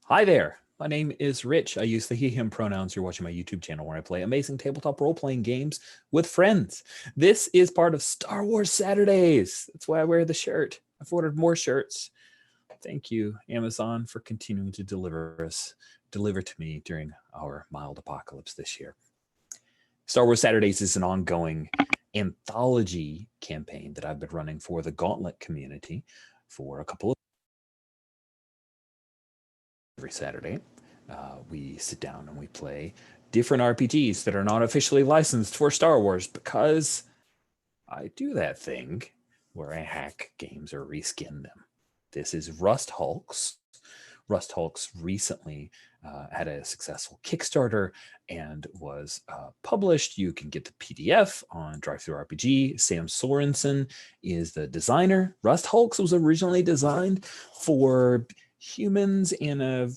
Hi there. My name is Rich. I use the he, him pronouns. You're watching my YouTube channel where I play amazing tabletop role-playing games with friends. This is part of Star Wars Saturdays. That's why I wear the shirt. I've ordered more shirts. Thank you, Amazon, for continuing to deliver to me during our mild apocalypse this year. Star Wars Saturdays is an ongoing anthology campaign that I've been running for the Gauntlet community for a couple of every Saturday. We sit down and we play different RPGs that are not officially licensed for Star Wars because I do that thing where I hack games or reskin them. This is Rust Hulks. Rust Hulks recently had a successful Kickstarter and was published. You can get the PDF on DriveThruRPG. Sam Sorensen is the designer. Rust Hulks was originally designed for humans in a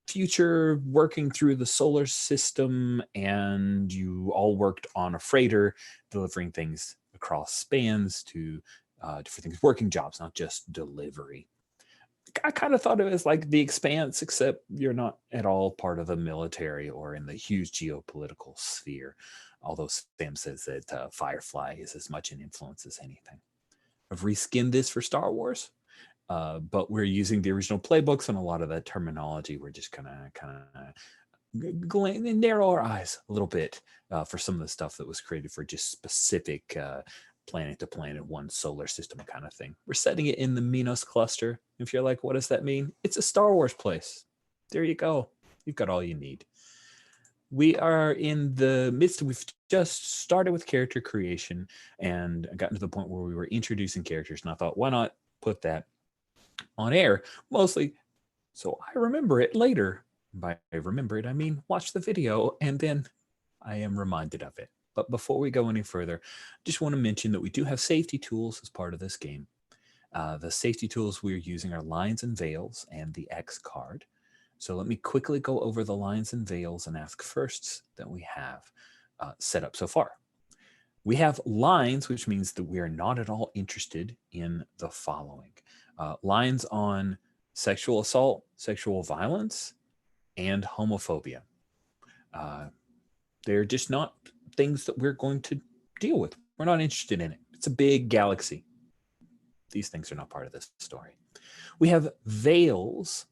future working through the solar system, and you all worked on a freighter delivering things across spans to different things, working jobs, not just delivery. I kind of thought it was like The Expanse, except you're not at all part of the military or in the huge geopolitical sphere, although Sam says that Firefly is as much an influence as anything. I've reskinned this for Star Wars, but we're using the original playbooks, and a lot of that terminology we're just kind of narrow our eyes a little bit for some of the stuff that was created for just specific planet to planet, one solar system kind of thing. We're setting it in the Minos cluster. If you're like, what does that mean? It's a Star Wars place. There you go. You've got all you need. We are in the midst, we've just started with character creation and gotten to the point where we were introducing characters, and I thought, why not put that on air, mostly so I remember it later. By remember it, I mean watch the video and then I am reminded of it. But before we go any further, I just want to mention that we do have safety tools as part of this game. The safety tools we're using are lines and veils and the X card. So let me quickly go over the lines and veils and ask firsts that we have set up so far. We have lines, which means that we are not at all interested in the following. Lines on sexual assault, sexual violence, and homophobia. They're just not things that we're going to deal with. We're not interested in it. It's a big galaxy. These things are not part of this story. We have veils,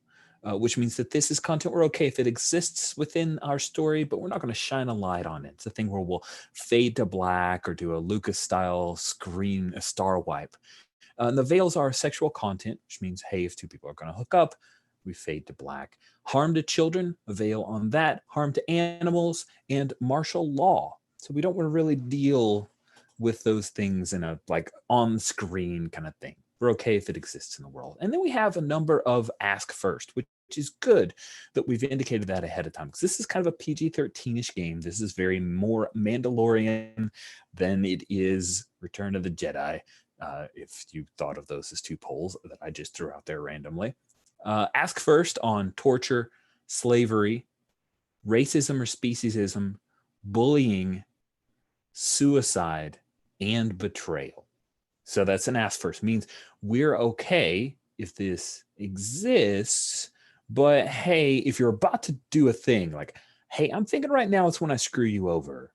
which means that this is content we're okay if it exists within our story, but we're not going to shine a light on it. It's a thing where we'll fade to black or do a Lucas-style screen, a star wipe. And the veils are sexual content, which means, hey, if two people are going to hook up, we fade to black. Harm to children, a veil on that. Harm to animals, and martial law. So we don't want to really deal with those things in a like on-screen kind of thing. We're okay if it exists in the world. And then we have a number of ask first, which is good that we've indicated that ahead of time, because this is kind of a PG-13-ish game. This is very more Mandalorian than it is Return of the Jedi. If you thought of those as two polls that I just threw out there randomly. Ask first on torture, slavery, racism or speciesism, bullying, suicide, and betrayal. So that's an ask first. Means we're okay if this exists, but hey, if you're about to do a thing like, hey, I'm thinking right now it's when I screw you over,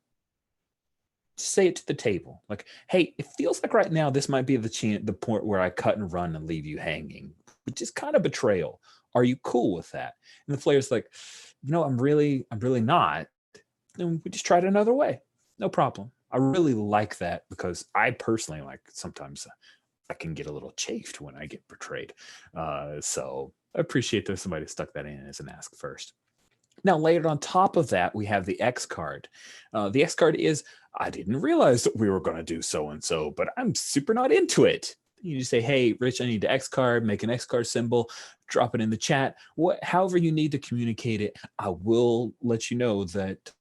say it to the table. Like, hey, it feels like right now this might be the point where I cut and run and leave you hanging, which is kind of betrayal. Are you cool with that? And the player's like, I'm really not. And we just tried it another way. No problem. I really like that because I personally like sometimes I can get a little chafed when I get betrayed. So I appreciate that somebody stuck that in as an ask first. Now, layered on top of that, we have the X card. The X card is, I didn't realize that we were going to do so-and-so, but I'm super not into it. You just say, hey, Rich, I need the X card, make an X card symbol, drop it in the chat. However you need to communicate it, I will let you know that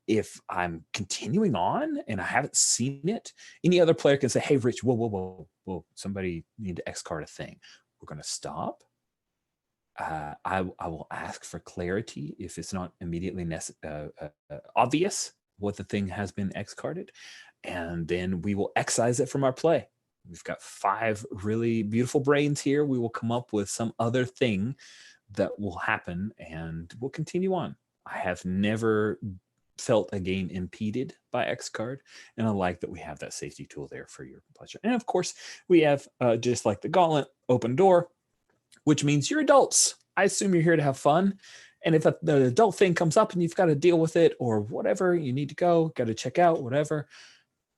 if I'm continuing on and I haven't seen it, any other player can say, hey, Rich, whoa, somebody need to X card a thing. We're going to stop. I will ask for clarity if it's not immediately obvious what the thing has been X-carded, and then we will excise it from our play. We've got 5 really beautiful brains here. We will come up with some other thing that will happen, and we'll continue on. I have never felt a game impeded by X card, and I like that we have that safety tool there for your pleasure. And of course, we have just like the gauntlet, open door, which means you're adults. I assume you're here to have fun. And if the adult thing comes up and you've got to deal with it or whatever, you need to go, got to check out, whatever.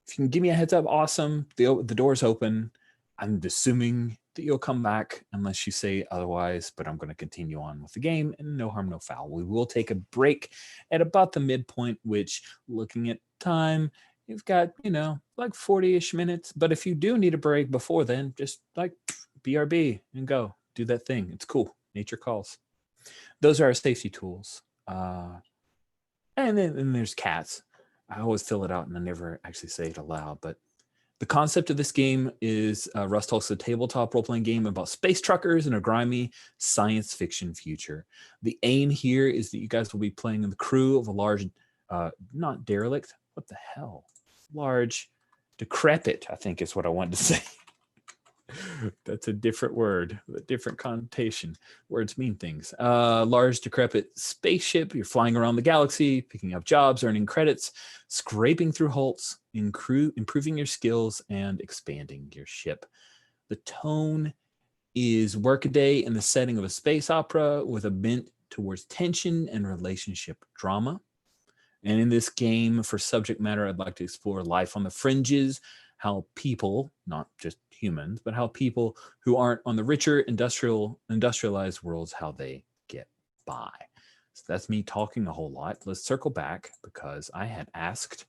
If you can give me a heads up, awesome. The door's open. I'm assuming that you'll come back unless you say otherwise, but I'm going to continue on with the game, and no harm, no foul. We will take a break at about the midpoint, which, looking at time, you've got, like 40-ish minutes. But if you do need a break before then, just like BRB and go do that thing. It's cool. Nature calls. Those are our safety tools. And then there's cats. I always fill it out and I never actually say it aloud, but the concept of this game is Rust Hulk's a tabletop role-playing game about space truckers in a grimy science fiction future. The aim here is that you guys will be playing in the crew of a large, not derelict, what the hell? Large decrepit, I think is what I wanted to say. That's a different word, a different connotation. Words mean things. Large decrepit spaceship. You're flying around the galaxy, picking up jobs, earning credits, scraping through hulks, improving your skills, and expanding your ship. The tone is workaday in the setting of a space opera with a bent towards tension and relationship drama. And in this game, for subject matter, I'd like to explore life on the fringes, how people, not just humans, but how people who aren't on the richer industrialized worlds, how they get by. So that's me talking a whole lot. Let's circle back because I had asked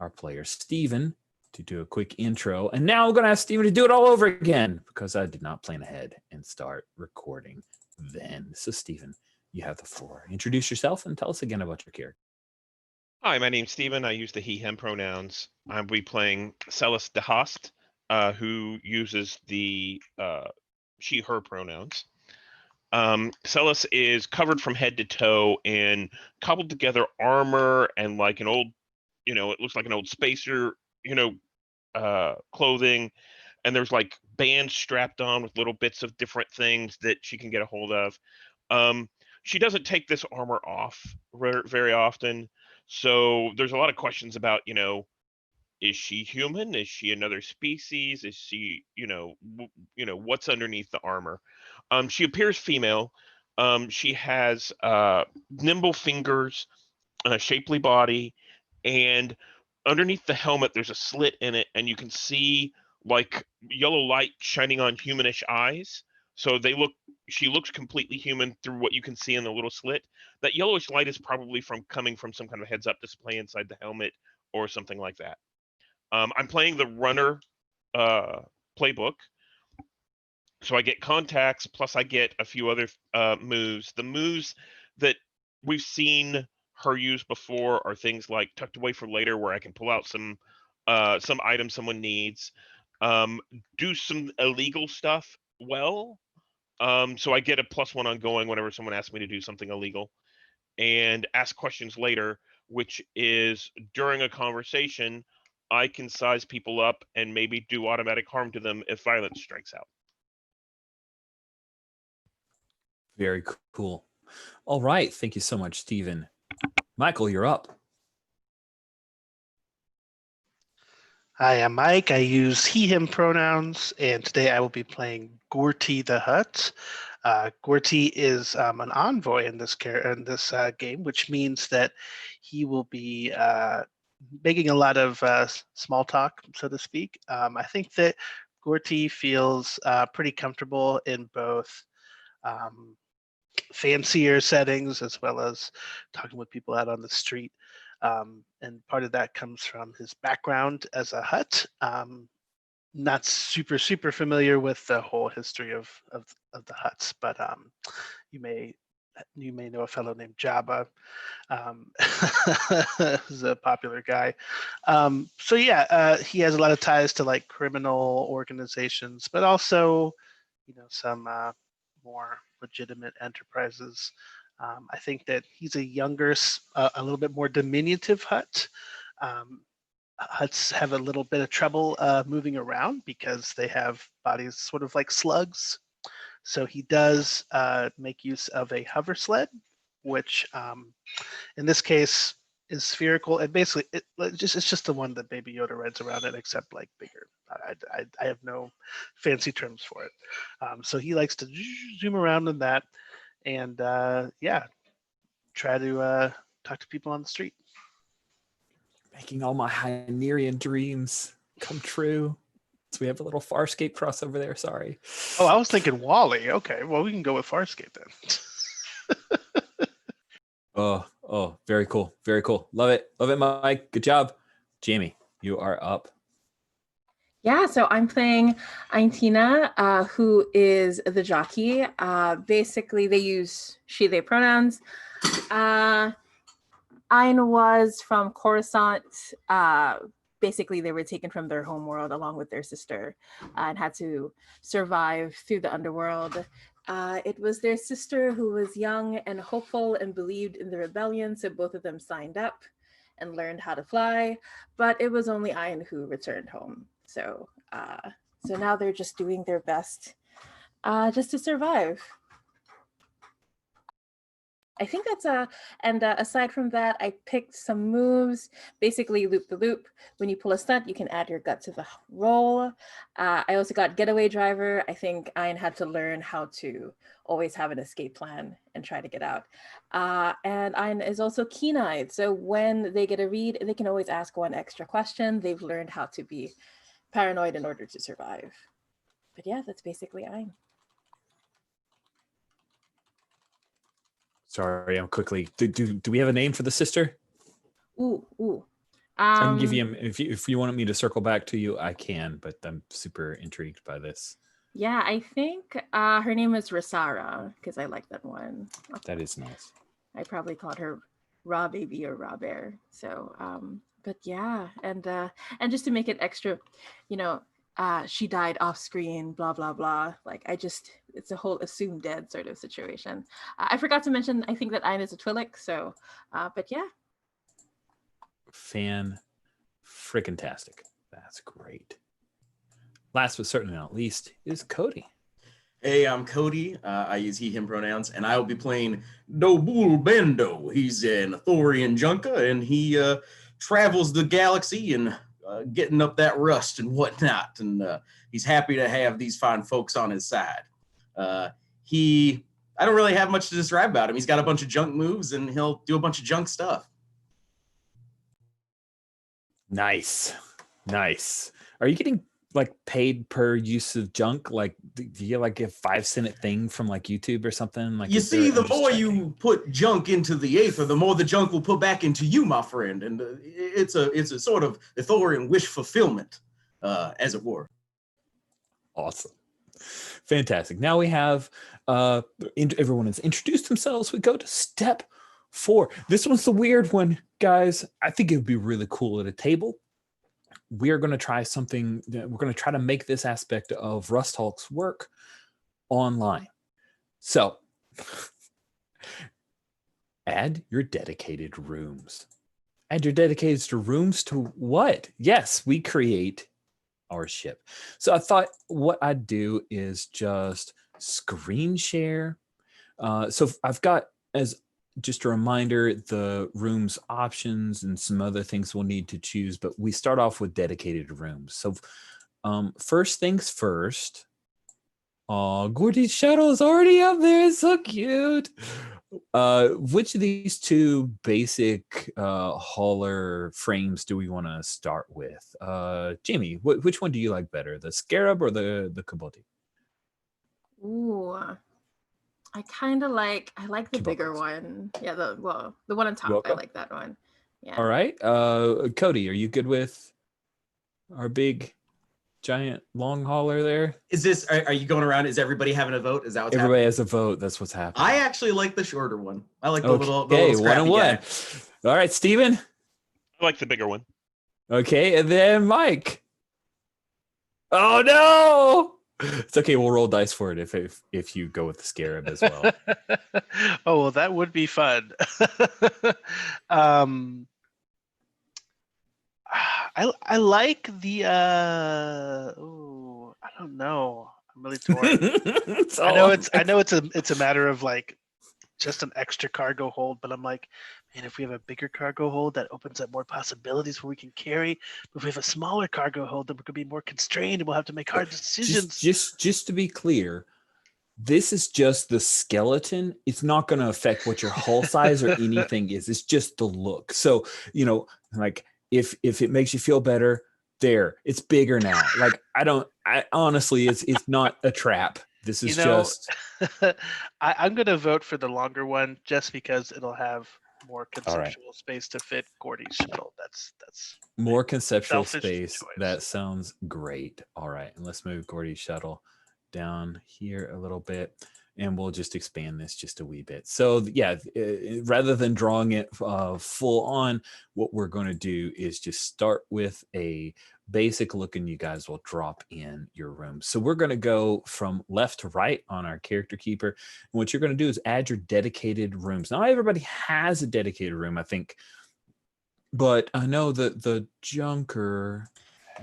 our player, Steven, to do a quick intro. And now I'm going to ask Steven to do it all over again because I did not plan ahead and start recording then. So Steven, you have the floor. Introduce yourself and tell us again about your character. Hi, my name's Steven. I use the he, him pronouns. I'll be playing Celis de Hast, who uses the she, her pronouns. Celis is covered from head to toe in cobbled together armor and like an old, it looks like an old spacer, clothing. And there's like bands strapped on with little bits of different things that she can get a hold of. She doesn't take this armor off very often. So there's a lot of questions about, is she human? Is she another species? Is she, what's underneath the armor? She appears female. She has nimble fingers, a shapely body, and underneath the helmet there's a slit in it, and you can see like yellow light shining on humanish eyes. So she looks completely human through what you can see in the little slit. That yellowish light is probably coming from some kind of heads-up display inside the helmet or something like that. I'm playing the runner playbook, so I get contacts, plus I get a few other moves. The moves that we've seen her use before are things like tucked away for later, where I can pull out some item someone needs, do some illegal stuff well. So I get a +1 ongoing whenever someone asks me to do something illegal, and ask questions later, which is during a conversation, I can size people up and maybe do automatic harm to them if violence strikes out. Very cool. All right. Thank you so much, Steven. Michael, you're up. Hi, I'm Mike. I use he, him pronouns, and today I will be playing Gorty the Hutt. Gorty is an envoy in this game, which means that he will be making a lot of small talk, so to speak. I think that Gorty feels pretty comfortable in both fancier settings as well as talking with people out on the street. And part of that comes from his background as a Hutt. Not super familiar with the whole history of the Hutts, but you may know a fellow named Jabba, who's a popular guy. So yeah, he has a lot of ties to like criminal organizations, but also, some more legitimate enterprises. I think that he's a younger, a little bit more diminutive Hutt. Hutts have a little bit of trouble moving around because they have bodies sort of like slugs. So he does make use of a hover sled, which in this case is spherical, and basically it's just the one that Baby Yoda rides around in, except like bigger. I have no fancy terms for it. So he likes to zoom around in that, and yeah, try to talk to people on the street. Making all my Hynerian dreams come true. So we have a little Farscape crossover there. Sorry. Oh, I was thinking Wally. Okay, well we can go with Farscape then. Oh, very cool. Very cool. Love it, Mike. Good job. Jamie, you are up. Yeah, so I'm playing Aintina, who is the jockey. Basically, they use she, they pronouns. Ain was from Coruscant. Basically, they were taken from their homeworld along with their sister and had to survive through the underworld. It was their sister who was young and hopeful and believed in the rebellion, so both of them signed up and learned how to fly, but it was only Ain who returned home. So now they're just doing their best just to survive. I think that's and aside from that, I picked some moves, basically loop the loop. When you pull a stunt, you can add your gut to the roll. I also got getaway driver. I think Ayn had to learn how to always have an escape plan and try to get out. And Ayn is also keen-eyed. So when they get a read, they can always ask one extra question. They've learned how to be paranoid in order to survive. But yeah, that's basically Ayn. Sorry, I'm quickly. Do we have a name for the sister? Ooh. So I can give you, if you wanted me to circle back to you, I can, but I'm super intrigued by this. Yeah, I think her name is Rasara, because I like that one. That is nice. I probably called her Raw Baby or Raw Bear. So, but yeah, and just to make it extra, she died off screen, blah, blah, blah. Like, it's a whole assumed dead sort of situation. I forgot to mention, I think that Ayn is a Twi'lek, so, but yeah. Fan-frickin-tastic. That's great. Last but certainly not least is Cody. Hey, I'm Cody. I use he, him pronouns, and I will be playing Nobul Bendo. He's an Athorian Junka, and he travels the galaxy and getting up that rust and whatnot. And he's happy to have these fine folks on his side. I don't really have much to describe about him. He's got a bunch of junk moves, and he'll do a bunch of junk stuff. Nice. Are you getting like paid per use of junk? Like, do you get like a 5-cent thing from like YouTube or something? Like, you see, the more you put junk into the Aether, the more the junk will put back into you, my friend. And it's a sort of Athorian wish fulfillment, as it were. Awesome. Fantastic. Now we have everyone has introduced themselves. We go to step 4. This one's the weird one, guys. I think it would be really cool at a table. We're going to try something. We're going to try to make this aspect of Rust Talks work online. So add your dedicated rooms. Add your dedicated rooms to what? Yes, we create our ship. So I thought what I'd do is just screen share. So I've got, as just a reminder, the rooms options and some other things we'll need to choose, but we start off with dedicated rooms. So first things first. Oh, Gordy's shuttle is already up there. It's so cute. Which of these two basic hauler frames do we want to start with? Jamie, which one do you like better, the Scarab or the Kaboti? Ooh, I like the bigger one. Yeah, the one on top. I like that one. Yeah. All right. Cody, are you good with our big giant long hauler there? Is this, are you going around? Is everybody having a vote? Is that what's Everybody happening? has a vote. That's what's happening. I actually like the shorter one. I like the little scrappy 1-1. guy. All right, Steven. I like the bigger one. Okay, and then Mike. Oh no! It's okay. We'll roll dice for it if you go with the Scarab as well. Oh, well, that would be fun. I like the I don't know. I'm really torn. It's I know all- it's a matter of like just an extra cargo hold, but I'm like, man, if we have a bigger cargo hold, that opens up more possibilities where we can carry. But if we have a smaller cargo hold, then we're gonna be more constrained and we'll have to make hard decisions. just to be clear, this is just the skeleton. It's not going to affect what your hull size or anything is. It's just the look. So, like if it makes you feel better, there, it's bigger now. Like I honestly, it's not a trap. This is just I'm gonna vote for the longer one just because it'll have more All right. conceptual space to fit Gordy's shuttle. That's more conceptual selfish space. choice. That sounds great. All right, and let's move Gordy's shuttle down here a little bit, and we'll just expand this just a wee bit. So yeah, rather than drawing it full on, what we're going to do is just start with a basic look, and you guys will drop in your room. So we're going to go from left to right on our character keeper. And what you're going to do is add your dedicated rooms. Now everybody has a dedicated room, I think, but I know that the junker.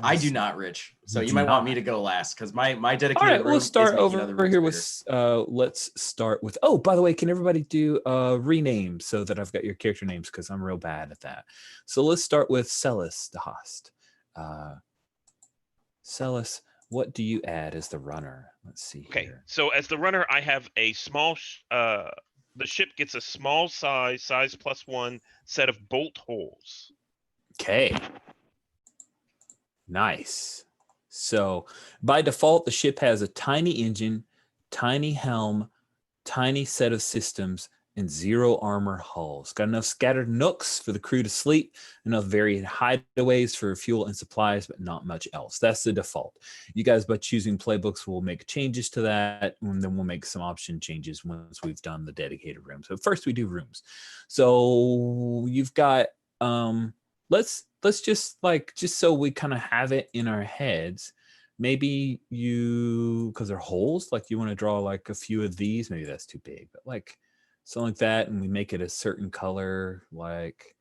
I do not, Rich. So You you do might want not. me to go last because my dedicated All right, room we'll is start making other over rooms here bigger. with let's start with, oh, by the way, can everybody do rename so that I've got your character names, because I'm real bad at that. So let's start with Celis the host. Celis, what do you add as the runner? Let's see Okay, here. so as the runner, I have a small. The ship gets a small size +1 set of bolt holes. Okay. Nice. So by default, the ship has a tiny engine, tiny helm, tiny set of systems, and 0 armor hulls. Got enough scattered nooks for the crew to sleep, enough varied hideaways for fuel and supplies, but not much else. That's the default. You guys, by choosing playbooks, will make changes to that, and then we'll make some option changes once we've done the dedicated rooms. So first we do rooms. So you've got let's just so we kind of have it in our heads. Maybe because they're holes, like you want to draw like a few of these. Maybe that's too big, but like something like that, and we make it a certain color, like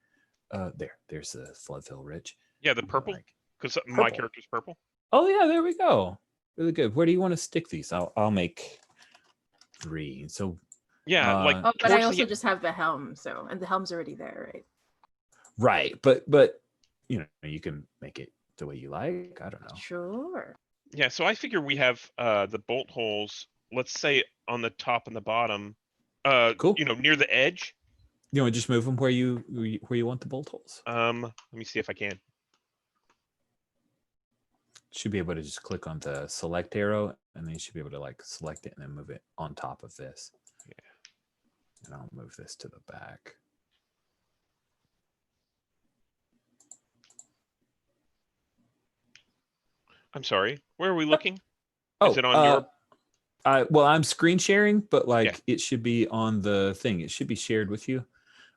there's the Floodfill Ridge. Yeah, the purple, Like because my purple. character's purple. Oh yeah, there we go. Really good. Where do you want to stick these? I'll make 3. So Yeah, like Oh, but I towards also the just have the helm, and the helm's already there, right? right, but you can make it the way you like. I don't know. Sure. yeah. So I figure we have the bolt holes. Let's say on the top and the bottom. Cool. Near the edge. You want to just move them where you want the bolt holes. Let me see if I can. Should be able to just click on the select arrow, and then you should be able to like select it and then move it on top of this. Yeah. And I'll move this to the back. I'm sorry. Where are we looking? Oh, Is it on your? well, I'm screen sharing, but like Yeah. it should be on the thing. It should be shared with you.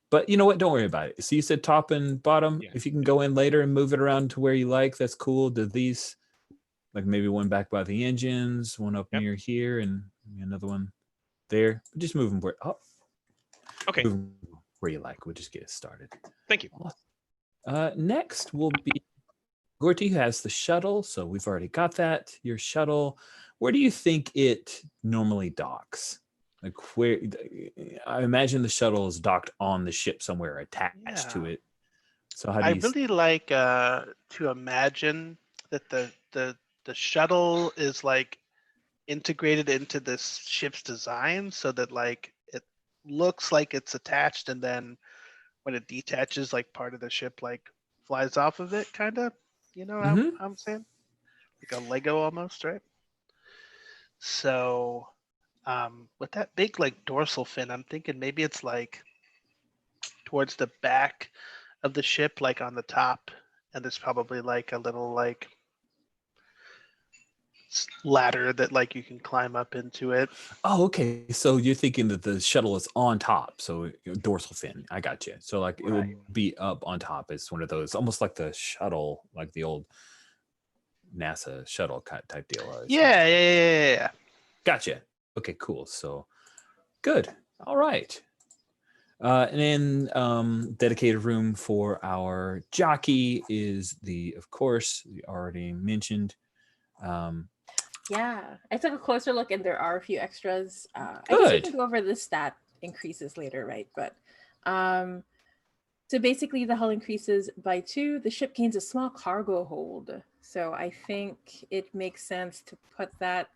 But you know what? Don't worry about it. So you said top and bottom. Yeah. If you can go in later and move it around to where you like, that's cool. Do these, like maybe one back by the engines, one up Yep. near here, and another one there. Just move them where. Oh, Okay. move 'em where you like. We'll just get it started. Thank you. Next will be Gorty, who has the shuttle. So we've already got that. Your shuttle. Where do you think it normally docks? Like where? I imagine the shuttle is docked on the ship somewhere, attached to Yeah. it. So how do I you? really like to imagine that the shuttle is like integrated into this ship's design so that like it looks like it's attached, and then when it detaches, like part of the ship like flies off of it, kind of. You know how Mhm. I'm saying? Like a Lego almost, right? So with that big like dorsal fin, I'm thinking maybe it's like towards the back of the ship, like on the top, and there's probably like a little like ladder that like you can climb up into it. Oh, okay. So you're thinking that the shuttle is on top, so dorsal fin. I got you. So like it Right. would be up on top. It's one of those, almost like the shuttle, like the old NASA shuttle type deal. Yeah. Gotcha. Okay, cool. So good. All right. And then dedicated room for our jockey is of course, we already mentioned, Yeah, I took a closer look, and there are a few extras. I guess we Good. can go over the stat increases later, right? But so basically, the hull increases by 2. The ship gains a small cargo hold. So I think it makes sense to put that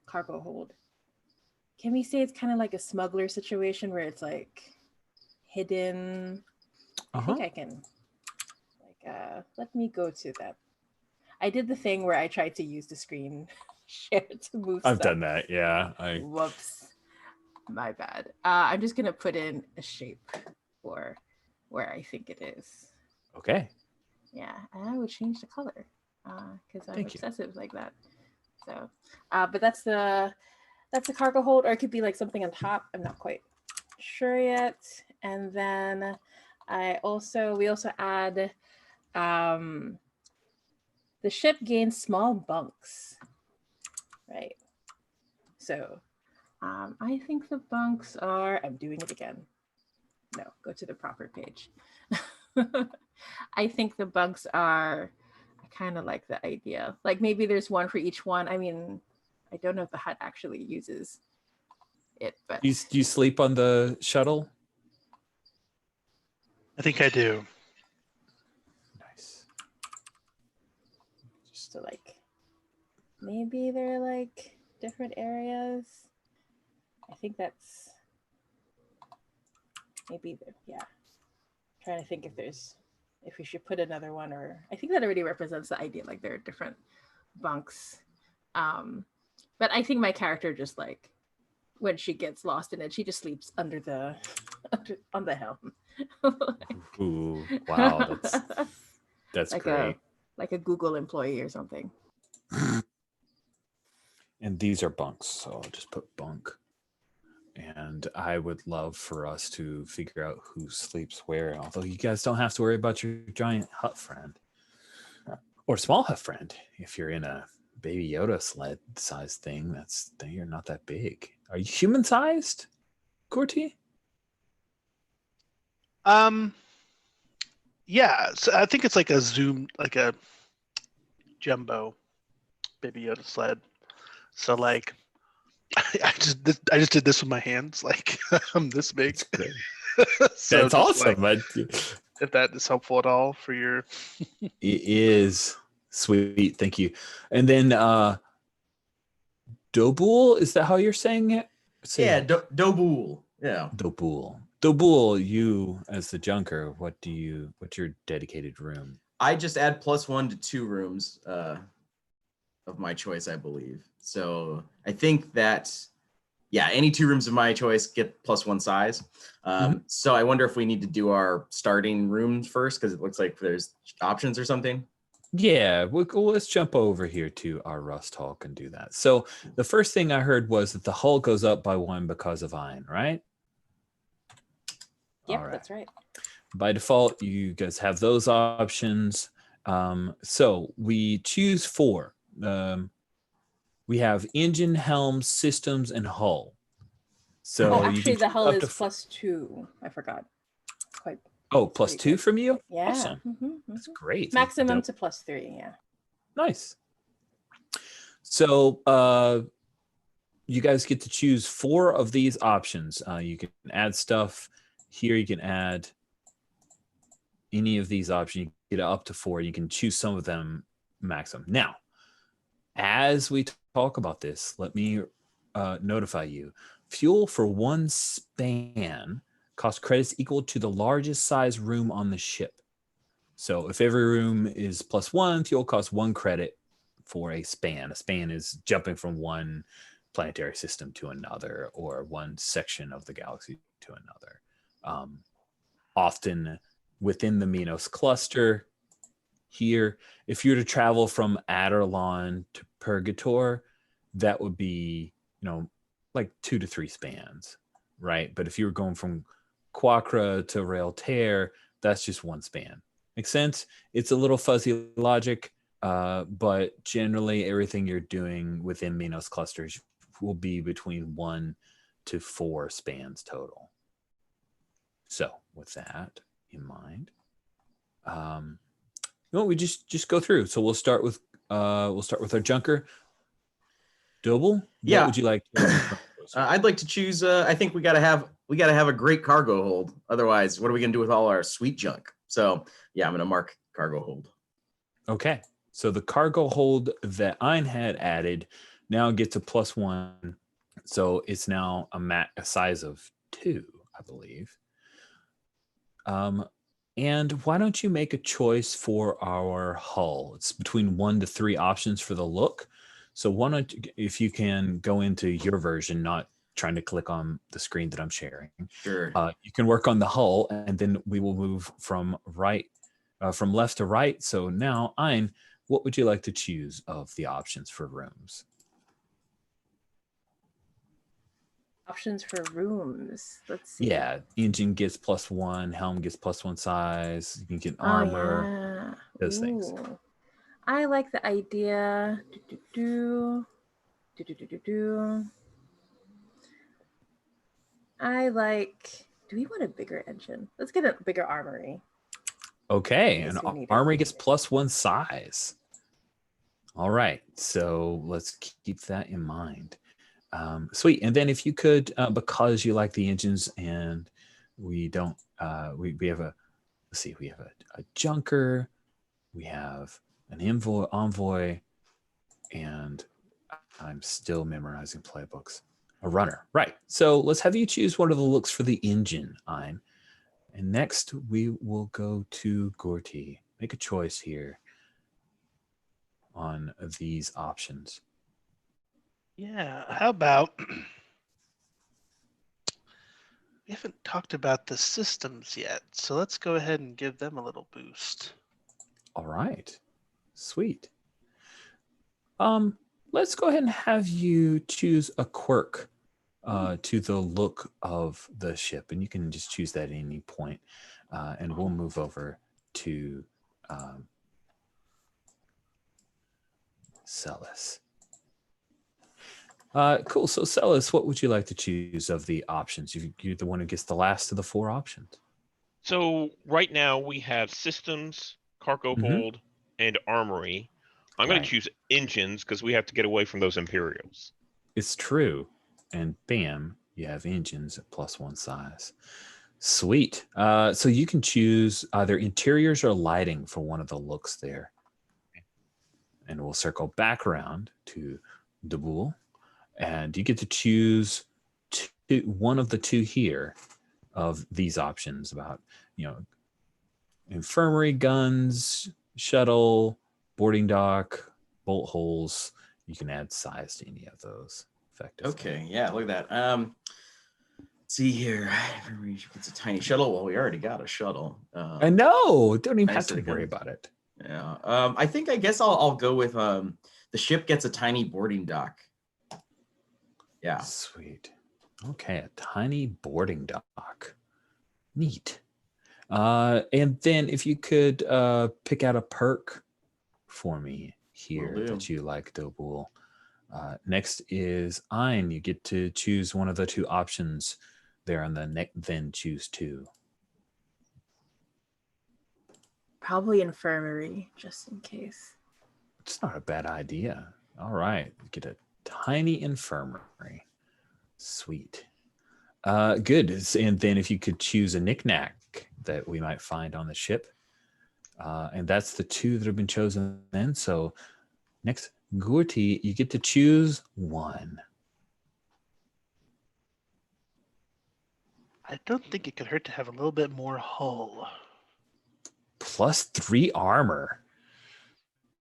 cargo hold. Can we say it's kind of like a smuggler situation where it's like hidden? I think I can. Like, let me go to that. I did the thing where I tried to use the screen share to move I've stuff. done that. Yeah. Whoops. My bad. I'm just going to put in a shape for where I think it is. Okay. Yeah, and I would change the color because I'm Thank you. obsessive like that. So, but that's the cargo hold, or it could be like something on top. I'm not quite sure yet. And then we also add the ship gains small bunks, right? So I think the bunks are, I'm doing it again. No, go to the proper page. I think the bunks are, I kind of like the idea. Like maybe there's one for each one. I mean, I don't know if the hut actually uses it, but. Do you sleep on the shuttle? I think I do. Nice. So like, maybe they're like different areas. I think that's maybe yeah. Trying to think if we should put another one, or I think that already represents the idea, like there are different bunks. But I think my character just like when she gets lost in it, she just sleeps under the on the helm. Ooh, wow, that's like great. Like a Google employee or something. And these are bunks, so I'll just put bunk. And I would love for us to figure out who sleeps where. Although you guys don't have to worry about your giant hut friend or small hut friend. If you're in a Baby Yoda sled size thing, you're not that big. Are you human sized, Gorty? Yeah, so I think it's like a zoom, like a jumbo Baby Yoda sled. So like, I just did this with my hands. Like I'm this big. That's great. So That's awesome. Like, if that is helpful at all for your. It is sweet. Thank you. And then Dobul, is that how you're saying it? Yeah, Dobul. Yeah. Dobul. Dobul, you as the junker, what's your dedicated room? I just add +1 to 2 rooms of my choice, I believe. So I think that, yeah, any 2 rooms of my choice get +1 size. So I wonder if we need to do our starting rooms first, because it looks like there's options or something. Yeah, let's jump over here to our Rust Hulk and do that. So the first thing I heard was that the hull goes up by 1 because of iron, right? Yep, that's right. By default, you guys have those options. So we choose 4. We have engine, helm, systems, and hull. So actually, the hull is +2. I forgot. Quite. Oh, +2 from you? Yeah. Awesome. That's great. Maximum to +3. Yeah. Nice. So you guys get to choose 4 of these options. You can add stuff here. You can add any of these options. You get up to 4. You can choose some of them maximum. Now, as we talk about this, let me notify you. Fuel for 1 span costs credits equal to the largest size room on the ship. So if every room is +1, fuel costs 1 credit for a span. A span is jumping from one planetary system to another, or one section of the galaxy to another. Often within the Minos cluster here, if you were to travel from Adarlan to Purgator, that would be, like 2 to 3 spans, right? But if you were going from Quacra to Railtear, that's just 1 span. Makes sense? It's a little fuzzy logic, but generally everything you're doing within Minos clusters will be between 1 to 4 spans total. So with that in mind, we just go through. So we'll start with our junker. Double? Yeah. What would you like to I'd like to choose. I think we gotta have a great cargo hold. Otherwise, what are we gonna do with all our sweet junk? So yeah, I'm gonna mark cargo hold. Okay. So the cargo hold that Ein had added now gets a +1. So it's now a size of 2, I believe. And why don't you make a choice for our hull? It's between 1 to 3 options for the look. So why don't you, if you can go into your version, not trying to click on the screen that I'm sharing. Sure. You can work on the hull, and then we will move from left to right. So now, Ein, what would you like to choose of the options for rooms? – Options for rooms. Let's see. Yeah, engine gets +1, helm gets +1 size. You can get armor. Those things. I like the idea. I like. Do we want a bigger engine? Let's get a bigger armory. Okay, Yes, and we need it. armory gets +1 size. All right, so let's keep that in mind. Sweet. And then if you could, because you like the engines and we don't, we have a, let's see, we have a junker, we have an envoy, and I'm still memorizing playbooks. A runner, right. So let's have you choose one of the looks for the engine, Ein. And next we will go to Gorty. Make a choice here on these options. Yeah, how about we haven't talked about the systems yet, so let's go ahead and give them a little boost. All right, sweet. Let's go ahead and have you choose a quirk to the look of the ship, and you can just choose that at any point. And we'll move over to Celis. Cool. So Celis, what would you like to choose of the options? You're the one who gets the last of the 4 options. So right now we have systems, cargo hold, and armory. I'm going to choose engines because we have to get away from those Imperials. It's true. And bam, you have engines at +1 size. Sweet. So you can choose either interiors or lighting for one of the looks there. And we'll circle back around to Dabul. And you get to choose one of the 2 here of these options about, infirmary, guns, shuttle, boarding dock, bolt holes. You can add size to any of those effectively. Okay, yeah, look at that. Let's see here. It's a tiny shuttle. Well, we already got a shuttle. I know. Don't even have to worry about it. Yeah. I guess I'll go with the ship gets a tiny boarding dock. Yeah. Sweet. Okay, a tiny boarding dock. Neat. And then if you could pick out a perk for me here that you like, Dobul. Next is Ein. You get to choose one of the 2 options there on the then choose 2. Probably infirmary, just in case. It's not a bad idea. All right, get a tiny infirmary. Sweet. Good. And then if you could choose a knickknack that we might find on the ship. And that's the 2 that have been chosen then. So next, Gorty, you get to choose 1. I don't think it could hurt to have a little bit more hull. +3 armor.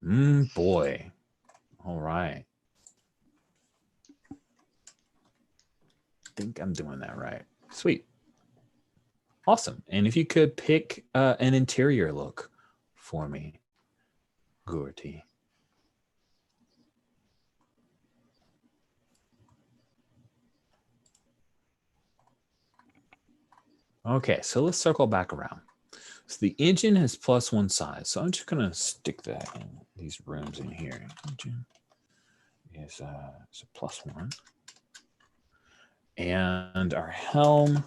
Boy. All right. I think I'm doing that right. Sweet. Awesome. And if you could pick an interior look for me, Gorty. Okay, so let's circle back around. So the engine has +1 size. So I'm just going to stick that in these rooms in here. Engine is a +1. And our helm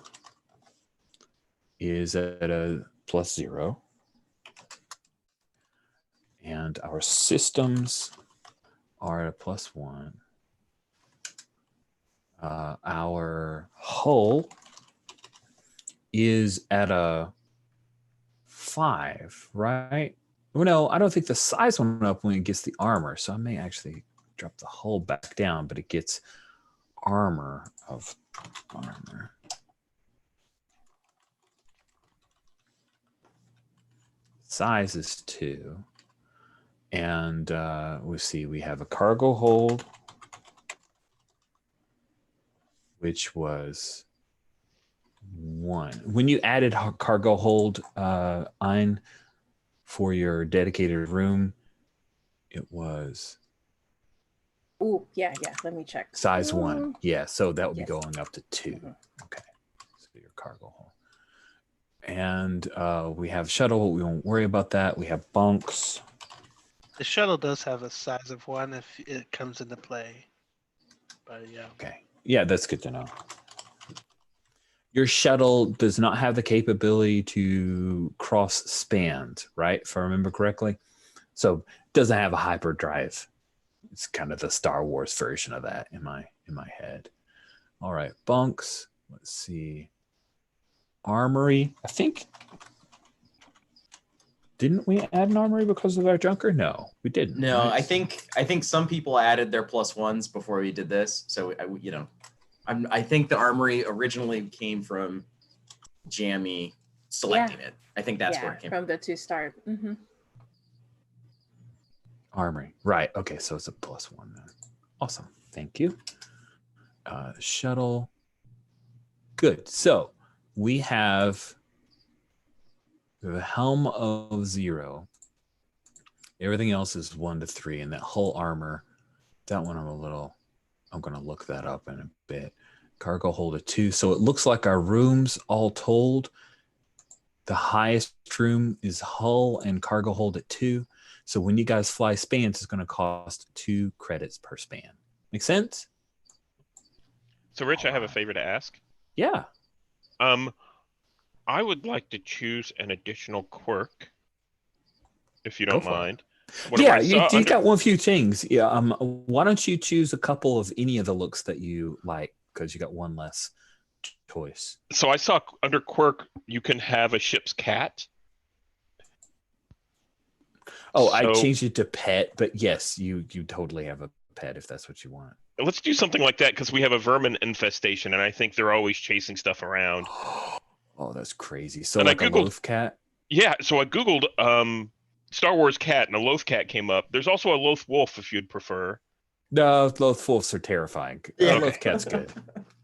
is at a +0. And our systems are at a +1. Our hull is at a 5, right? Well, no, I don't think the size went up when it gets the armor, so I may actually drop the hull back down, but it gets armor of armor. Size is 2. And we see we have a cargo hold, which was 1. When you added cargo hold, Ein, for your dedicated room, it was Oh, yeah. Let me check. size 1. Yeah, so that would be Yes. going up to 2. Okay, so your cargo hold. And we have shuttle. We won't worry about that. We have bunks. The shuttle does have a size of 1 if it comes into play. But yeah. Okay. Yeah, that's good to know. Your shuttle does not have the capability to cross spans, right? If I remember correctly. So it doesn't have a hyperdrive. It's kind of the Star Wars version of that in my head. All right, bunks. Let's see. Armory. I think, didn't we add an armory because of our junker? No, we didn't. No, right? I think some people added their +1s before we did this. So I think the armory originally came from Jammy selecting it. I think that's where it came from the 2 start. Armory. Right. Okay, so it's a +1 then. Awesome. Thank you. Shuttle. Good. So we have the helm of 0. Everything else is 1 to 3, and that hull armor, that one I'm going to look that up in a bit. Cargo hold of 2. So it looks like our rooms all told, the highest room is hull and cargo hold at 2. So when you guys fly spans, it's going to cost 2 credits per span. Make sense? So, Rich, I have a favor to ask. Yeah. I would like to choose an additional quirk, if you Go don't for it. mind. Yeah, you got one few things. Yeah. Why don't you choose a couple of any of the looks that you like? Because you got one less choice. So I saw under quirk you can have a ship's cat. Oh, I changed it to pet, but yes, you totally have a pet if that's what you want. Let's do something like that because we have a vermin infestation, and I think they're always chasing stuff around. Oh, that's crazy. So And like a loaf cat? Yeah, so I Googled Star Wars cat, and a loaf cat came up. There's also a loaf wolf if you'd prefer. No, loaf wolves are terrifying. Yeah. Loaf cat's good.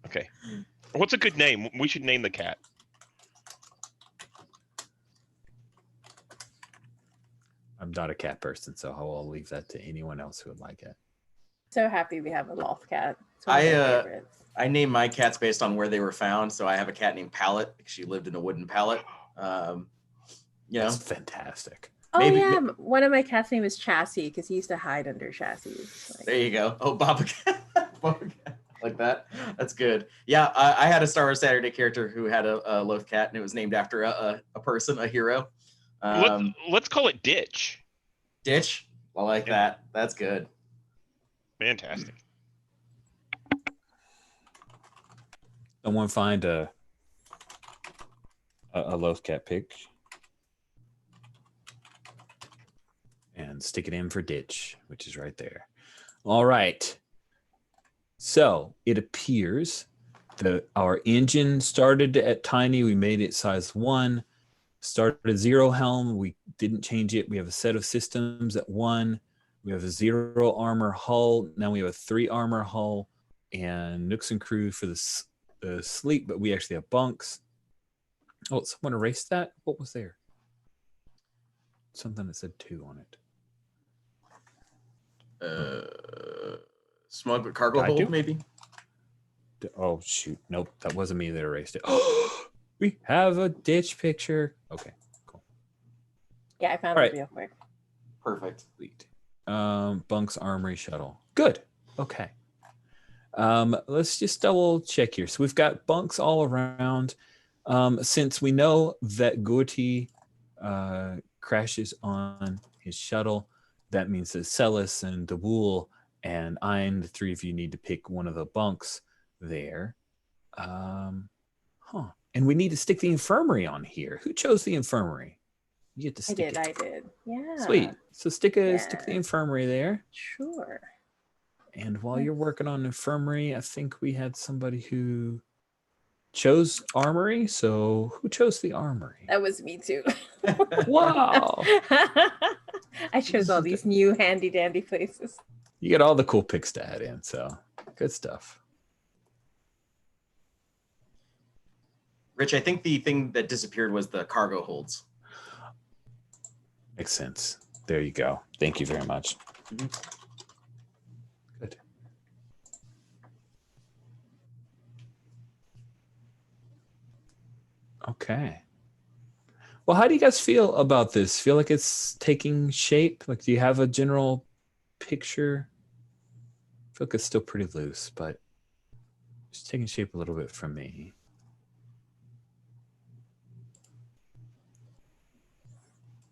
Okay. What's a good name? We should name the cat. I'm not a cat person, so I'll leave that to anyone else who would like it. So happy we have a loft cat. It's one of my favorites. I named my cats based on where they were found. So I have a cat named Pallet. She lived in a wooden pallet. That's fantastic. Maybe, one of my cats' name is Chassis because he used to hide under chassis. There you go. Oh, Baba Cat. Like that. That's good. Yeah, I had a Star Wars Saturday character who had a loaf cat, and it was named after a person, a hero. Let's call it Ditch. Ditch. I like that. That's good. Fantastic. Someone find a loaf cat pic and stick it in for Ditch, which is right there. All right. So it appears that our engine started at tiny. We made it size 1. Started at 0 helm. We didn't change it. We have a set of systems at 1. We have a 0 armor hull. Now we have a 3 armor hull and nooks and crew for the sleep, but we actually have bunks. Oh, someone erased that? What was there? Something that said 2 on it. Smug cargo hold, maybe? Oh, shoot. Nope, that wasn't me that erased it. We have a ditch picture. Okay, cool. Yeah, I found it real quick. Perfect. Sweet. Bunks, armory, shuttle. Good. Okay. Let's just double check here. So we've got bunks all around. Since we know that Gorty crashes on his shuttle, that means that Celis and Dabul and Ein, the 3 of you, need to pick one of the bunks there. And we need to stick the infirmary on here. Who chose the infirmary? You get to stick it. I did. Yeah. Sweet. So stick the Yeah. infirmary there. Sure. And while you're working on infirmary, I think we had somebody who chose armory. So who chose the armory? That was me too. Wow. I chose all these new handy dandy places. You get all the cool picks to add in. So good stuff. Rich, I think the thing that disappeared was the cargo holds. Makes sense. There you go. Thank you very much. Mhm. Good. Okay. Well, how do you guys feel about this? Feel like it's taking shape? Like, do you have a general picture? I feel like it's still pretty loose, but it's taking shape a little bit for me.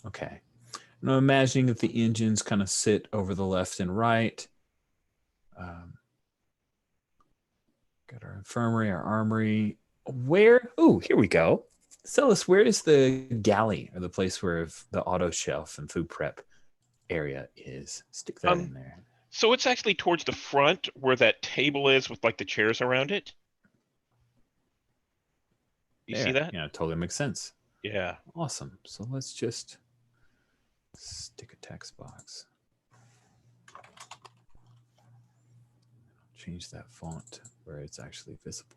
Okay. And I'm imagining that the engines kind of sit over the left and right. Got our infirmary, our armory. Where? Oh, here we go. Celis, where is the galley, or the place where the auto shelf and food prep area is? Stick that in there. So it's actually towards the front where that table is with like the chairs around it. You see that? Yeah, totally makes sense. Yeah. Awesome. So let's just stick a text box. Change that font to where it's actually visible.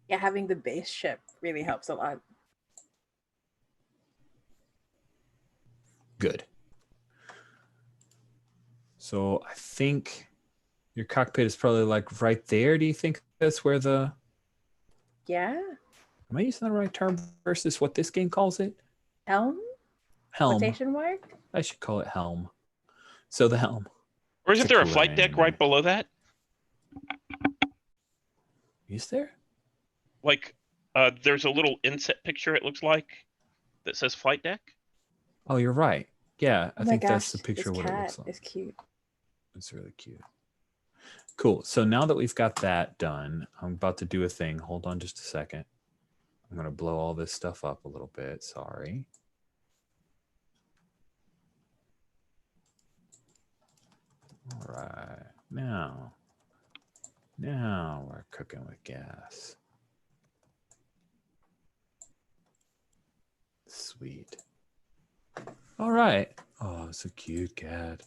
Yeah, having the base ship really helps a lot. Good. So I think your cockpit is probably like right there. Do you think that's where the... Yeah. Am I using the right term versus what this game calls it? Helm? Helm. Quotation mark? I should call it helm. So the helm. Or isn't there a cooler flight name deck than right that. below that? Is there? Like, there's a little inset picture, it looks like, that says flight deck. Oh, you're right. Yeah, I Oh my think gosh, that's the picture of this what it cat looks like. is cute. It's really cute. Cool. So now that we've got that done, I'm about to do a thing. Hold on just a second. I'm going to blow all this stuff up a little bit. Sorry. All right. Now we're cooking with gas. Sweet. All right. Oh, it's a cute cat.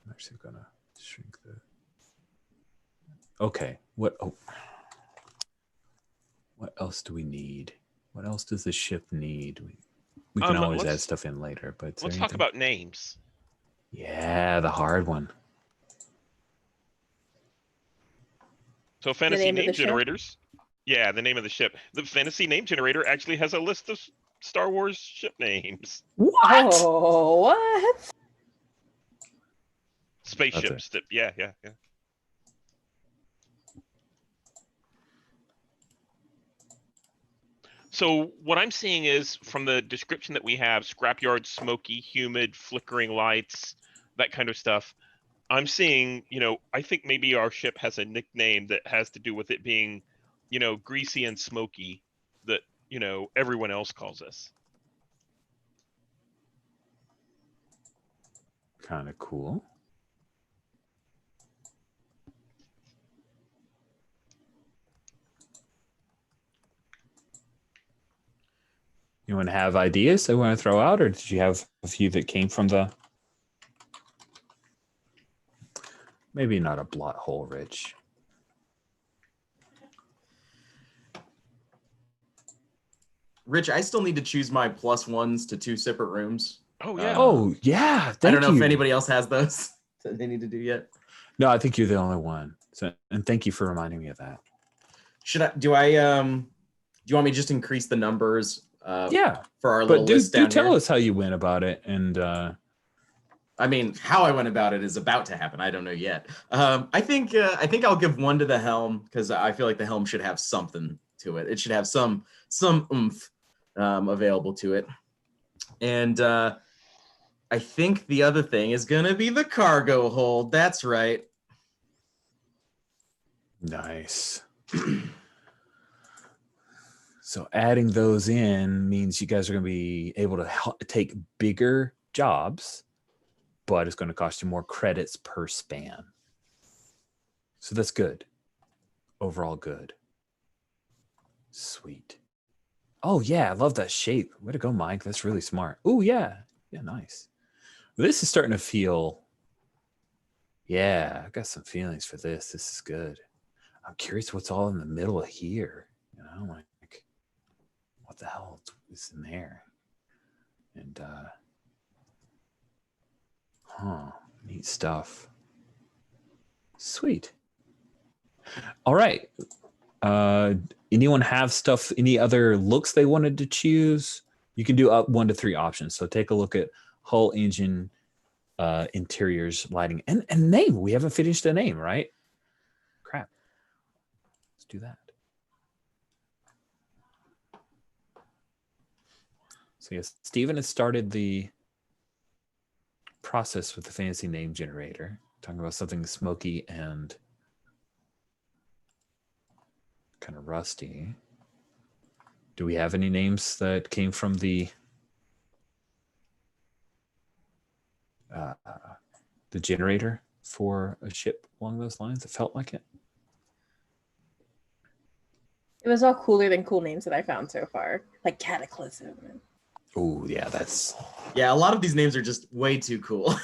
I'm actually going to shrink the... Okay. What else do we need? What else does the ship need? We can always add stuff in later, but Let's talk about names. Yeah, the hard one. So fantasy name of name the ship? generators. Yeah, the name of the ship. The fantasy name generator actually has a list of Star Wars ship names. What? Oh, what? Spaceships. Yeah. So what I'm seeing is, from the description that we have, scrapyard, smoky, humid, flickering lights, that kind of stuff. I'm seeing, I think maybe our ship has a nickname that has to do with it being, greasy and smoky, that, everyone else calls us. Kind of cool. You want to have ideas that you want to throw out, or did you have a few that came from the... Maybe not a blot hole, Rich. Rich, I still need to choose my +1s to 2 separate rooms. Oh, yeah. Oh, yeah. I don't know you. if anybody else has those that they need to do yet. No, I think you're the only one. So, and thank you for reminding me of that. Do you want me to just increase the numbers? Yeah. For our little list down tell here? us how you went about it. And I mean, how I went about it is about to happen. I don't know yet. I think I'll give one to the helm because I feel like the helm should have something to it. It should have some oomph available to it. And I think the other thing is gonna be the cargo hold. That's right. Nice. So adding those in means you guys are going to be able to take bigger jobs, but it's going to cost you more credits per span. So that's good. Overall good. Sweet. Oh, yeah. I love that shape. Way to go, Mike. That's really smart. Oh, yeah. Yeah, nice. This is starting to feel... Yeah, I've got some feelings for this. This is good. I'm curious what's all in the middle of here. You know, like, what the hell is in there? And neat stuff. Sweet. All right. Anyone have stuff, any other looks they wanted to choose? You can do up 1 to 3 options. So take a look at hull, engine, interiors, lighting, and name. We haven't finished a name, right? Crap. Let's do that. So yes, Stephen has started the process with the fantasy name generator, talking about something smoky and kind of rusty. Do we have any names that came from the generator for a ship along those lines? It felt like it. It was all cooler than cool names that I found so far, like Cataclysm. Oh, yeah, that's... Yeah, a lot of these names are just way too cool.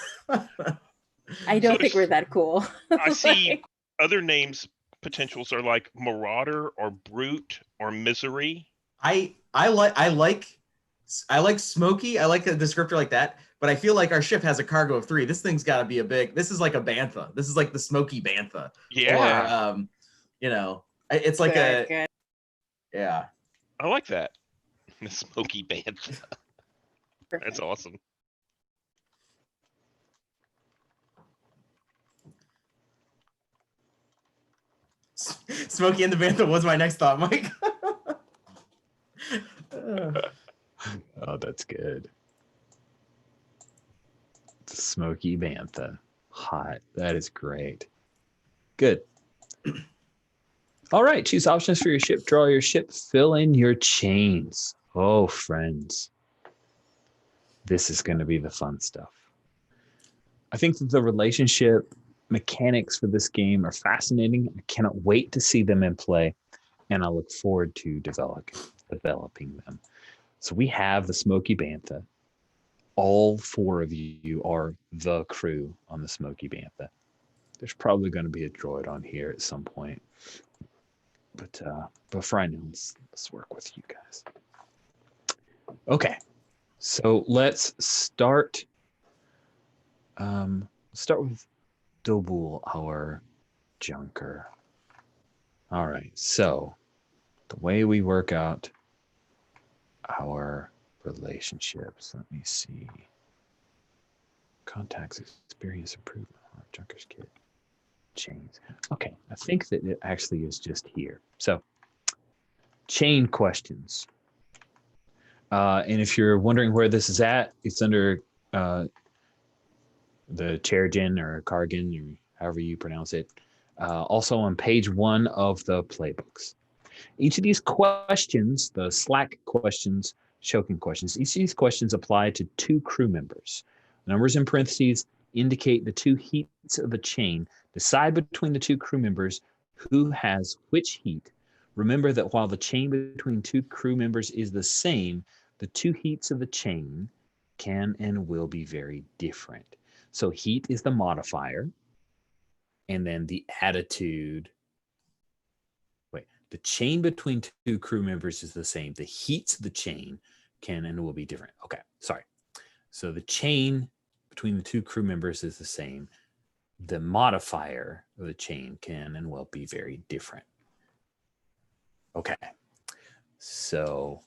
I don't think we're that cool. I see other names potentials are like Marauder or Brute or Misery. I like Smoky. I like a descriptor like that. But I feel like our ship has a cargo of 3. This thing's got to be a big. This is like a bantha. This is like the Smoky bantha. Yeah. Or you know, it's like Good. Yeah. I like that. The Smoky Bantha. That's awesome. Smokey and the Bantha was my next thought, Mike. Oh, that's good. Smoky Bantha. Hot. That is great. Good. All right. Choose options for your ship. Draw your ship. Fill in your chains. Oh, friends. This is going to be the fun stuff. I think that the relationship mechanics for this game are fascinating. I cannot wait to see them in play, and I look forward to developing them. So we have the Smoky Bantha. All 4 of you are the crew on the Smoky Bantha. There's probably going to be a droid on here at some point. But for right now, let's work with you guys. Okay. So let's start. Start with Dobul, our junker. All right. So the way we work out our relationships. Let me see. Contacts, experience, improvement, junker's kit, chains. Okay, I think that it actually is just here. So, chain questions. And if you're wondering where this is at, it's under the Chairgen or Kargan, or however you pronounce it. Also on page 1 of the playbooks. Each of these questions, the Slack questions, choking questions, each of these questions apply to 2 crew members. Numbers in parentheses indicate the 2 heats of the chain. Decide between the 2 crew members who has which heat. Remember that while the chain between 2 crew members is the same, the 2 heats of the chain can and will be very different. So heat is the modifier, and then the attitude. The chain between 2 crew members is the same. The heats of the chain can and will be different. Okay, sorry. So the chain between the 2 crew members is the same. The modifier of the chain can and will be very different. Okay, so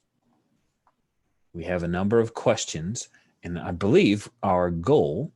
we have a number of questions, and I believe our goal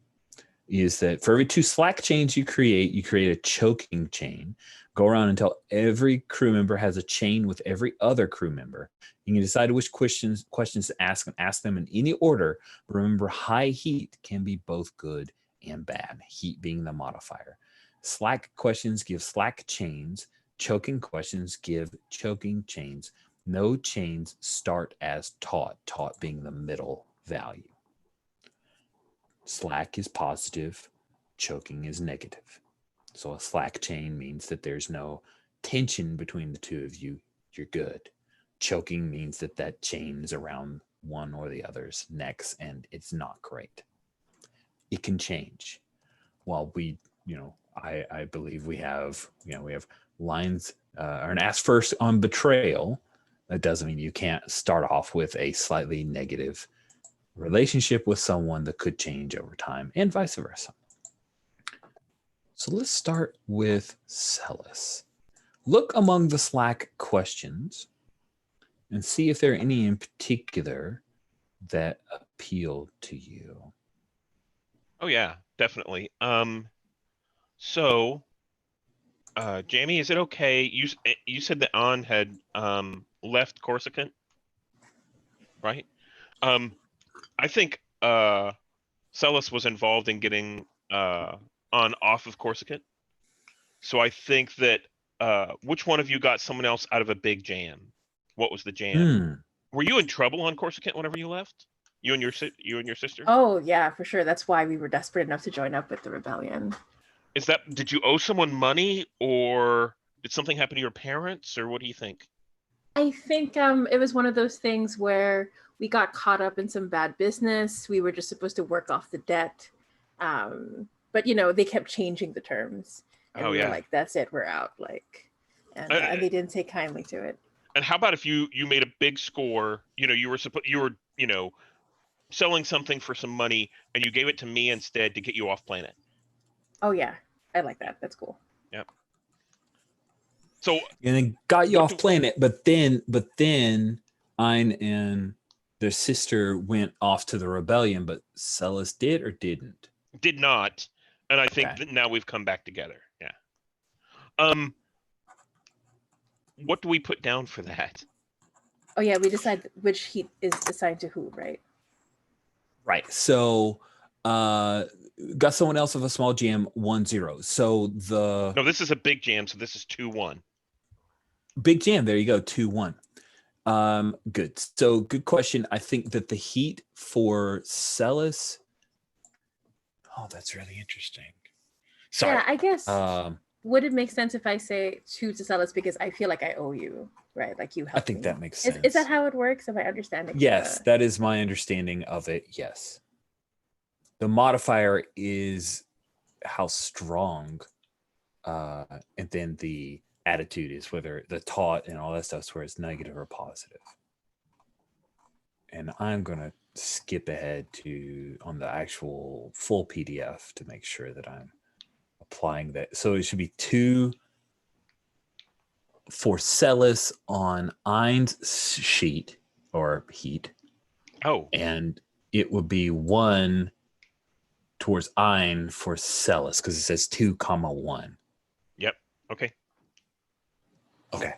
is that for every 2 slack chains you create a choking chain. Go around until every crew member has a chain with every other crew member. You can decide which questions to ask and ask them in any order. But remember, high heat can be both good and bad, heat being the modifier. Slack questions give slack chains. Choking questions give choking chains. No chains start as taut being the middle value. Slack is positive, choking is negative. So a slack chain means that there's no tension between the two of you. You're good. Choking means that that chain is around one or the other's necks and it's not great. It can change. While we, I believe we have lines or an ask first on betrayal. That doesn't mean you can't start off with a slightly negative relationship with someone that could change over time and vice versa. So let's start with Celis. Look among the Slack questions and see if there are any in particular that appeal to you. Oh yeah, definitely. So, Jamie, is it okay? You said that An had left Coruscant, right? I think Celis was involved in getting On off of Coruscant. So I think that which one of you got someone else out of a big jam? What was the jam? Were you in trouble on Coruscant whenever you left? You and your sister? Oh yeah, for sure. That's why we were desperate enough to join up with the rebellion. Did you owe someone money, or did something happen to your parents, or what do you think? I think it was one of those things where we got caught up in some bad business. We were just supposed to work off the debt. But they kept changing the terms. And we were like, that's it, we're out. And they didn't take kindly to it. And how about if you made a big score, you were selling something for some money and you gave it to me instead to get you off planet. Oh yeah, I like that. That's cool. Yep. So and then got you off planet, but then Ein and their sister went off to the rebellion, but Celis did or didn't? Did not. And I think that now we've come back together. Yeah. What do we put down for that? Oh yeah, we decide which heat is assigned to who, right? Right. So got someone else with a small jam 1-0. So No, this is a big jam, so this is 2-1. Big jam, there you go, 2-1. Good. So good question. I think that the heat for Celis. Oh, that's really interesting. Sorry. Yeah, I guess. Would it make sense if I say 2 to Celis because I feel like I owe you, right? Like you helped I think me. that makes sense. Is that how it works? Am I understanding? Yes, that is my understanding of it. Yes. The modifier is how strong, and then the attitude is whether the taught and all that stuff is where it's negative or positive. And I'm going to skip ahead to on the actual full PDF to make sure that I'm applying that. So it should be 2 for Celis on Ein's sheet or heat. Oh. And it would be 1 towards Ein for Celis because it says 2,1. Yep. Okay. Okay.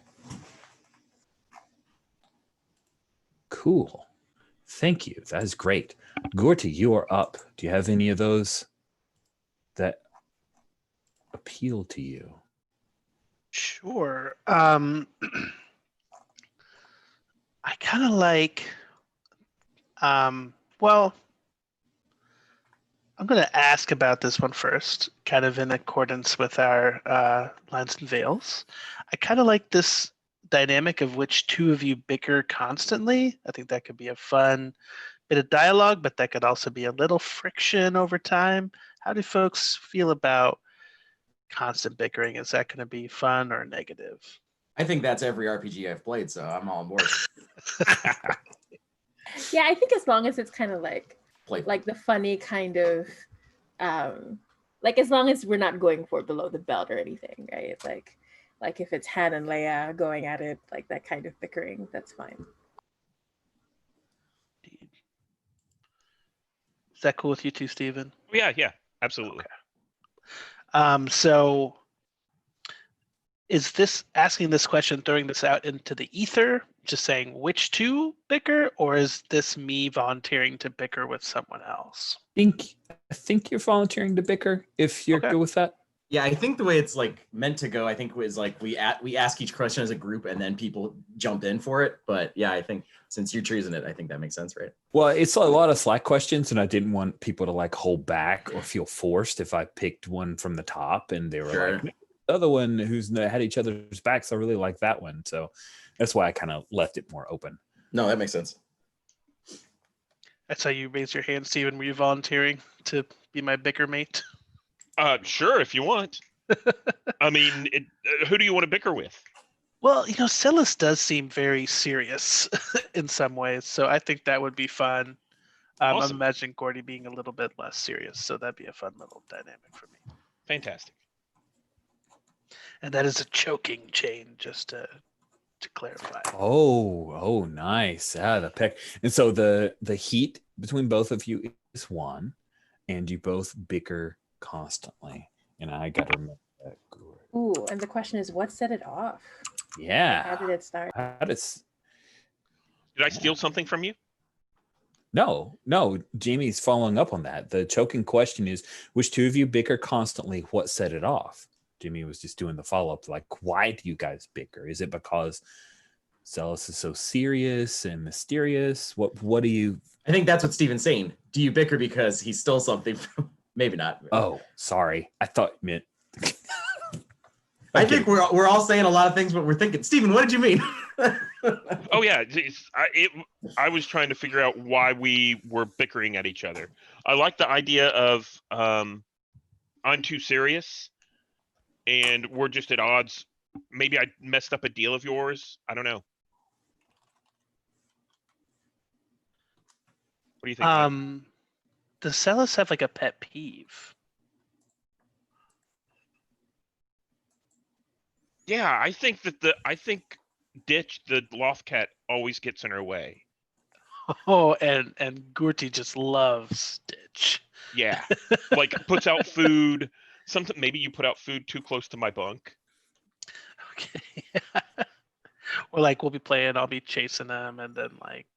Cool. Thank you. That is great. Gorty, you are up. Do you have any of those that appeal to you? Sure. I kind of like, well, I'm going to ask about this one first, kind of in accordance with our lines and veils. I kind of like this dynamic of which 2 of you bicker constantly. I think that could be a fun bit of dialogue, but that could also be a little friction over time. How do folks feel about constant bickering? Is that going to be fun or negative? I think that's every RPG I've played, so I'm all on board. Yeah, I think as long as it's kind of like the funny kind of, like as long as we're not going for below the belt or anything, right? Like if it's Han and Leia going at it, like that kind of bickering, that's fine. Is that cool with you too, Steven? Yeah. Absolutely. So is this asking this question, throwing this out into the ether, just saying which to bicker, or is this me volunteering to bicker with someone else? I think you're volunteering to bicker if you're Okay. good with that. Yeah, I think the way it's like meant to go, I think was like we ask each question as a group and then people jump in for it. But yeah, I think since you're choosing it, I think that makes sense, right? Well, it's a lot of Slack questions, and I didn't want people to like hold back or feel forced if I picked one from the top and they were Sure. like, the other one who's had each other's backs, I really like that one. So that's why I kind of left it more open. No, that makes sense. That's how you raise your hand, Steven. Were you volunteering to be my bicker mate? Sure, if you want. I mean, who do you want to bicker with? Well, Celis does seem very serious in some ways, so I think that would be fun. Awesome. I'm imagining Gordy being a little bit less serious, so that'd be a fun little dynamic for me. Fantastic. And that is a choking chain, just to clarify. Oh, nice. Yeah, the peck. And so the heat between both of you is 1, and you both bicker constantly. And I got to remember that. Ooh, and the question is, what set it off? Yeah. How did it start? Did I steal something from you? No, Jamie's following up on that. The choking question is, which two of you bicker constantly? What set it off? Jimmy was just doing the follow-up, like, why do you guys bicker? Is it because Celis is so serious and mysterious? What do you... I think that's what Steven's saying. Do you bicker because he stole something from... Maybe not. Oh, sorry. I thought you meant... I think we're all saying a lot of things, but we're thinking, Steven, what did you mean? Oh yeah, I was trying to figure out why we were bickering at each other. I like the idea of I'm too serious, and we're just at odds. Maybe I messed up a deal of yours. I don't know. What do you think, Mike? Does Celis have like a pet peeve? Yeah, I think Ditch, the loft cat, always gets in her way. Oh, and Gurti just loves Stitch. Yeah, like puts out food. Maybe you put out food too close to my bunk. Okay. Or like we'll be playing, I'll be chasing them, and then like,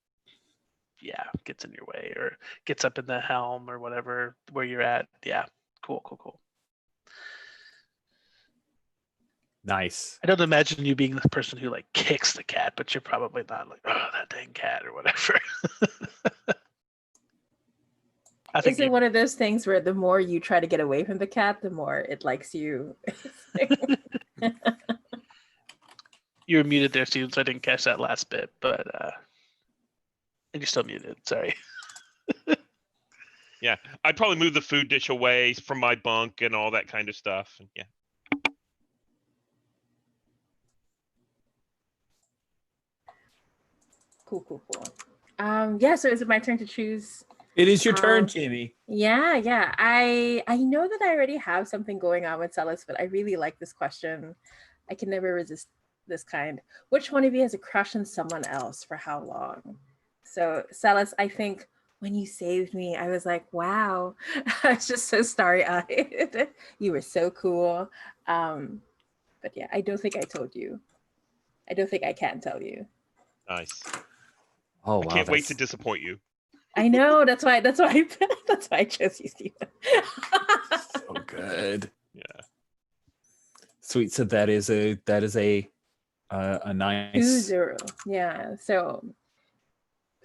yeah, gets in your way or gets up in the helm or whatever where you're at. Yeah, cool. Nice. I don't imagine you being the person who like kicks the cat, but you're probably not like, oh, that dang cat or whatever. Is it one of those things where the more you try to get away from the cat, the more it likes you? You were muted there, Steven, so I didn't catch that last bit, but and you're still muted, sorry. Yeah, I'd probably move the food dish away from my bunk and all that kind of stuff. Yeah. Cool. Yeah, so is it my turn to choose? It is your turn, Jamie. Yeah. I know that I already have something going on with Celis, but I really like this question. I can never resist this kind. Which one of you has a crush on someone else for how long? So Celis, I think when you saved me, I was like, wow. I was just so starry-eyed. You were so cool. But yeah, I don't think I told you. I don't think I can tell you. Nice. Oh, wow. I can't wait to disappoint you. I know. That's why I chose you, Steven. So good. Yeah. Sweet. So that is a nice 2-0. Yeah. So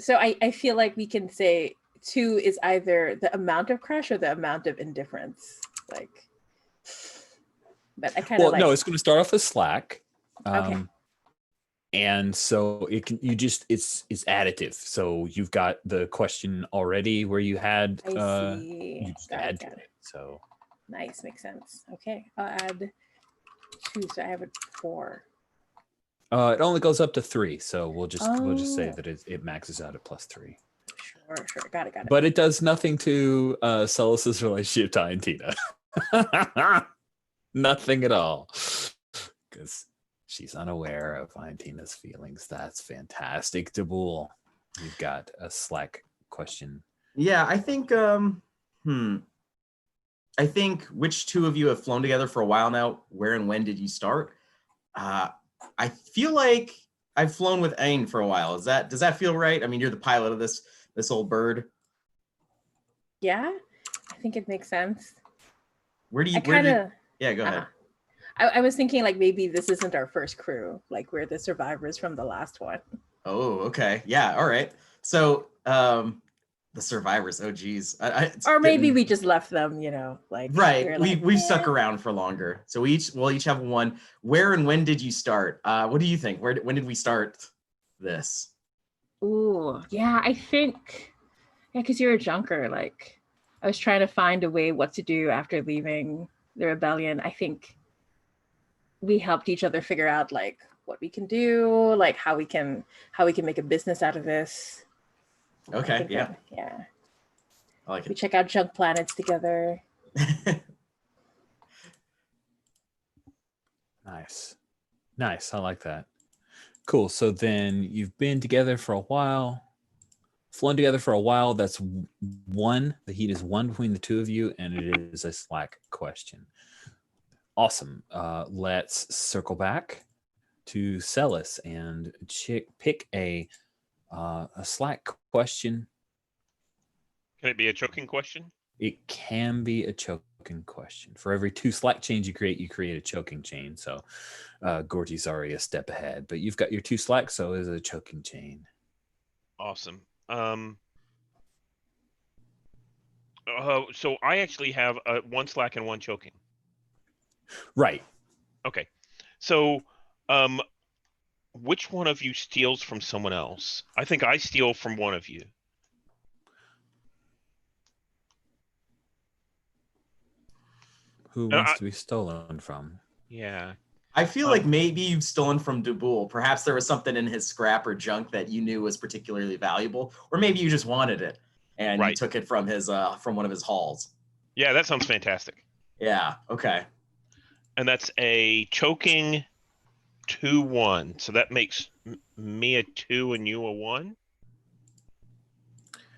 I feel like we can say 2 is either the amount of crush or the amount of indifference. Like, but I kind of like. No, it's going to start off as Slack. Okay. And so it's additive. So you've got the question already where you had I see. you just add to it. So nice, makes sense. Okay, I'll add 2, so I have a 4. It only goes up to 3, so we'll just say Oh. that it maxes out at +3. Sure, got it. But it does nothing to Celis's relationship to Tina. Nothing at all, because she's unaware of Tina's feelings. That's fantastic. Dabul, you've got a Slack question. Yeah, I think I think which two of you have flown together for a while now? Where and when did you start? I feel like I've flown with Aang for a while. Does that feel right? I mean, you're the pilot of this old bird. Yeah, I think it makes sense. Yeah, go ahead. I was thinking like maybe this isn't our first crew, like we're the survivors from the last one. Oh, okay. Yeah, all right. So, the survivors. Oh, geez. Or maybe we just left them, like right. we're We've like, stuck around for longer. So we'll each have one. Where and when did you start? What do you think? When did we start this? Ooh, yeah, I think, yeah, because you're a junker. Like, I was trying to find a way what to do after leaving the rebellion. I think we helped each other figure out like what we can do, like how we can make a business out of this. Okay, yeah. Yeah. I like We it. check out junk planets together. Nice. I like that. Cool. So then you've been together for a while, flown together for a while. That's one. The heat is one between the two of you, and it is a Slack question. Awesome. Let's circle back to Celis and pick a Slack question. Can it be a choking question? It can be a choking question. For every 2 Slack chains you create a choking chain. So Gorty's already a step ahead, but you've got your 2 Slack, so it's a choking chain. Awesome. So I actually have 1 Slack and 1 choking. Right. Okay. So, which one of you steals from someone else? I think I steal from one of you. Who wants to be stolen from? Yeah. I feel like maybe you've stolen from Duboul. Perhaps there was something in his scrap or junk that you knew was particularly valuable, or maybe you just wanted it and you took it from his from one of his hauls. Yeah, that sounds fantastic. Yeah. Okay. And that's a choking 2-1. So that makes me a 2 and you a 1.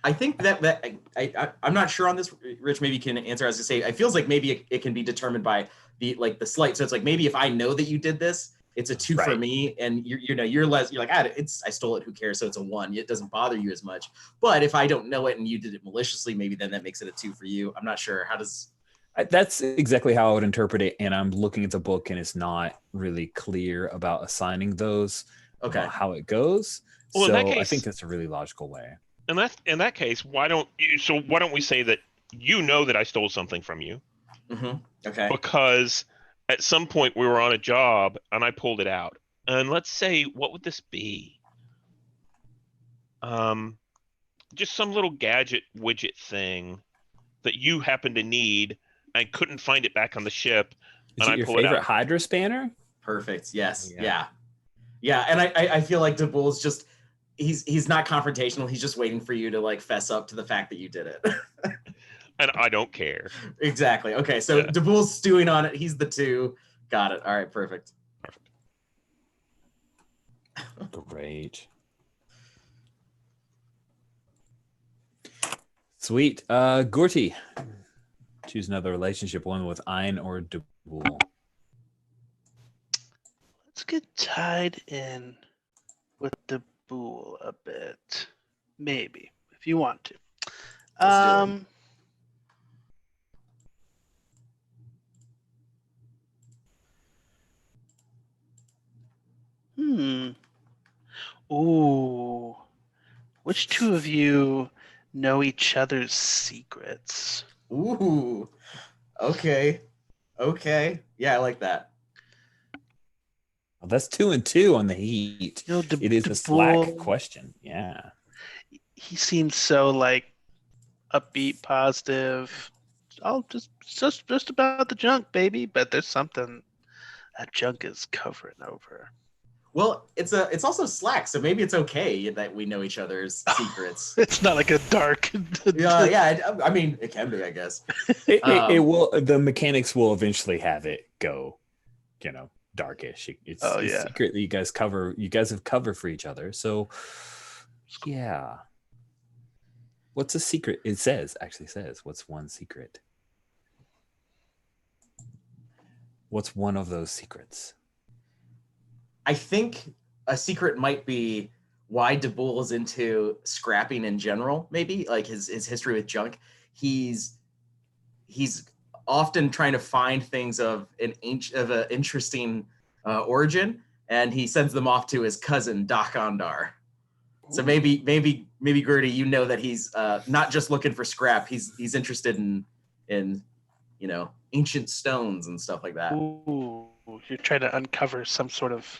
I think that I'm not sure on this. Rich maybe can answer. As I say, it feels like maybe it can be determined by the slight. So it's like maybe if I know that you did this, it's a 2 for me, and you're less. You're like, I stole it. Who cares? So it's a 1. It doesn't bother you as much. But if I don't know it and you did it maliciously, maybe then that makes it a 2 for you. I'm not sure. How does? That's exactly how I would interpret it. And I'm looking at the book, and it's not really clear about assigning those. Okay. How it goes. Well, so in that case, I think that's a really logical way. In that case, why don't we say that you know that I stole something from you? Mm-hmm. Okay. Because at some point we were on a job and I pulled it out. And let's say, what would this be? Just some little gadget widget thing that you happen to need and couldn't find it back on the ship. Is it your favorite Hydra spanner? Perfect. Yes. Yeah. And I feel like Duboul's just he's not confrontational. He's just waiting for you to like fess up to the fact that you did it. And I don't care. Exactly. Okay. So Duboul's stewing on it. He's the 2. Got it. All right. Perfect. Great. Sweet. Gorty, choose another relationship, one with Ein or Duboul. Let's get tied in with Duboul a bit. Maybe, if you want to. Ooh. Which 2 of you know each other's secrets? Ooh. Okay. Yeah, I like that. Well, that's 2 and 2 on the heat. It is a Slack question. Yeah. He seems so like upbeat, positive. Oh, just about the junk, baby. But there's something that junk is covering over. Well, it's also Slack, so maybe it's okay that we know each other's secrets. It's not like a dark. Yeah. I mean, it can be, I guess. It will. The mechanics will eventually have it go, darkish. It's a secret that you guys cover. You guys have cover for each other. So, yeah. What's a secret? It actually says, what's one secret? What's one of those secrets? I think a secret might be why Dabul is into scrapping in general. Maybe like his history with junk. He's often trying to find things of an interesting origin, and he sends them off to his cousin Doc Ondar. So maybe Gertie, you know that he's not just looking for scrap. He's interested in ancient stones and stuff like that. Ooh, you're trying to uncover some sort of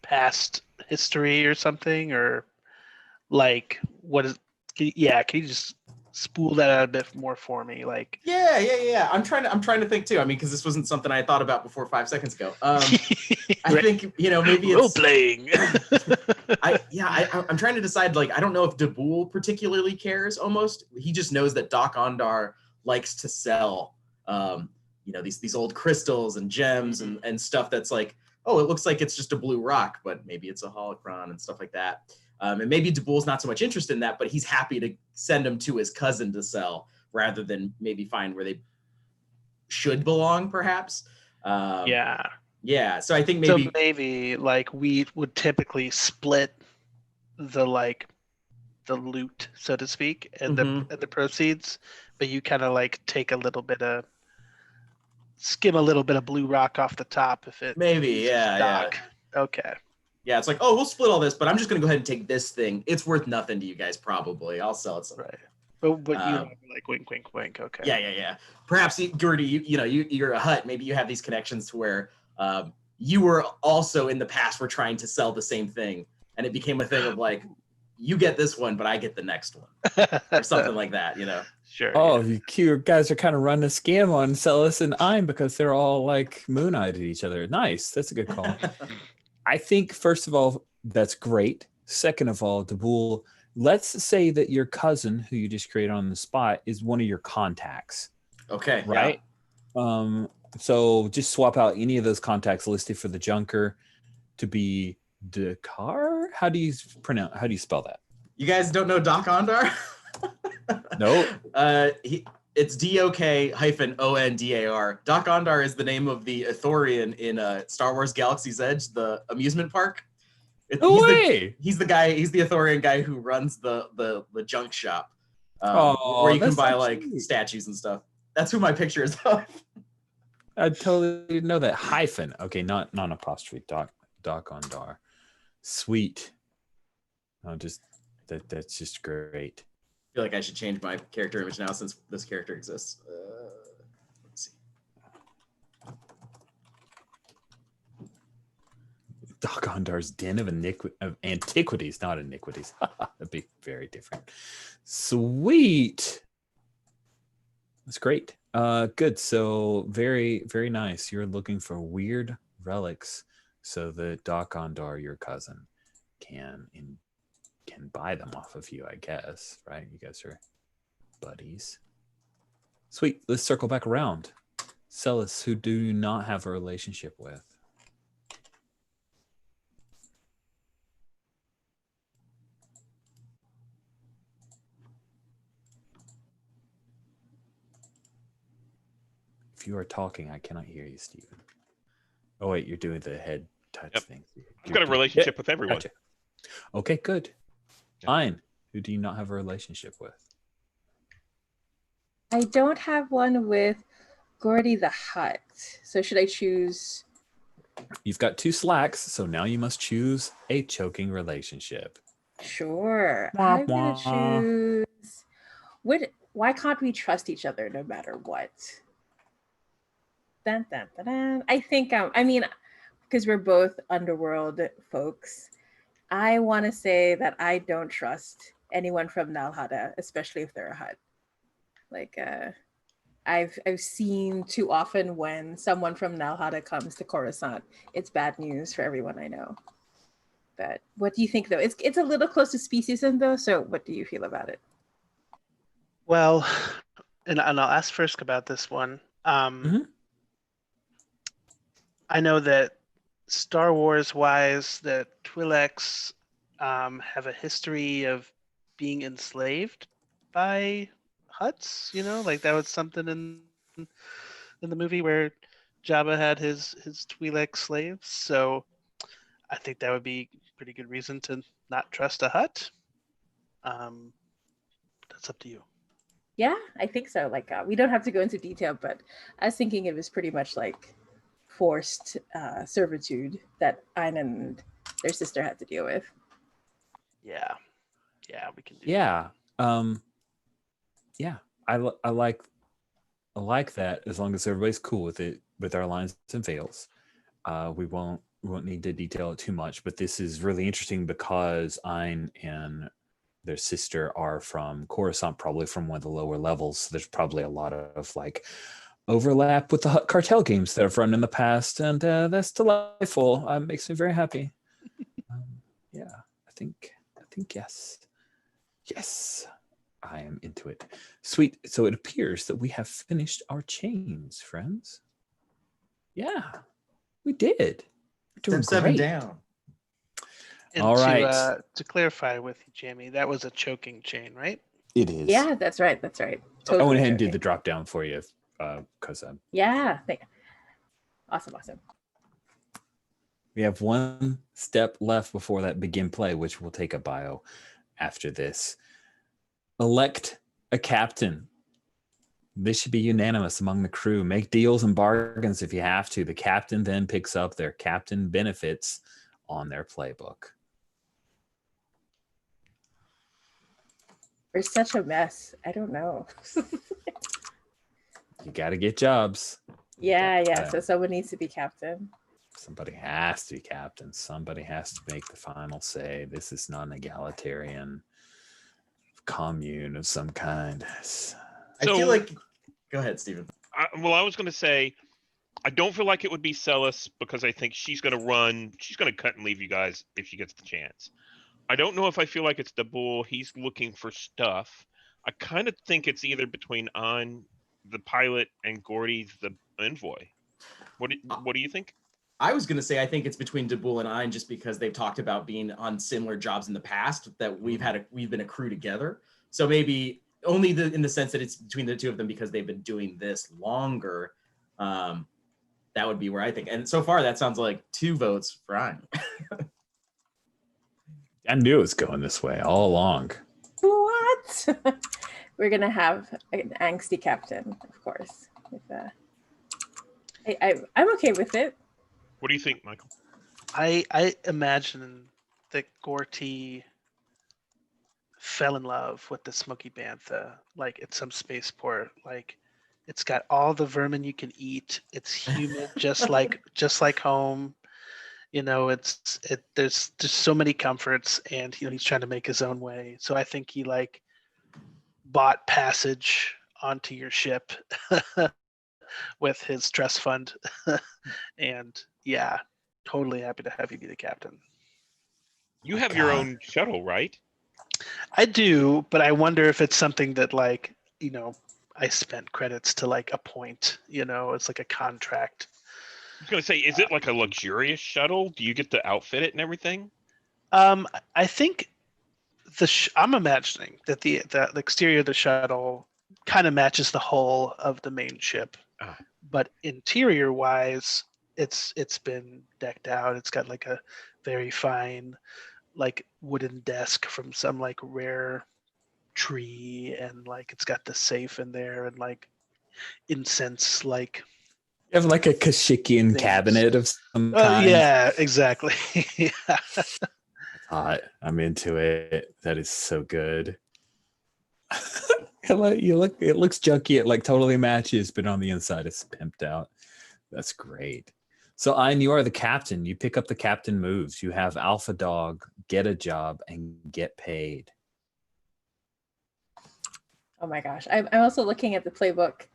past history or something, or like what is? Can you just spool that out a bit more for me? Like, yeah. I'm trying to think too. I mean, because this wasn't something I thought about before 5 seconds ago. I think maybe role it's playing. I'm trying to decide. Like, I don't know if Dabul particularly cares. Almost, he just knows that Doc Ondar likes to sell, these old crystals and gems and stuff that's like, oh, it looks like it's just a blue rock, but maybe it's a holocron and stuff like that. And maybe Dabul's not so much interested in that, but he's happy to send them to his cousin to sell rather than maybe find where they should belong, perhaps. Yeah. So I think maybe like we would typically split the loot, so to speak, and the proceeds, but you kind of like take skim a little bit of blue rock off the top if it Doc. Okay. Yeah, it's like, oh, we'll split all this, but I'm just gonna go ahead and take this thing. It's worth nothing to you guys, probably. I'll sell it somewhere. Right. But like wink, wink, wink. Okay. Yeah. Perhaps, Gertie, you're a Hutt. Maybe you have these connections to where you were also in the past were trying to sell the same thing, and it became a thing of like, you get this one, but I get the next one, or something like that. Sure. Oh, you guys are kind of running a scam on Celis and I'm because they're all like moon-eyed at each other. Nice. That's a good call. I think, first of all, that's great. Second of all, Dabul, let's say that your cousin, who you just created on the spot, is one of your contacts. Okay. Right? Yeah. So just swap out any of those contacts listed for the Junker to be Dakar? How do you spell that? You guys don't know Doc Ondar? Nope. It's DOK-ONDAR. Doc Ondar is the name of the Ithorian in Star Wars Galaxy's Edge, the amusement park. He's the guy. He's the Ithorian guy who runs the junk shop, where you can buy like statues and stuff. That's who my picture is of. I totally didn't know that. Hyphen. Okay, not apostrophe. Doc Ondar. Sweet. That's just great. I feel like I should change my character image now since this character exists. Let's see. Doc Ondar's Den of Antiquities, not Iniquities. That'd be very different. Sweet. That's great. Good. So very, very nice. You're looking for weird relics so that Doc Ondar, your cousin, can buy them off of you, I guess, right? You guys are buddies. Sweet. Let's circle back around. Celis, who do you not have a relationship with? If you are talking, I cannot hear you, Stephen. Oh, wait, you're doing the head touch thing. I've got a relationship with everyone. Gotcha. Okay, good. Fine. Who do you not have a relationship with? I don't have one with Gordy the Hutt. So should I choose? You've got 2 slacks, so now you must choose a choking relationship. Sure. I'm going to choose... Why can't we trust each other no matter what? Dun, dun, dun, dun. I think, because we're both underworld folks, I want to say that I don't trust anyone from Nalhada, especially if they're a Hutt. Like, I've seen too often when someone from Nalhada comes to Coruscant, it's bad news for everyone I know. But what do you think, though? It's a little close to speciesism, though. So what do you feel about it? Well, and I'll ask Frisk about this one. I know that Star Wars wise, that Twi'leks have a history of being enslaved by Hutts, like that was something in the movie where Jabba had his Twi'lek slaves, so I think that would be a pretty good reason to not trust a hut. That's up to you. Yeah, I think so. Like, we don't have to go into detail, but I was thinking it was pretty much like forced servitude that Ayn and their sister had to deal with. Yeah, we can do. Yeah. Yeah. I like that, as long as everybody's cool with it, with our lines and veils. We won't need to detail it too much, but this is really interesting because Ayn and their sister are from Coruscant, probably from one of the lower levels. So there's probably a lot of like overlap with the Hutt cartel games that I've run in the past, and that's delightful. Makes me very happy. Yeah, I think yes, I am into it. Sweet. So it appears that we have finished our chains, friends. Yeah, we did. We're doing Step 7 great. down. And All right. To clarify with you, Jamie, that was a choking chain, right? It is. Yeah, that's right. That's right. I Totally went ahead and did joking. the drop down for you because Yeah. Awesome. we have one step left before that begin play, which will take a bio after this. Elect a captain. This should be unanimous among the crew. Make deals and bargains if you have to. The captain then picks up their captain benefits on their playbook. We're such a mess. I don't know. You got to get jobs. Yeah. So someone needs to be captain. Somebody has to be captain. Somebody has to make the final say. This is not an egalitarian commune of some kind. I feel like. Go ahead, Stephen. I was going to say, I don't feel like it would be Celis because I think she's going to run. She's going to cut and leave you guys if she gets the chance. I don't know if I feel like it's the bull. He's looking for stuff. I kind of think it's either between An, the pilot, and Gordy, the envoy. What do you think? I was going to say I think it's between Dabul and Ayn just because they've talked about being on similar jobs in the past that we've been a crew together. So maybe only in the sense that it's between the two of them because they've been doing this longer. That would be where I think. And so far that sounds like 2 votes for Ayn. I knew it was going this way all along. What? We're gonna have an angsty captain, of course. I'm okay with it. What do you think, Michael? I imagine that Gorty fell in love with the Smoky Bantha, like at some spaceport. Like it's got all the vermin you can eat. It's humid, just like home. There's just so many comforts, and he's trying to make his own way. So I think he like bought passage onto your ship with his trust fund, and yeah, totally happy to have you be the captain. You have your own shuttle, right? I do, but I wonder if it's something that like I spent credits to like a point. It's like a contract. I was going to say, is it like a luxurious shuttle? Do you get to outfit it and everything? I think I'm imagining that the exterior of the shuttle kind of matches the hull of the main ship, but interior wise, it's been decked out. It's got like a very fine like wooden desk from some like rare tree, and like it's got the safe in there and like incense like. You have like a Kashyyykian cabinet of some kind. Yeah, exactly. Yeah. Hot. I'm into it. That is so good. It looks junky. It like totally matches, but on the inside it's pimped out. That's great. So Ayn, you are the captain. You pick up the captain moves. You have Alpha Dog, get a job, and get paid. Oh my gosh. I'm also looking at the playbook.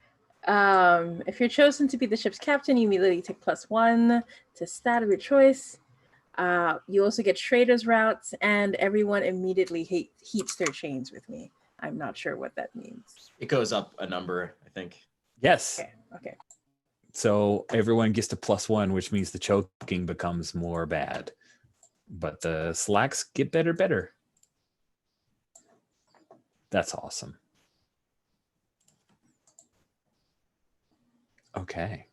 If you're chosen to be the ship's captain, you immediately take +1 to stat of your choice. You also get trader's routes, and everyone immediately heats their chains with me. I'm not sure what that means. It goes up a number, I think. Yes. Okay. So everyone gets to +1, which means the choking becomes more bad. But the slacks get better. That's awesome. Okay.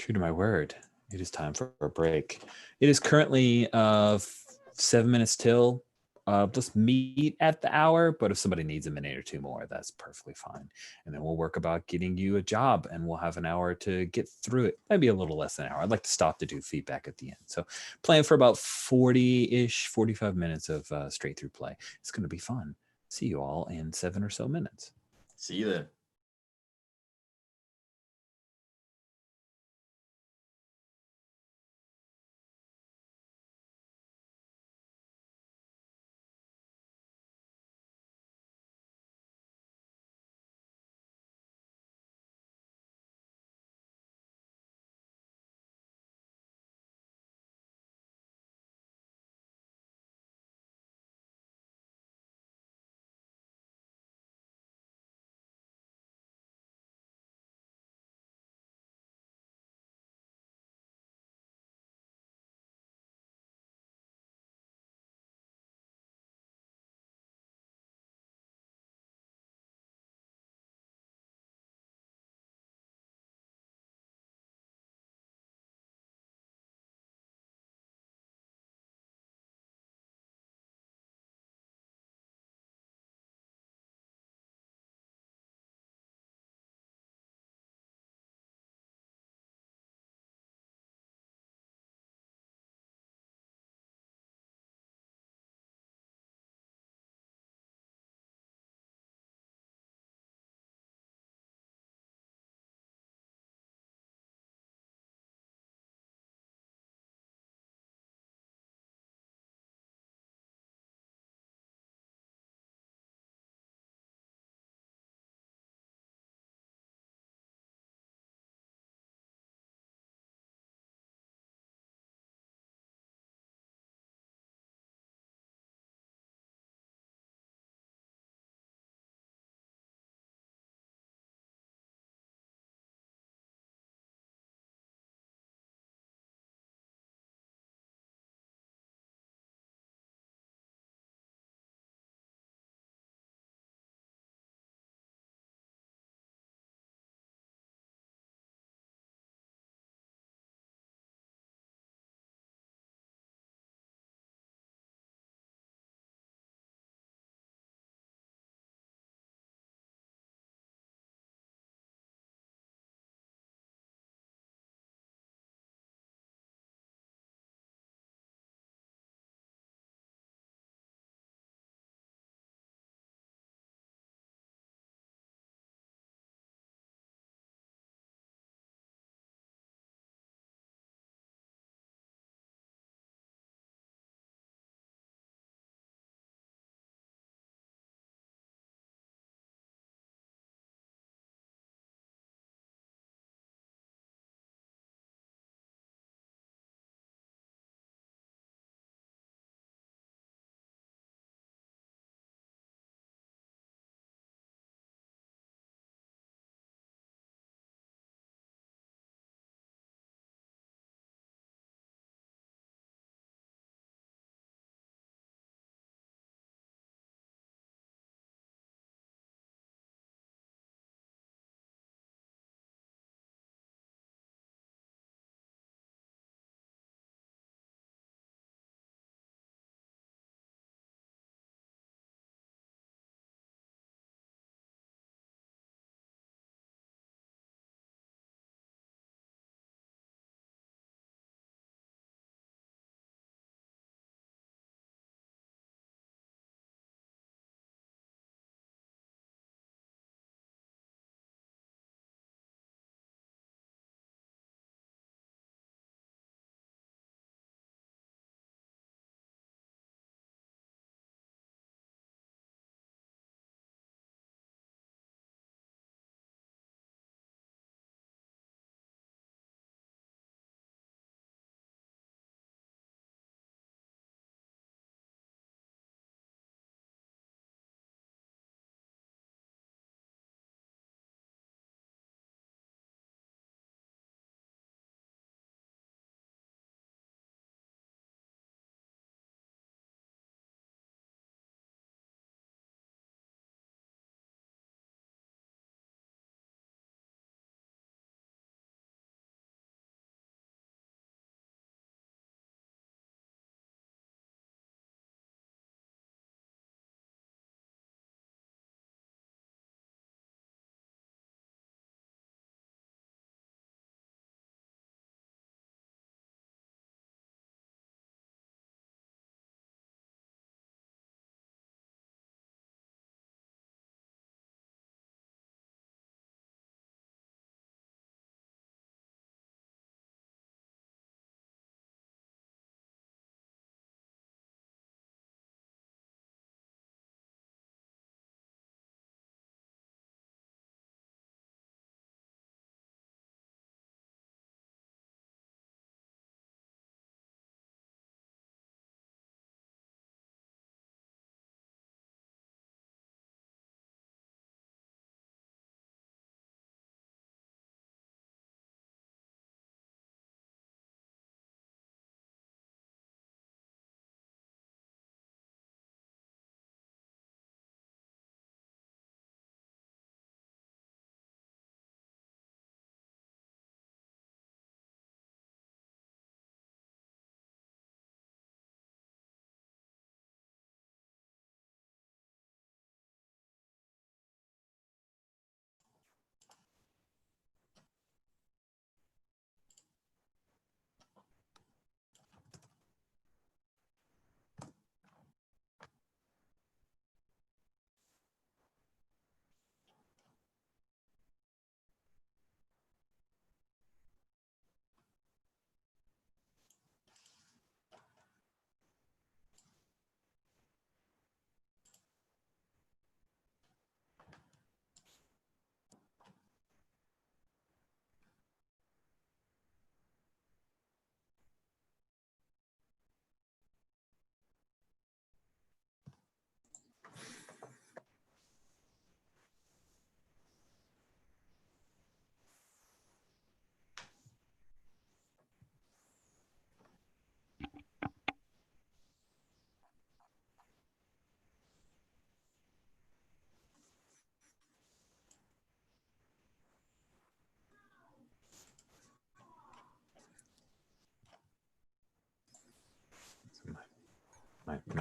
True to my word, it is time for a break. It is currently 7 minutes till. Let's meet at the hour, but if somebody needs a minute or two more, that's perfectly fine. And then we'll work about getting you a job, and we'll have an hour to get through it. Maybe a little less than an hour. I'd like to stop to do feedback at the end. So plan for about 40-ish, 45 minutes of straight through play. It's going to be fun. See you all in 7 or so minutes. See you then.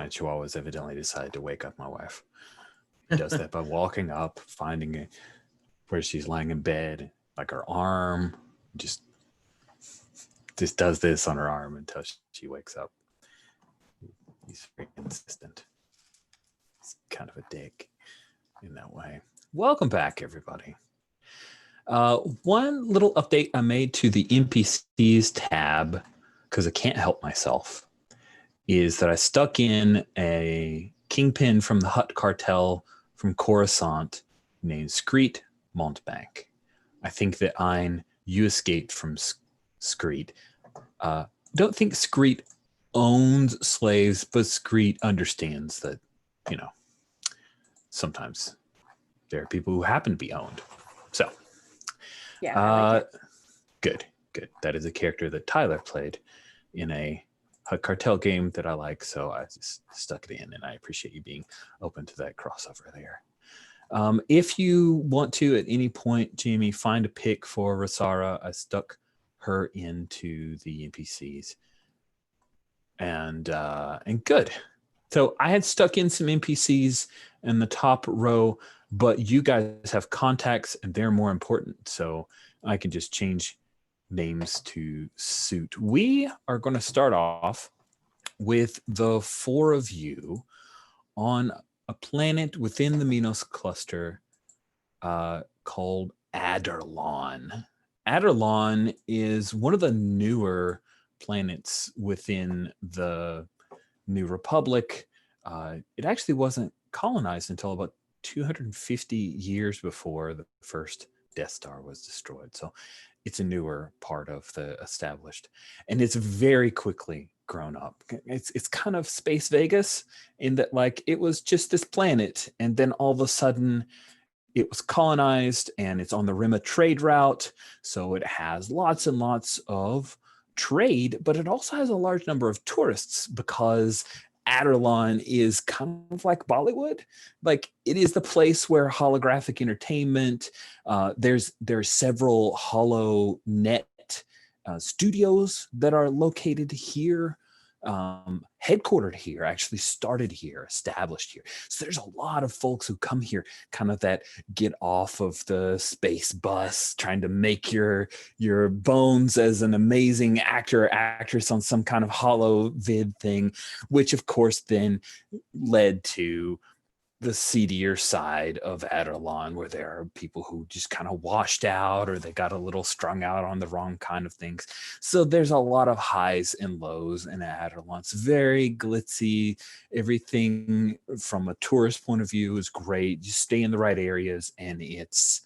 giant chihuahuas evidently decided to wake up my wife. He does that by walking up, finding it where she's lying in bed, like her arm, just does this on her arm until she wakes up. He's very consistent. He's kind of a dick in that way. Welcome back, everybody. One little update I made to the NPCs tab, because I can't help myself, is that I stuck in a kingpin from the Hutt cartel from Coruscant named Screet Montbank. I think that you escaped from Screet. Don't think Screet owns slaves, but Screet understands that, sometimes there are people who happen to be owned. So, Yeah. I like it. Good. That is a character that Tyler played in a Hutt cartel game that I like, so I just stuck it in, and I appreciate you being open to that crossover there. If you want to, at any point, Jamie, find a pick for Rasara, I stuck her into the NPCs, and good. So I had stuck in some NPCs in the top row, but you guys have contacts, and they're more important, so I can just change names to suit. We are going to start off with the four of you on a planet within the Minos cluster called Adarlan. Adarlan is one of the newer planets within the New Republic. It actually wasn't colonized until about 250 years before the first Death Star was destroyed. So it's a newer part of the established, and it's very quickly grown up. It's kind of Space Vegas in that, like, it was just this planet, and then all of a sudden it was colonized, and it's on the rim of trade route. So it has lots and lots of trade, but it also has a large number of tourists because Adarlan is kind of like Bollywood. Like, it is the place where holographic entertainment, there's several holo net studios that are located here, headquartered here, actually started here, established here. So there's a lot of folks who come here, kind of that get off of the space bus, trying to make your bones as an amazing actor or actress on some kind of holo vid thing, which of course then led to the seedier side of Adarlan, where there are people who just kind of washed out, or they got a little strung out on the wrong kind of things. So there's a lot of highs and lows in Adarlan. It's very glitzy. Everything from a tourist point of view is great. You stay in the right areas, and it's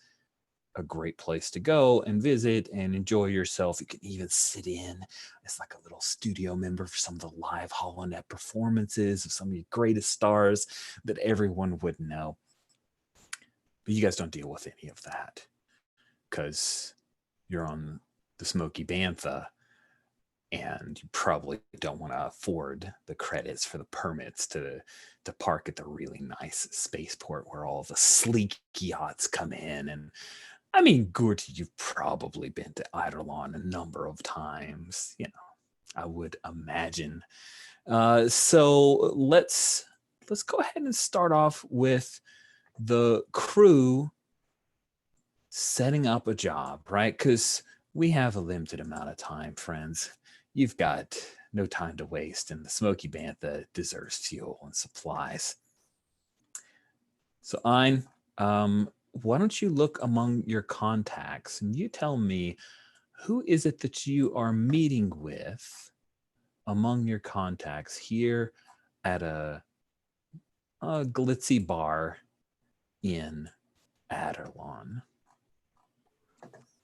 a great place to go and visit and enjoy yourself. You can even sit in as like a little studio member for some of the live HoloNet performances of some of the greatest stars that everyone would know. But you guys don't deal with any of that because you're on the Smoky Bantha, and you probably don't want to afford the credits for the permits to park at the really nice spaceport where all the sleek yachts come in. And I mean, Gurti, you've probably been to Adarlan a number of times, I would imagine. So let's go ahead and start off with the crew setting up a job, right? Because we have a limited amount of time, friends. You've got no time to waste, and the Smoky Bantha deserves fuel and supplies. So, Ein, why don't you look among your contacts and you tell me, who is it that you are meeting with among your contacts here at a glitzy bar in Adarlan?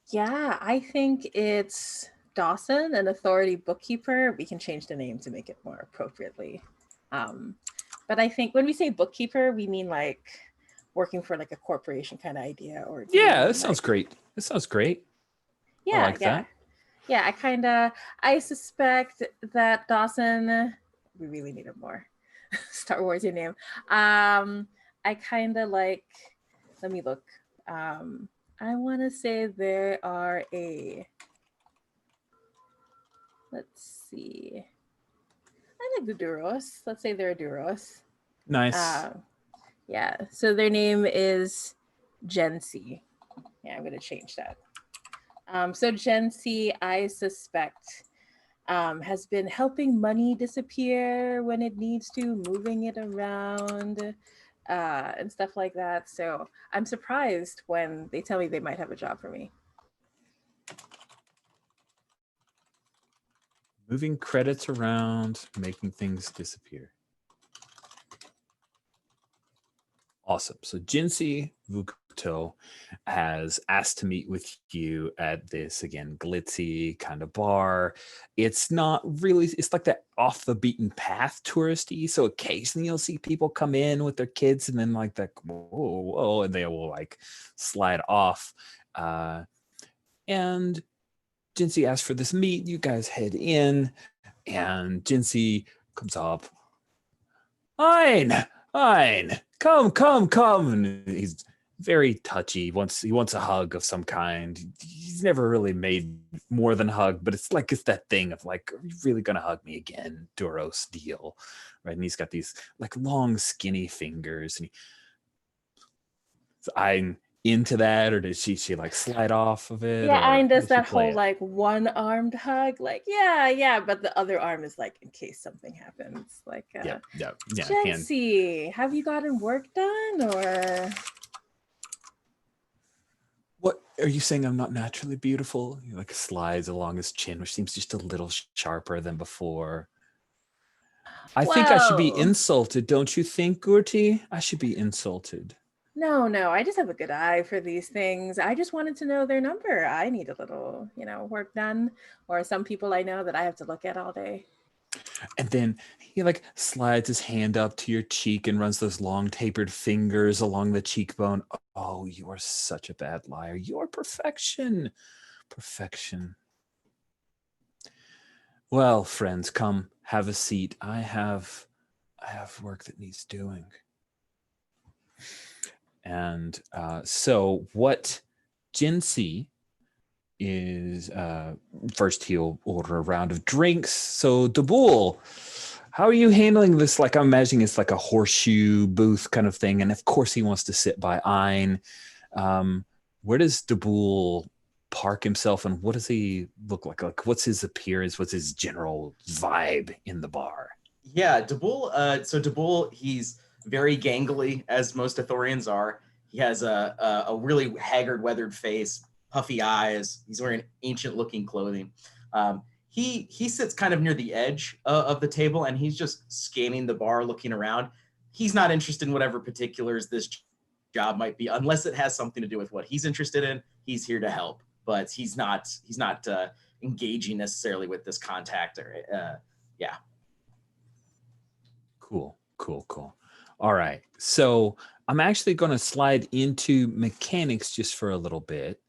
Yeah, I think it's Dawson, an authority bookkeeper. We can change the name to make it more appropriately. But I think when we say bookkeeper, we mean like working for like a corporation kind of idea. Or yeah, that sounds great. That sounds great. Yeah, I like that. Yeah, I suspect that Dawson, we really need a more Star Warsy name. I kind of like, let me look. I want to say there are let's see. I like the Duros. Let's say they're a Duros. Nice. Yeah. So their name is Gency. Yeah, I'm going to change that. So Gency, I suspect, has been helping money disappear when it needs to, moving it around, and stuff like that. So I'm surprised when they tell me they might have a job for me. Moving credits around, making things disappear. Awesome. So Jinsei Vukuto has asked to meet with you at this, again, glitzy kind of bar. It's not really, it's like that off the beaten path touristy. So occasionally you'll see people come in with their kids and then like that, whoa, and they will like slide off. And Jinsei asks for this meet. You guys head in and Jinsei comes up. Ein, come. And he's very touchy. He wants a hug of some kind. He's never really made more than a hug, but it's that thing of like, are you really gonna hug me again, Duros deal, right? And he's got these like long, skinny fingers, and I'm into that, or did she like slide off of it? Yeah, Ayn does that whole it? like one-armed hug, like yeah, but the other arm is like in case something happens. Like yeah. Jency, have you gotten work done or? What are you saying? I'm not naturally beautiful? He like slides along his chin, which seems just a little sharper than before. I think I should be Whoa. insulted, don't you think, Gurti? I should be insulted. No, I just have a good eye for these things. I just wanted to know their number. I need a little, work done. Or some people I know that I have to look at all day. And then he like slides his hand up to your cheek and runs those long tapered fingers along the cheekbone. Oh, you are such a bad liar. You're perfection. Perfection. Well, friends, come have a seat. I have work that needs doing. And so what Jinsei is, first he'll order a round of drinks. So Dabul, how are you handling this? Like, I'm imagining it's like a horseshoe booth kind of thing. And of course he wants to sit by Ein. Where does Dabul park himself and what does he look like? Like, what's his appearance? What's his general vibe in the bar? Yeah, Dabul, so Dabul, he's very gangly, as most Ithorians are. He has a really haggard, weathered face, puffy eyes. He's wearing ancient-looking clothing. He sits kind of near the edge of the table, and he's just scanning the bar, looking around. He's not interested in whatever particulars this job might be, unless it has something to do with what he's interested in. He's here to help, but he's not engaging necessarily with this contact. Yeah. Cool. All right. So I'm actually going to slide into mechanics just for a little bit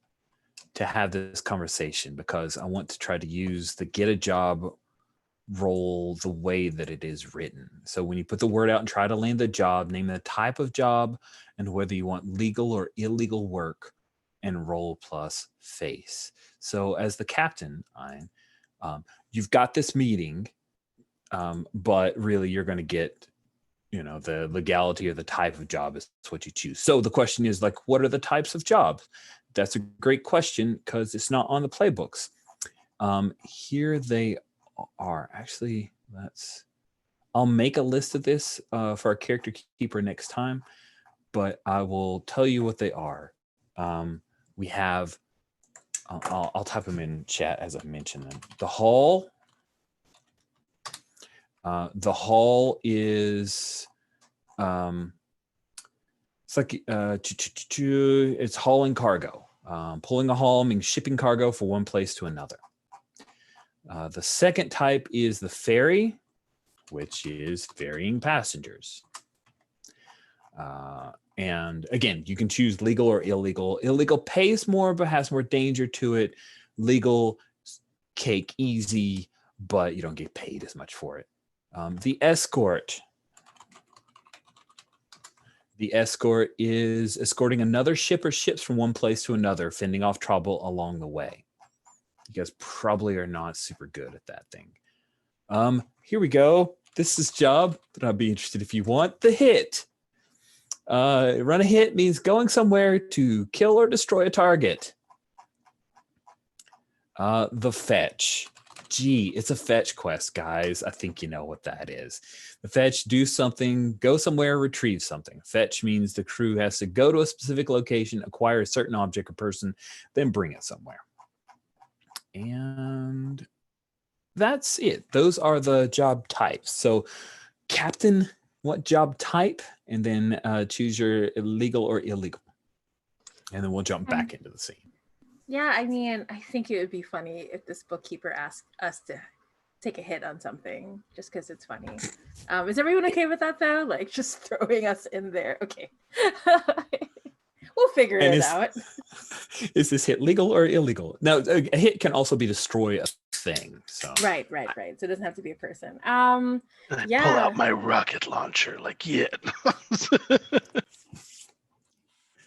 to have this conversation because I want to try to use the get a job role the way that it is written. So when you put the word out and try to land the job, name the type of job and whether you want legal or illegal work and roll plus face. So as the captain, you've got this meeting, but really you're going to get the legality or the type of job is what you choose. So the question is like, what are the types of jobs? That's a great question because it's not on the playbooks. Here they are. Actually, I'll make a list of this for our character keeper next time, but I will tell you what they are. We have, I'll type them in chat as I mention them. The hall. The hall is, it's like, it's hauling cargo. Pulling a haul means shipping cargo from one place to another. The second type is the ferry, which is ferrying passengers. And again, you can choose legal or illegal. Illegal pays more, but has more danger to it. Legal, cake easy, but you don't get paid as much for it. The escort. The escort is escorting another ship or ships from one place to another, fending off trouble along the way. You guys probably are not super good at that thing. Here we go. This is job that I'd be interested if you want the hit. Run a hit means going somewhere to kill or destroy a target. The fetch. Gee, it's a fetch quest, guys. I think you know what that is. The fetch, do something, go somewhere, retrieve something. Fetch means the crew has to go to a specific location, acquire a certain object or person, then bring it somewhere. And that's it. Those are the job types. So, Captain, what job type? And then choose your legal or illegal. And then we'll jump back into the scene. Yeah, I mean, I think it would be funny if this bookkeeper asked us to take a hit on something just because it's funny. Is everyone okay with that though? Like just throwing us in there. Okay. We'll figure it out. Is this hit legal or illegal? Now, a hit can also be destroy a thing. So Right. So it doesn't have to be a person. I pull out my rocket launcher, like, yeah.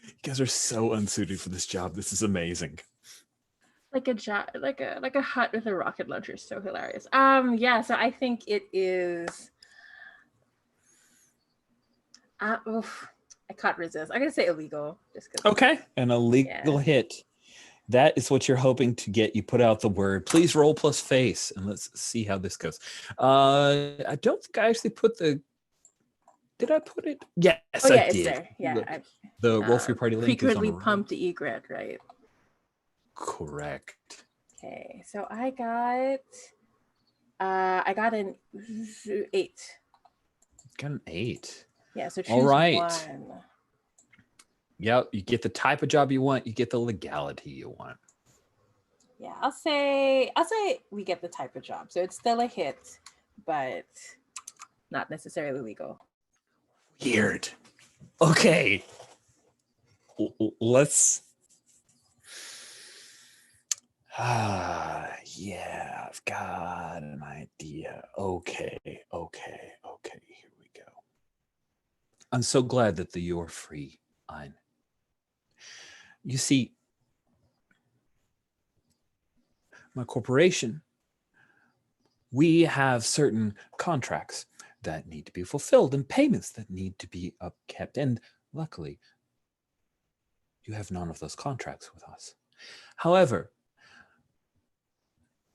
You guys are so unsuited for this job. This is amazing. Like a hut with a rocket launcher is so hilarious. Yeah, so I think it is I can't resist. I'm gonna say illegal just because. Okay, an illegal hit. That is what you're hoping to get. You put out the word. Please roll plus face, and let's see how this goes. I don't think I actually put the. Did I put it? Yes, oh, yeah, I it's did. there. Yeah, The roll for your party link frequently is on pumped egret, right? Correct. Okay, so I got an 8. Got an 8. Yeah, so choose all right. one. Yep, you get the type of job you want. You get the legality you want. Yeah, I'll say we get the type of job. So it's still a hit, but not necessarily legal. Weird. Okay. Let's. Yeah, I've got an idea. Okay. Here we go. I'm so glad that you're free, Ein. You see, my corporation, we have certain contracts that need to be fulfilled and payments that need to be upkept. And luckily, you have none of those contracts with us. However,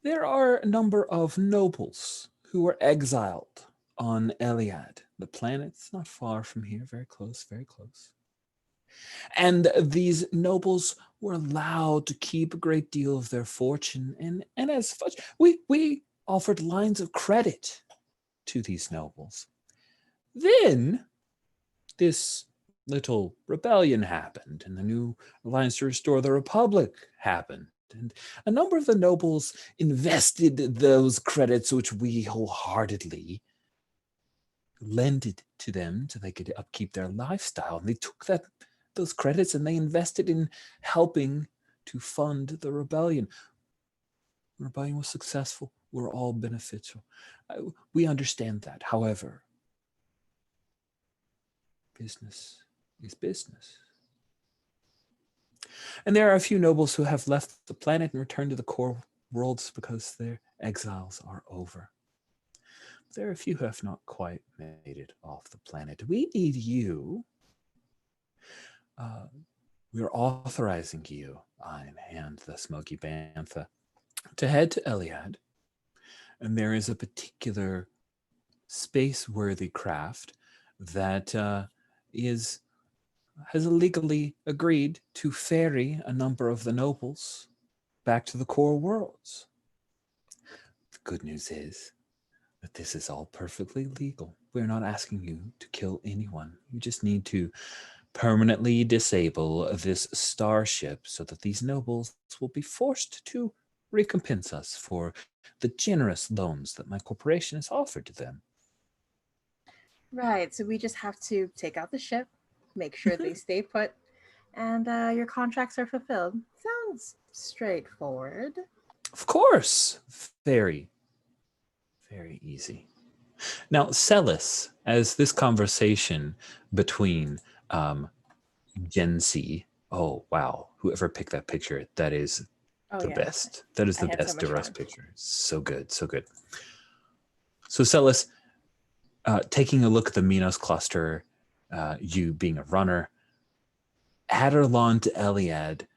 there are a number of nobles who were exiled on Eliad. The planet's not far from here, very close, very close. And these nobles were allowed to keep a great deal of their fortune. And as such, we offered lines of credit to these nobles. Then this little rebellion happened, and the new alliance to restore the Republic happened. And a number of the nobles invested those credits, which we wholeheartedly lended to them so they could upkeep their lifestyle. And they took those credits and they invested in helping to fund the rebellion. The rebellion was successful. We're all beneficial. We understand that. However, business is business. And there are a few nobles who have left the planet and returned to the core worlds because their exiles are over. There are a few who have not quite made it off the planet. We need you. We are authorizing you, Ein and the Smoky Bantha, to head to Eliad. And there is a particular space-worthy craft that has illegally agreed to ferry a number of the nobles back to the core worlds. The good news is that this is all perfectly legal. We're not asking you to kill anyone. You just need to permanently disable this starship so that these nobles will be forced to recompense us for the generous loans that my corporation has offered to them. Right, so we just have to take out the ship, make sure they stay put, and your contracts are fulfilled. Sounds straightforward. Of course. Very, very easy. Now, Celis, as this conversation between Gensi, oh, wow, whoever picked that picture, that is the best. That is the best DeRust picture. So good, so good. So Celis, taking a look at the Minos cluster, you being a runner, Adarlan to Eliad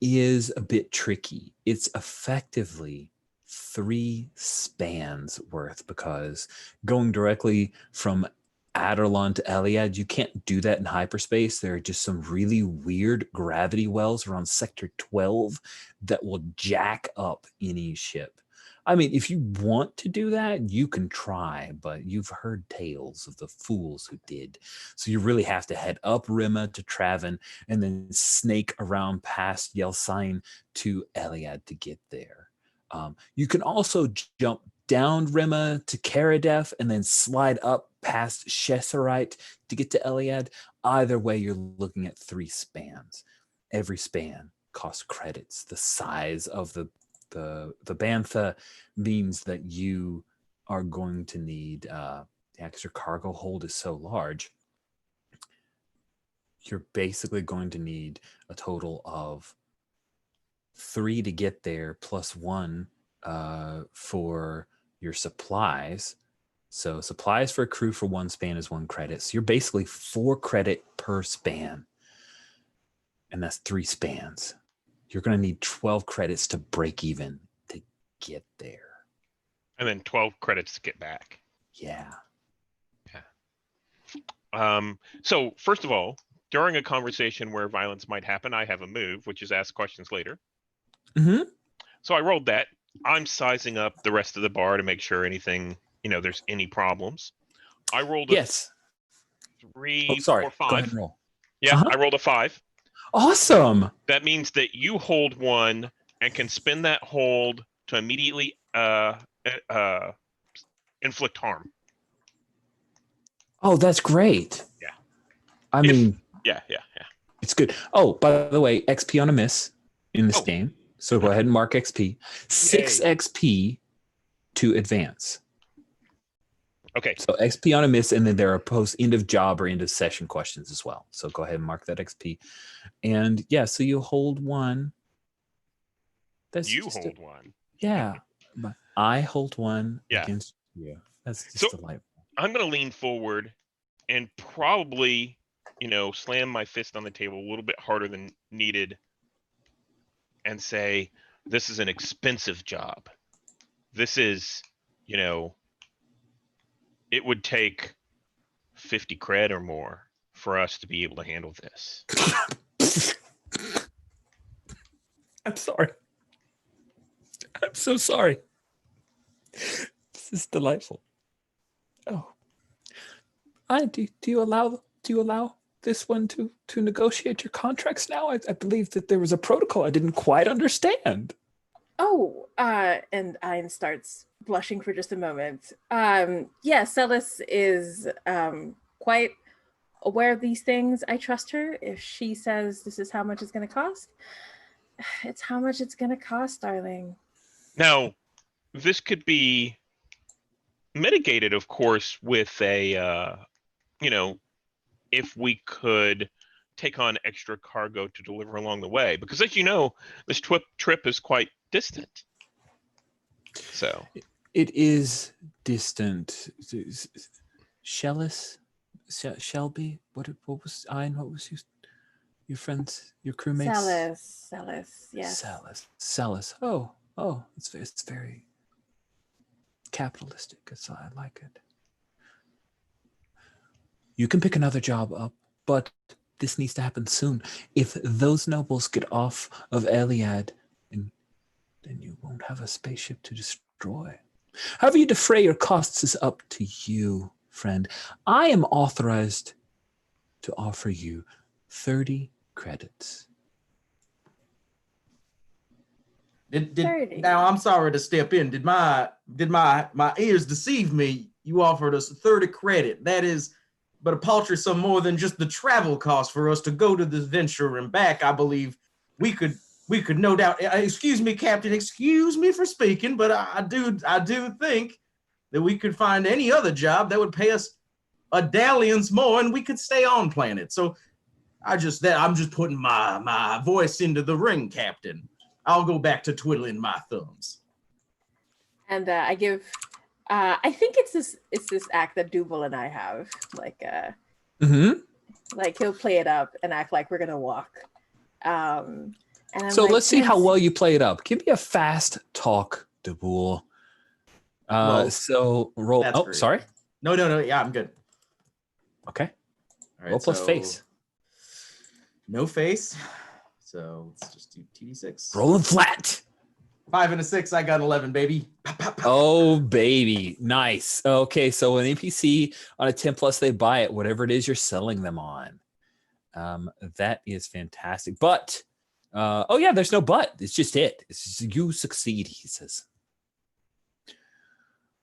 is a bit tricky. It's effectively 3 spans worth, because going directly from Adarlan to Eliad, you can't do that in hyperspace. There are just some really weird gravity wells around Sector 12 that will jack up any ship. I mean, if you want to do that, you can try, but you've heard tales of the fools who did. So you really have to head up Rima to Traven and then snake around past Yel'Sain to Eliad to get there. You can also jump down Rima to Karadef and then slide up past Shesarite to get to Eliad. Either way, you're looking at 3 spans. Every span costs credits. The size of the bantha means that you are going to need the extra cargo hold is so large. You're basically going to need a total of 3 to get there, plus 1 for your supplies. So supplies for a crew for 1 span is 1 credit. So you're basically 4 credit per span. And that's 3 spans. You're going to need 12 credits to break even to get there. And then 12 credits to get back. Yeah. So first of all, during a conversation where violence might happen, I have a move, which is ask questions later. Mm-hmm. So I rolled that. I'm sizing up the rest of the bar to make sure anything, there's any problems. I rolled a 3, 4, 5. Go ahead and roll. Yeah, I rolled a 5. Awesome. That means that you hold 1 and can spend that hold to immediately inflict harm. Oh, that's great. Yeah. I mean, yeah. It's good. Oh, by the way, XP on a miss in this game. So go ahead and mark XP. 6 XP to advance. Okay. So XP on a miss, and then there are post end of job or end of session questions as well. So go ahead and mark that XP. And yeah, so you hold 1. That's you hold 1. Yeah. But I hold 1 against you. That's just delightful. I'm going to lean forward and probably, slam my fist on the table a little bit harder than needed and say, this is an expensive job. This is, it would take 50 cred or more for us to be able to handle this. I'm sorry. I'm so sorry. This is delightful. Oh, do you allow this one to negotiate your contracts now? I believe that there was a protocol I didn't quite understand. Oh, and Ayn starts blushing for just a moment. Celis is quite aware of these things. I trust her. If she says this is how much it's going to cost, it's how much it's going to cost, darling. Now, this could be mitigated, of course, with a, if we could take on extra cargo to deliver along the way. Because as you know, this trip is quite distant. So it is distant. Shelby, what was Ayn? What was your friends, your crewmates? Celis, yes. Celis. Oh, it's very capitalistic. So I like it. You can pick another job up, but this needs to happen soon. If those nobles get off of Eliad, then you won't have a spaceship to destroy. However you defray your costs is up to you, friend. I am authorized to offer you 30 credits. Now I'm sorry to step in. Did my ears deceive me? You offered us 30 credit. That is but a paltry sum more than just the travel cost for us to go to this venture and back. I believe we could no doubt. Excuse me, Captain. Excuse me for speaking, but I do think that we could find any other job that would pay us a dalliance more, and we could stay on planet. So I'm just putting my voice into the ring, Captain. I'll go back to twiddling my thumbs. And I give I think it's this act that Dougal and I have. Like he'll play it up and act like we're gonna walk. And I'm So like, let's see how "Thanks." well you play it up. Give me a fast talk, Dabul. Well, So roll. that's Oh, great. sorry. No. Yeah, I'm good. Okay. All right, Roll plus so face. No face. So let's just do TD6. Rolling flat. 5 and a 6. I got 11, baby. Pow, pow, pow. Oh, baby. Nice. Okay. So an NPC on a 10 plus, they buy it, whatever it is you're selling them on. That is fantastic. But, oh, yeah, there's no but. It's just it. It's just, you succeed, he says.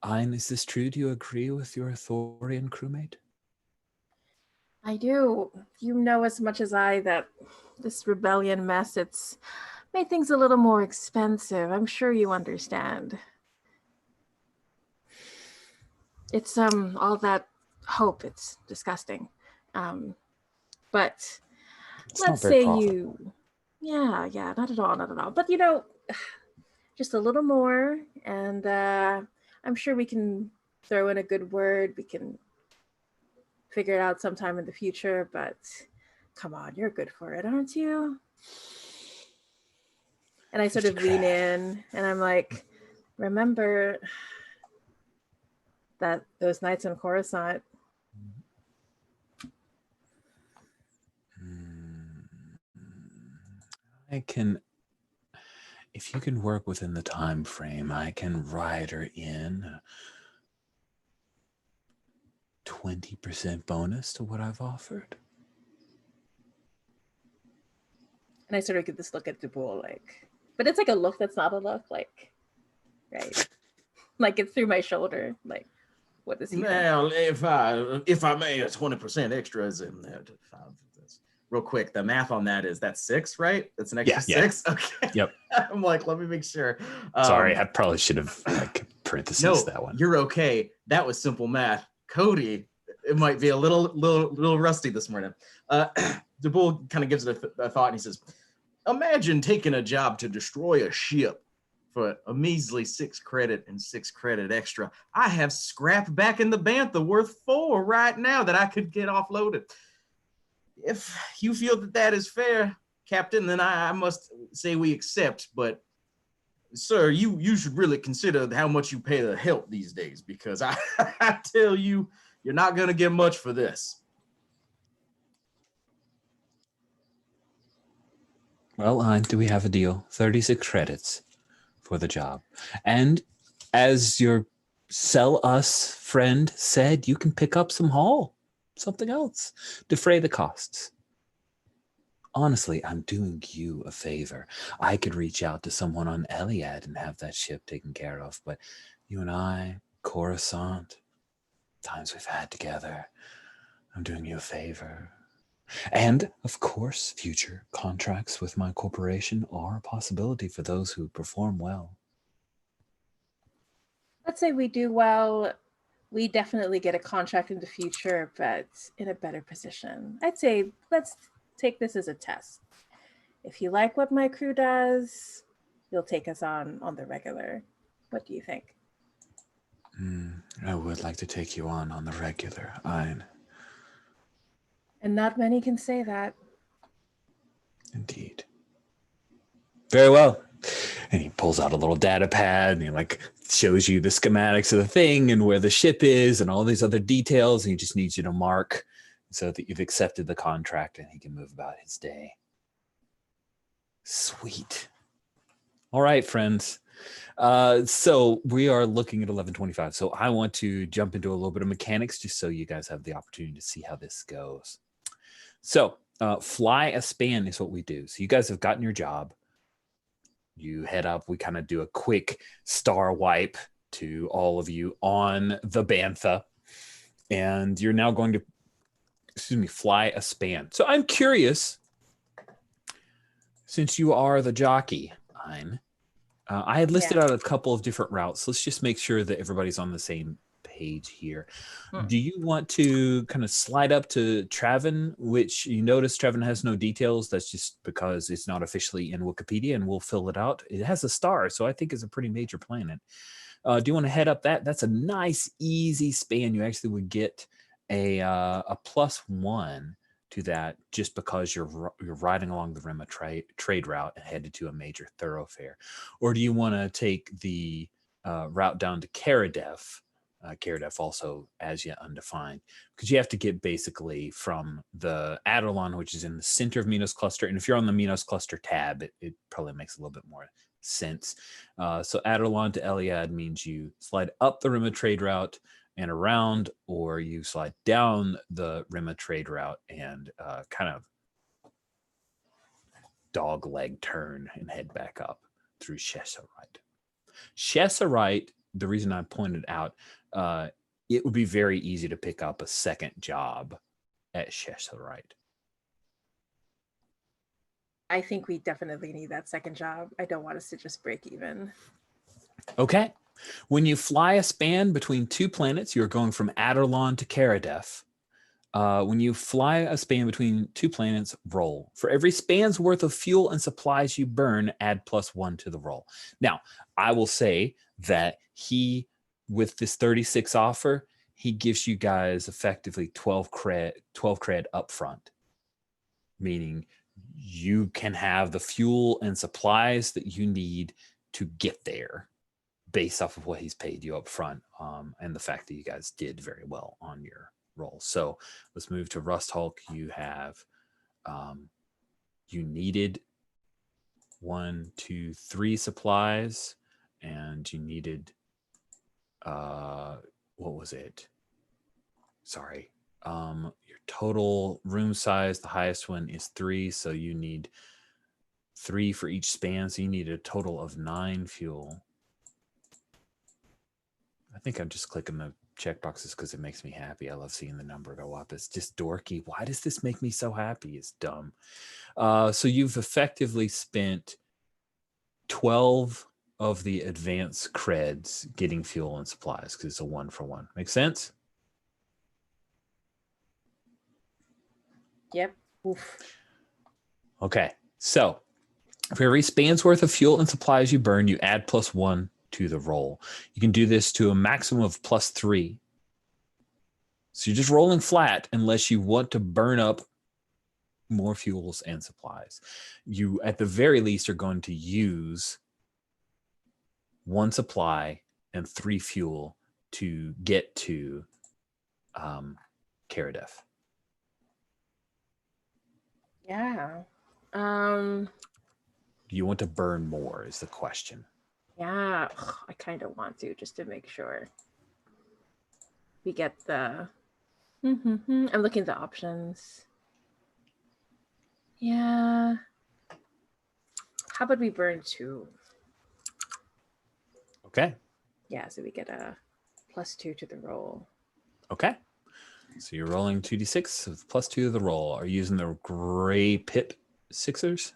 Ein, is this true? Do you agree with your Thorian crewmate? I do. You know as much as I that this rebellion mess, it's made things a little more expensive. I'm sure you understand. It's all that hope, it's disgusting. But It's not let's very say profitable. yeah, not at all. But you know, just a little more, and I'm sure we can throw in a good word. We can figure it out sometime in the future, but come on, you're good for it, aren't you? And I sort of lean in and I'm like, remember that those nights in Coruscant. I can, if you can work within the time frame, I can ride her in 20% bonus to what I've offered. And I sort of get this look at Dubois, like, but it's like a look that's not a look, like, right? Like it's through my shoulder, like, what does he think? Well, if I may, 20% extra is in there. Real quick, the math on that is that's 6, right? That's an extra 6. Okay. Yep. I'm like, let me make sure. Sorry, I probably should have like parentheses that one. You're okay. That was simple math. Cody, it might be a little rusty this morning. DeBull kind of gives it a thought and he says, imagine taking a job to destroy a ship for a measly 6 credit and 6 credit extra. I have scrap back in the bantha worth 4 right now that I could get offloaded. If you feel that is fair, Captain, then I must say we accept. But, sir, you should really consider how much you pay the help these days, because I tell you, you're not going to get much for this. Well, do we have a deal? 36 credits for the job. And as your sell us friend said, you can pick up some haul, something else, defray the costs. Honestly, I'm doing you a favor. I could reach out to someone on Eliad and have that ship taken care of, but you and I, Coruscant, times we've had together, I'm doing you a favor. And, of course, future contracts with my corporation are a possibility for those who perform well. Let's say we do well, we definitely get a contract in the future, but in a better position. I'd say let's take this as a test. If you like what my crew does, you'll take us on the regular. What do you think? I would like to take you on the regular, Ein. And not many can say that. Indeed. Very well. And he pulls out a little data pad and he like shows you the schematics of the thing and where the ship is and all these other details. And he just needs you to mark so that you've accepted the contract and he can move about his day. Sweet. All right, friends. So we are looking at 11:25. So I want to jump into a little bit of mechanics just so you guys have the opportunity to see how this goes. So fly a span is what we do. So you guys have gotten your job. You head up. We kind of do a quick star wipe to all of you on the Bantha. And you're now going to, fly a span. So I'm curious, since you are the jockey, Ein, I had listed out a couple of different routes. Let's just make sure that everybody's on the same page here. Do you want to kind of slide up to Traven, which you notice Traven has no details? That's just because it's not officially in Wikipedia, and we'll fill it out. It has a star, so I think it's a pretty major planet. Do you want to head up that? That's a nice, easy span. You actually would get a +1 to that just because you're riding along the rim of trade route and headed to a major thoroughfare. Or do you want to take the route down to Karadef? Karadef also as yet undefined, because you have to get basically from the Adelon, which is in the center of Minos Cluster. And if you're on the Minos Cluster tab, it probably makes a little bit more sense. So Adelon to Eliad means you slide up the rim of trade route and around, or you slide down the rim of trade route and kind of dog leg turn and head back up through Chesserite. Chesserite, the reason I pointed out, it would be very easy to pick up a second job at Chesserite. I think we definitely need that second job. I don't want us to just break even. Okay. When you fly a span between 2 planets, you're going from Adelon to Karadef. When you fly a span between 2 planets, roll. For every span's worth of fuel and supplies you burn, add +1 to the roll. Now, I will say that with this 36 offer, he gives you guys effectively 12 cred up front, meaning you can have the fuel and supplies that you need to get there based off of what he's paid you up front, and the fact that you guys did very well on your roll. So let's move to Rust Hulk. You have you needed 1, 2, 3 supplies, and you needed what was it? Sorry. Your total room size, the highest one is 3, so you need 3 for each span, so you need a total of 9 fuel. I think I'm just clicking the checkboxes because it makes me happy. I love seeing the number go up. It's just dorky. Why does this make me so happy? It's dumb. So you've effectively spent 12 of the advanced creds getting fuel and supplies because it's a 1-for-1. Make sense? Yep. Oof. Okay. So for every span's worth of fuel and supplies you burn, you add +1 to the roll. You can do this to a maximum of +3. So you're just rolling flat unless you want to burn up more fuels and supplies. You, at the very least, are going to use 1 supply and 3 fuel to get to Karadef. Yeah. Do you want to burn more is the question. Yeah. I kind of want to, just to make sure we get the... I'm looking at the options. Yeah. How about we burn 2? Okay. Yeah, so we get a +2 to the roll. Okay. So you're rolling 2d6 with +2 to the roll. Are you using the gray pip sixers?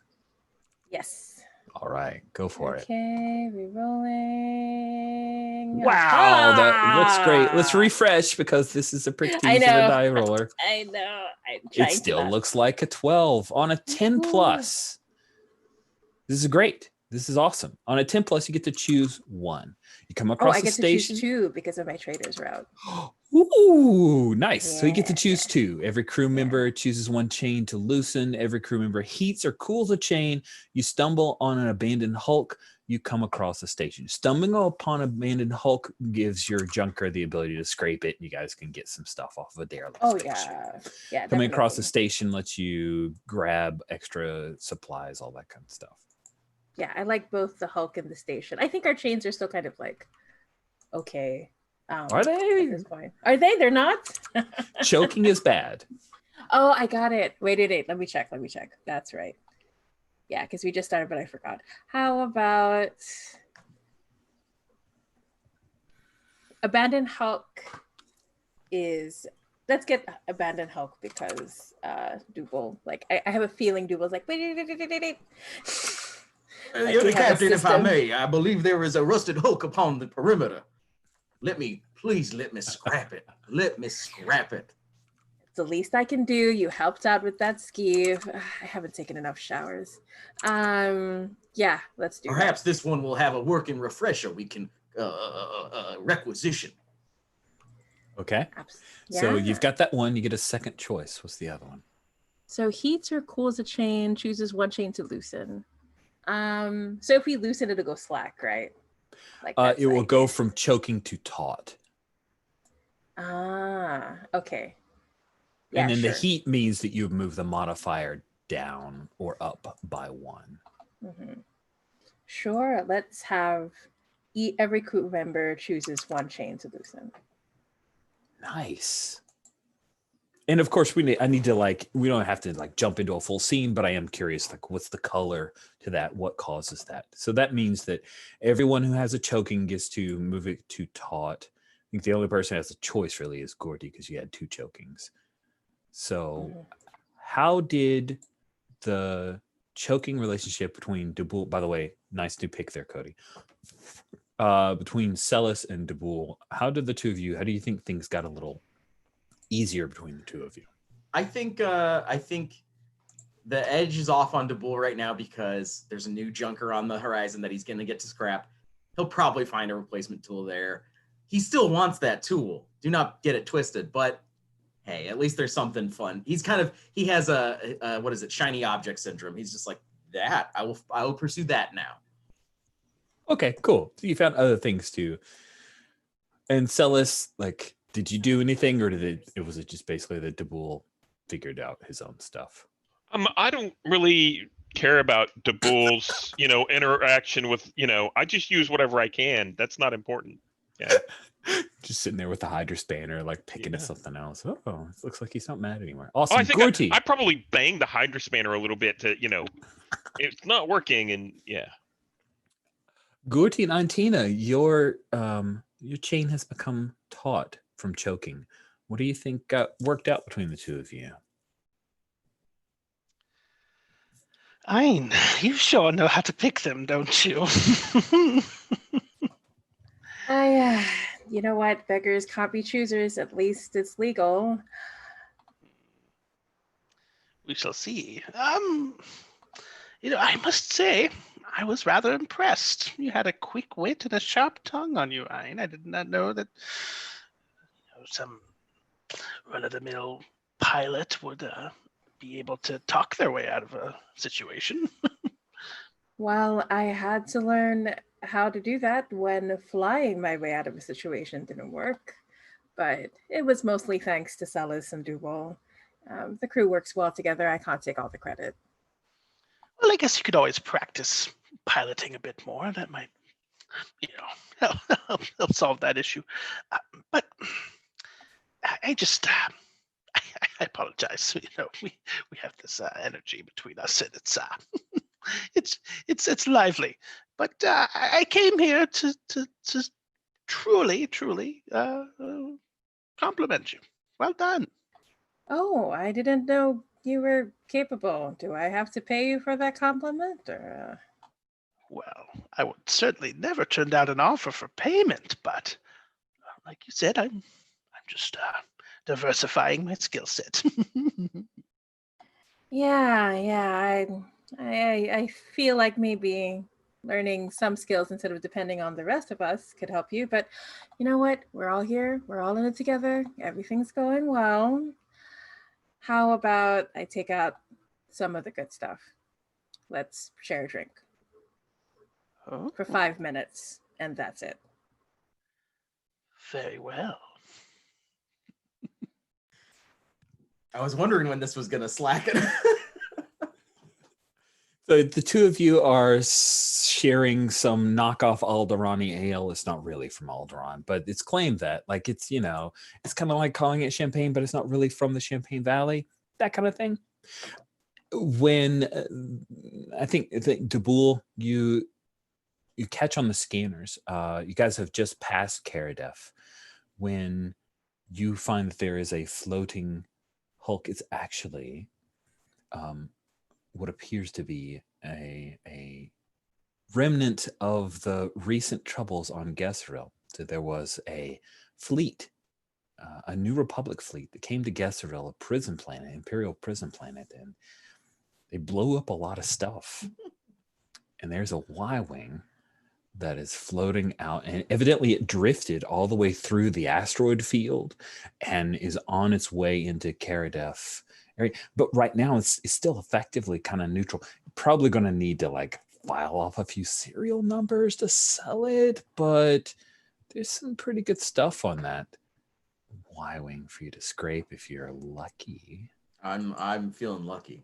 Yes. All right, go for it. Okay, re-rolling. Wow, that looks great. Let's refresh because this is a pretty I of a know. die roller. I know. I'm trying It still to looks like a 12 on a 10 plus. This is great. This is awesome. On a 10 plus, you get to choose 1. You come across I a get station. to choose 2 because of my trader's route. Ooh, nice. So you get to Yeah, choose 2. Every crew member chooses 1 chain to loosen. Every crew member heats or cools a chain. You stumble on an abandoned hulk. You come across a station. Stumbling upon an abandoned hulk gives your junker the ability to scrape it. And you guys can get some stuff off of a derelict spaceship. Yeah. Coming across the definitely. station lets you grab extra supplies, all that kind of stuff. Yeah, I like both the Hulk and the station. I think our chains are still kind of like okay. Are they? At this point. Are they? They're not? Choking is bad. Oh, I got it. Wait. Let me check. That's right. Yeah, because we just started, but I forgot. How about Abandoned Hulk is... Let's get Abandoned Hulk because Dougal, like, I have a feeling Dougal's like, wait. You're the captain, if I may. I believe there is a rusted hulk upon the perimeter. Please let me scrap it. It's the least I can do. You helped out with that skeeve. I haven't taken enough showers. Yeah, let's do Perhaps this one will have a working refresher we can requisition. Okay. Yeah. So you've got that one. You get a second choice. What's the other one? So heats or cools a chain, chooses one chain to loosen. So if we loosen, it'll go slack, right? Like that's It will like- go from choking to taut. Okay. Yeah, And then sure. the heat means that you move the modifier down or up by 1. Mhm. Sure. Let's have every crew member chooses one chain to loosen. Nice. And of course, I need to we don't have to jump into a full scene, but I am curious, what's the color to that? What causes that? So that means that everyone who has a choking gets to move it to taut. I think the only person who has a choice really is Gordy, because you had 2 chokings. So how did the choking relationship between Deboul, by the way, nice new pick there, Cody, between Celis and Deboul, how do you think things got a little easier between the 2 of you? I think the edge is off on Deboul right now because there's a new junker on the horizon that he's going to get to scrap. He'll probably find a replacement tool there. He still wants that tool. Do not get it twisted, but hey, at least there's something fun. He has a what is it, shiny object syndrome. He's just like, that I will pursue that now. Okay, cool. So you found other things too. And Celis, did you do anything, or was it just basically that Deboul figured out his own stuff? I don't really care about Deboul's, interaction with, I just use whatever I can. That's not important. Yeah. Just sitting there with the Hydra spanner, picking at something else. Oh, it looks like he's not mad anymore. Oh, Awesome. I think Gorty. I probably banged the Hydra spanner a little bit to, it's not working, and yeah. Gorty and Antina, your chain has become taut from choking. What do you think got worked out between the 2 of you? Ein, you sure know how to pick them, don't you? You know what? Beggars can't be choosers. At least it's legal. We shall see. I must say, I was rather impressed. You had a quick wit and a sharp tongue on you, Ein. I did not know that some run-of-the-mill pilot would be able to talk their way out of a situation. Well, I had to learn how to do that when flying my way out of a situation didn't work. But it was mostly thanks to Celis and Deboul. The crew works well together. I can't take all the credit. Well, I guess you could always practice piloting a bit more. That might, help solve that issue. But I just, I apologize. We have this energy between us, and it's lively. But I came here to truly compliment you. Well done. Oh, I didn't know you were capable. Do I have to pay you for that compliment, or? Well, I would certainly never turn down an offer for payment, but like you said, I'm just diversifying my skill set. Yeah. I feel like maybe learning some skills instead of depending on the rest of us could help you. But you know what? We're all here. We're all in it together. Everything's going well. How about I take out some of the good stuff? Let's share a drink for 5 minutes, and that's it. Very well. I was wondering when this was going to slacken. So the 2 of you are sharing some knockoff Alderani ale. It's not really from Alderaan, but it's claimed that it's it's kind of like calling it champagne, but it's not really from the Champagne Valley, that kind of thing. When I think Deboul, you catch on the scanners. You guys have just passed Karadef. When you find that there is a floating hulk, it's actually what appears to be a remnant of the recent troubles on Gesseril. So there was a fleet, a New Republic fleet that came to Gesseril, a prison planet, Imperial prison planet, and they blow up a lot of stuff. And there's a Y-wing that is floating out, and evidently it drifted all the way through the asteroid field and is on its way into Karadef area. But right now it's still effectively kind of neutral. Probably going to need to like file off a few serial numbers to sell it, but there's some pretty good stuff on that Y-wing for you to scrape if you're lucky. I'm feeling lucky.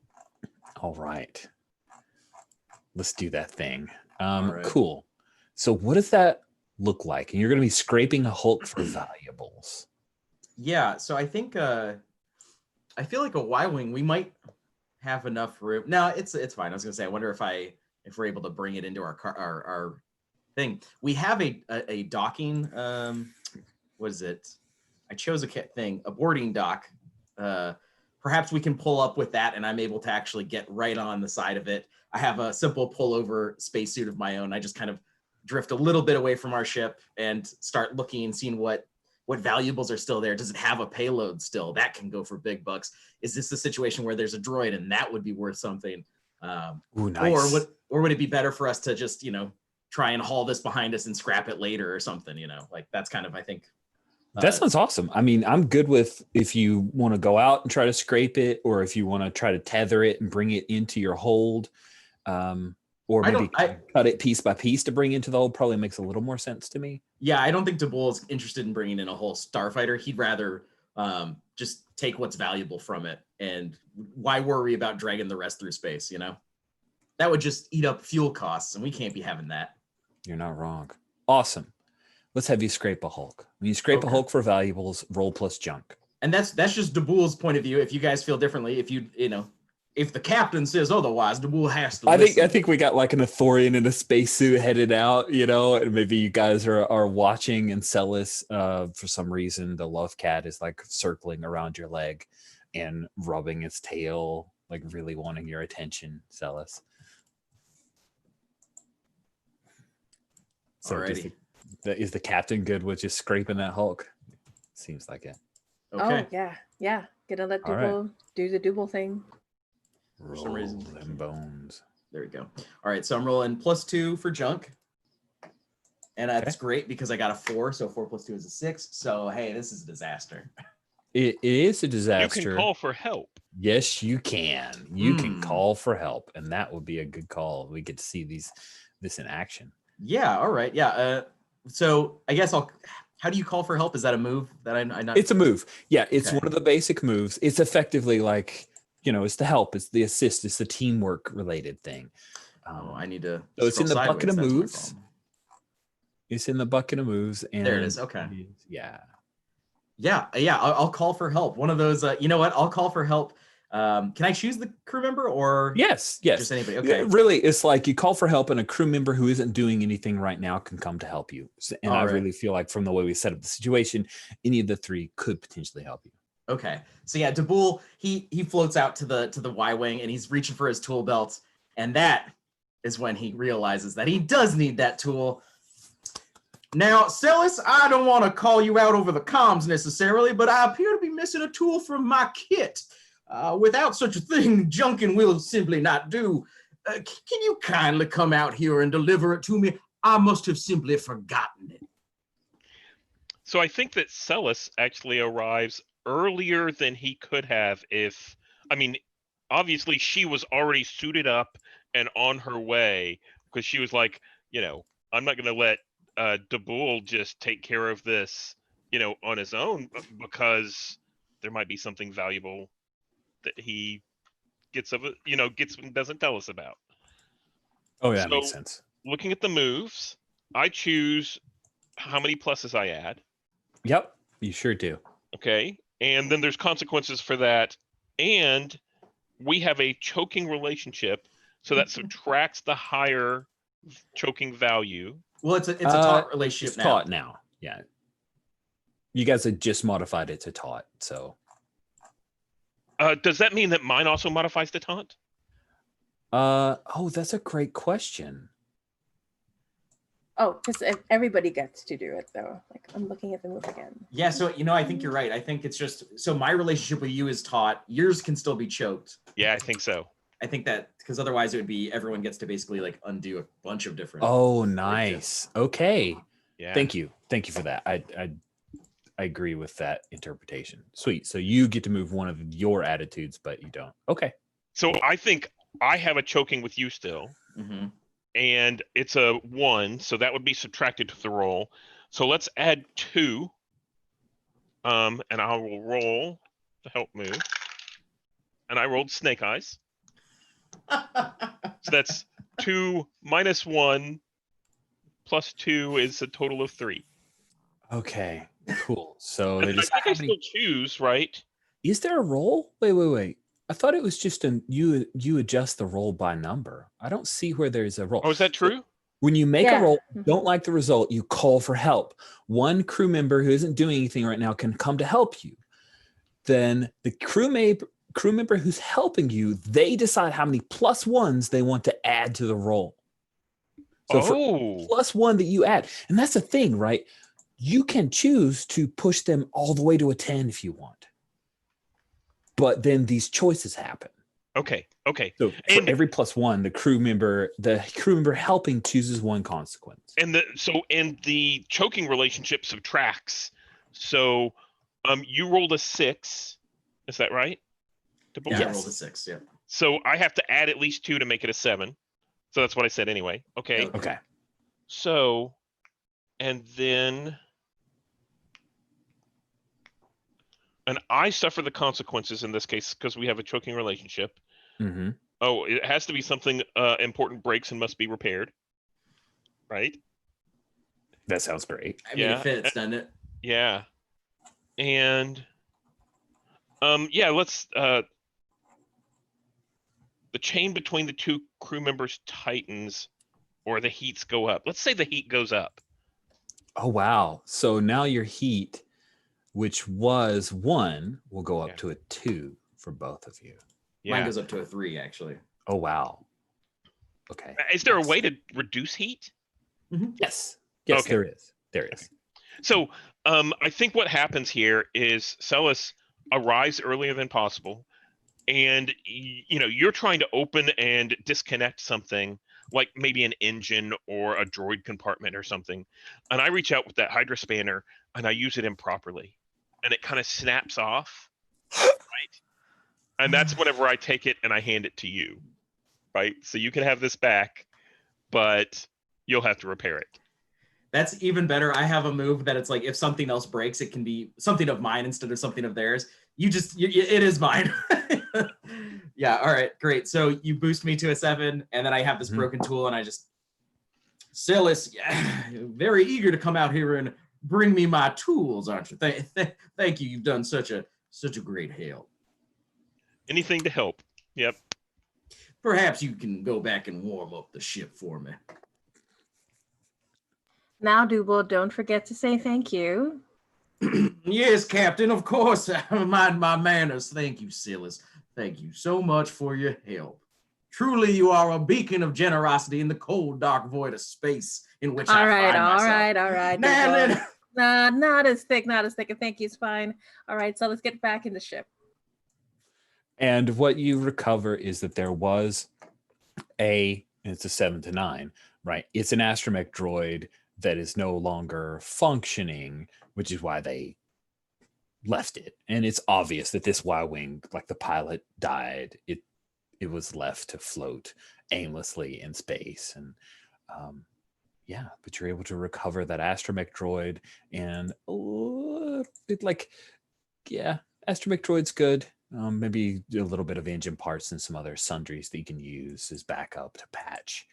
All right, let's do that thing. right. Cool. So what does that look like? And you're going to be scraping a Hulk for valuables. Yeah, so I think I feel like a Y-wing, we might have enough room. No, it's fine. I was gonna say, I wonder if we're able to bring it into our thing. We have a docking. What is it? I chose a boarding dock. Perhaps we can pull up with that, and I'm able to actually get right on the side of it. I have a simple pullover spacesuit of my own. I just kind of drift a little bit away from our ship and start looking and seeing what valuables are still there. Does it have a payload still? That can go for big bucks. Is this the situation where there's a droid and that would be worth something? Ooh, nice. Or would it be better for us to just, try and haul this behind us and scrap it later or something, like that's kind of, I think. That sounds awesome. I mean, I'm good with if you want to go out and try to scrape it, or if you want to try to tether it and bring it into your hold, or maybe cut it piece by piece to bring into the hold. Probably makes a little more sense to me. Yeah, I don't think DeBull is interested in bringing in a whole starfighter. He'd rather just take what's valuable from it, and why worry about dragging the rest through space? That would just eat up fuel costs, and we can't be having that. You're not wrong. Awesome. Let's have you scrape a Hulk. When you scrape a Hulk for valuables, roll plus junk. And that's just DeBull's point of view. If you guys feel differently, if the captain says otherwise, DeBull has to. I think we got like an Athorian in a spacesuit headed out, and maybe you guys are watching, and Celis, for some reason, the love cat is like circling around your leg and rubbing its tail, like really wanting your attention, Celis. So is the captain good with just scraping that Hulk? Seems like it. Okay. Oh, yeah. Gonna let Double do the Double thing. For some reason. Them bones. There we go. All right, so I'm rolling +2 for junk. And that's great because I got a 4, so 4 + 2 is a 6. So, hey, this is a disaster. It is a disaster. You can call for help. Yes, you can. You can call for help, and that would be a good call. We get to see this in action. Yeah, all right. Yeah. So I guess how do you call for help? Is that a move that I'm not? It's a move. Yeah, it's one of the basic moves. It's effectively like, it's the help, it's the assist, it's the teamwork related thing. I need to. So it's in the bucket of That's my moves. problem. It's in the bucket of moves. And There it is. Okay. Yeah. Yeah. I'll call for help. One of those. You know what? I'll call for help. Can I choose the crew member or? Yes. Just anybody. Okay. Really, it's like you call for help, and a crew member who isn't doing anything right now can come to help you. And I really feel like from the way we set up the situation, any of the three could potentially help you. Okay. So yeah, DeBull, he floats out to the Y-wing, and he's reaching for his tool belt, and that is when he realizes that he does need that tool. Now, Celis, I don't want to call you out over the comms necessarily, but I appear to be missing a tool from my kit. Without such a thing, junking will simply not do. Can you kindly come out here and deliver it to me? I must have simply forgotten it. So I think that Celis actually arrives earlier than he could have obviously she was already suited up and on her way, because she was like, I'm not going to let DeBull just take care of this, on his own, because there might be something valuable that he gets and doesn't tell us about. Oh, yeah, that makes sense. Looking at the moves, I choose how many pluses I add. Yep, you sure do. Okay, and then there's consequences for that, and we have a choking relationship, so that subtracts the higher choking value. Well, it's a taut relationship now. It's taut now, yeah. You guys had just modified it to taut, so. Does that mean that mine also modifies to taunt? That's a great question. Oh, because everybody gets to do it, though. Like, I'm looking at the move again. Yeah, so, I think you're right. I think it's just, so my relationship with you is taut. Yours can still be choked. Yeah, I think so. I think that because otherwise it would be everyone gets to basically like undo a bunch of different. Oh, nice. Okay. Yeah. Thank you for that. I agree with that interpretation. Sweet. So you get to move one of your attitudes, but you don't. Okay. So I think I have a choking with you still, Mm-hmm. and it's a 1, so that would be subtracted to the roll. So let's add 2. And I will roll the help move. And I rolled snake eyes. So that's 2 minus 1 plus 2 is a total of 3. Okay. Cool. So And they're then I just think I happening. still choose, right? Is there a roll? Wait. I thought it was just you adjust the roll by number. I don't see where there's a roll. Oh, is that So true? when you make a Yeah. roll, don't like the result, you call for help. One crew member who isn't doing anything right now can come to help you. Then the crew member who's helping you, they decide how many +1s they want to add to the roll. So for +1 that you add, and that's the thing, right? You can choose to push them all the way to a 10 if you want. But then these choices happen. Okay. So for every +1, the crew member helping chooses one consequence. And the choking relationship subtracts. So you rolled a 6. Is that right? Yeah, Yes. I rolled a 6. Yeah. So I have to add at least 2 to make it a 7. So that's what I said anyway. Okay. Okay. So, and then, and I suffer the consequences in this case because we have a choking relationship. Mm-hmm. Oh, it has to be something important breaks and must be repaired. Right? That sounds great. I mean, it fits, doesn't it? Yeah. And, let's, the chain between the 2 crew members tightens or the heats go up. Let's say the heat goes up. Oh, wow. So now your heat, which was 1, will go up to a 2 for both of you. Yeah. Mine goes up to a 3, actually. Oh, wow. Okay. Is there a way to reduce heat? Mm-hmm. Yes, Okay. there is. Okay. So I think what happens here is Celis arrives earlier than possible, and you're trying to open and disconnect something like maybe an engine or a droid compartment or something, and I reach out with that Hydra spanner and I use it improperly, and it kind of snaps off, right? And that's whenever I take it and I hand it to you, right? So you can have this back, but you'll have to repair it. That's even better. I have a move that it's like if something else breaks, it can be something of mine instead of something of theirs. It is mine. Yeah. All right. Great. So you boost me to a 7, and then I have this broken tool, and I just, Celis, very eager to come out here and bring me my tools, aren't you? Thank you. You've done such a great help. Anything to help. Yep. Perhaps you can go back and warm up the ship for me. Now, Dougal, don't forget to say thank you. Yes, Captain, of course. Mind my manners. Thank you, Celis. Thank you so much for your help. Truly, you are a beacon of generosity in the cold, dark void of space in which I find myself. All right. Not as thick. And thank you, it's fine. All right, so let's get back in the ship. And what you recover is that there was it's a 7 to 9, right? It's an astromech droid that is no longer functioning, which is why they left it. And it's obvious that this Y-wing, like the pilot died, it was left to float aimlessly in space. And but you're able to recover that astromech droid, and astromech droid's good. Maybe a little bit of engine parts and some other sundries that you can use as backup to patch.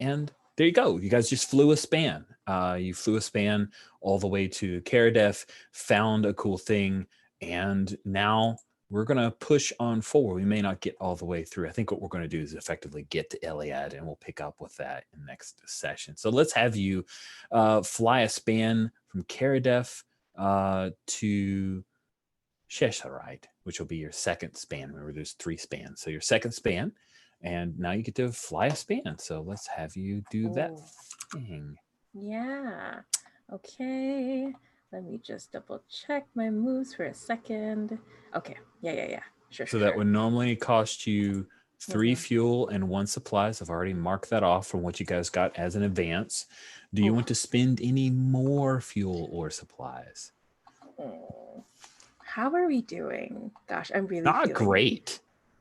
And there you go. You guys just flew a span. You flew a span all the way to Karadef, found a cool thing, and now we're going to push on forward. We may not get all the way through. I think what we're going to do is effectively get to Iliad, and we'll pick up with that in the next session. So let's have you fly a span from Karadef to Shesharite, which will be your second span. Remember, there's 3 spans. So your second span, and now you get to fly a span. So let's have you do that thing. Yeah. Okay. Let me just double check my moves for a second. Okay. Yeah. So that would normally cost you 3 fuel and 1 supplies. I've already marked that off from what you guys got as an advance. Do you want to spend any more fuel or supplies? How are we doing? Gosh, I'm really Not great.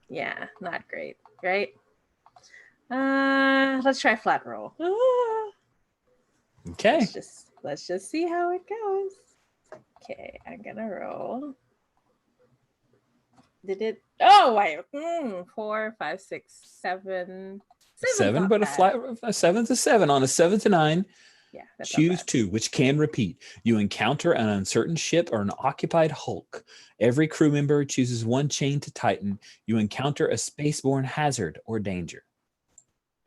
Yeah, not great, right? Let's try flat roll. Okay. Let's just see how it goes. Okay, I'm gonna roll. Did it? Oh, wait. 4, 5, 6, 7. 7, but a 7's a 7 on a 7 to 9. Yeah. That's Choose 2, which can repeat. You encounter an uncertain ship or an occupied hulk. Every crew member chooses 1 chain to tighten. You encounter a spaceborne hazard or danger.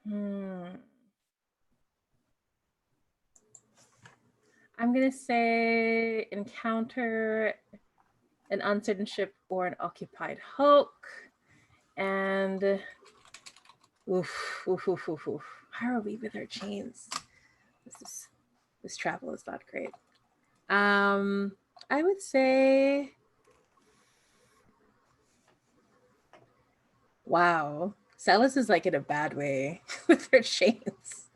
I'm gonna say encounter an uncertain ship or an occupied hulk, and oof. How are we with our chains? This travel is not great. I would say, wow, Celis is like in a bad way with her chains.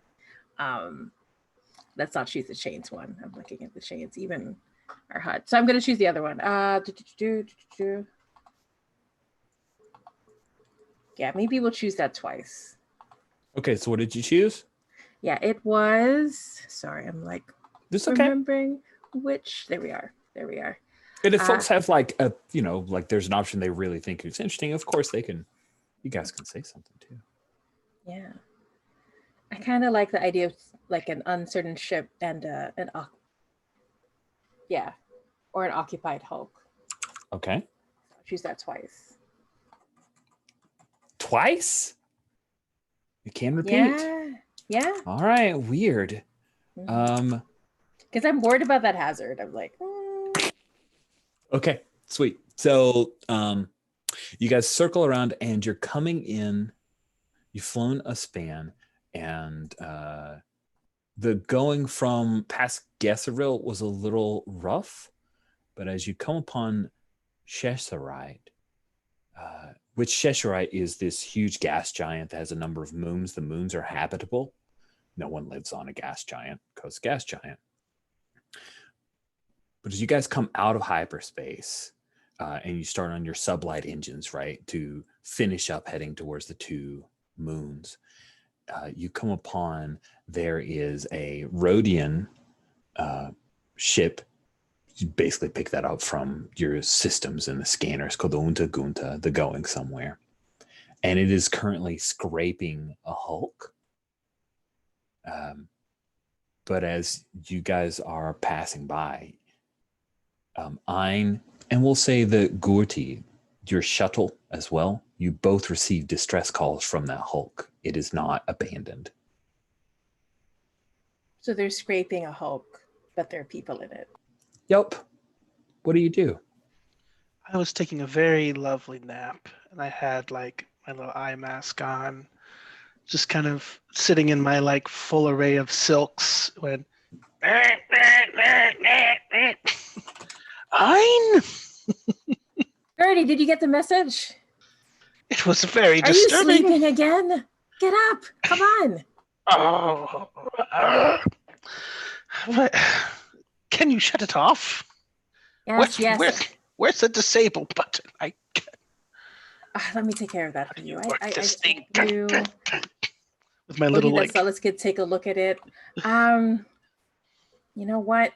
Let's not choose the chains one. I'm looking at the chains, even our HUD. So I'm going to choose the other one. Yeah, maybe we'll choose that twice. Okay, so what did you choose? Yeah, it was. Sorry, I'm like remembering which. There we are. And if folks have like a, like there's an option they really think is interesting, of course you guys can say something too. Yeah. I kind of like the idea of like an uncertain ship and or an occupied hulk. Okay. I'll choose that twice. Twice? You can repeat. Yeah. All right. Weird. Because I'm worried about that hazard. I'm like, Okay, sweet. So you guys circle around and you're coming in. You've flown a span, and the going from past Gesserville was a little rough, but as you come upon Cheshirite, which Cheshirite is this huge gas giant that has a number of moons. The moons are habitable. No one lives on a gas giant because gas giant. But as you guys come out of hyperspace and you start on your sublight engines, right, to finish up heading towards the 2 moons, you come upon there is a Rhodian ship. You basically pick that up from your systems and the scanners called the Unta Gunta, the Going Somewhere. And it is currently scraping a hulk. But as you guys are passing by, Ein, and we'll say the Gurti, your shuttle as well, you both receive distress calls from that hulk. It is not abandoned. So they're scraping a hulk, but there are people in it. Yep. What do you do? I was taking a very lovely nap, and I had like my little eye mask on, just kind of sitting in my like full array of silks when Ein? Gertie, did you get the message? It was very Are you disturbing. sleeping again? Get up. Come on. Oh, but can you shut it off? Yes. Where's the disable button? Let me take care of that for you. Work this thing. do. With my little That Celis could take a look at it. You know what?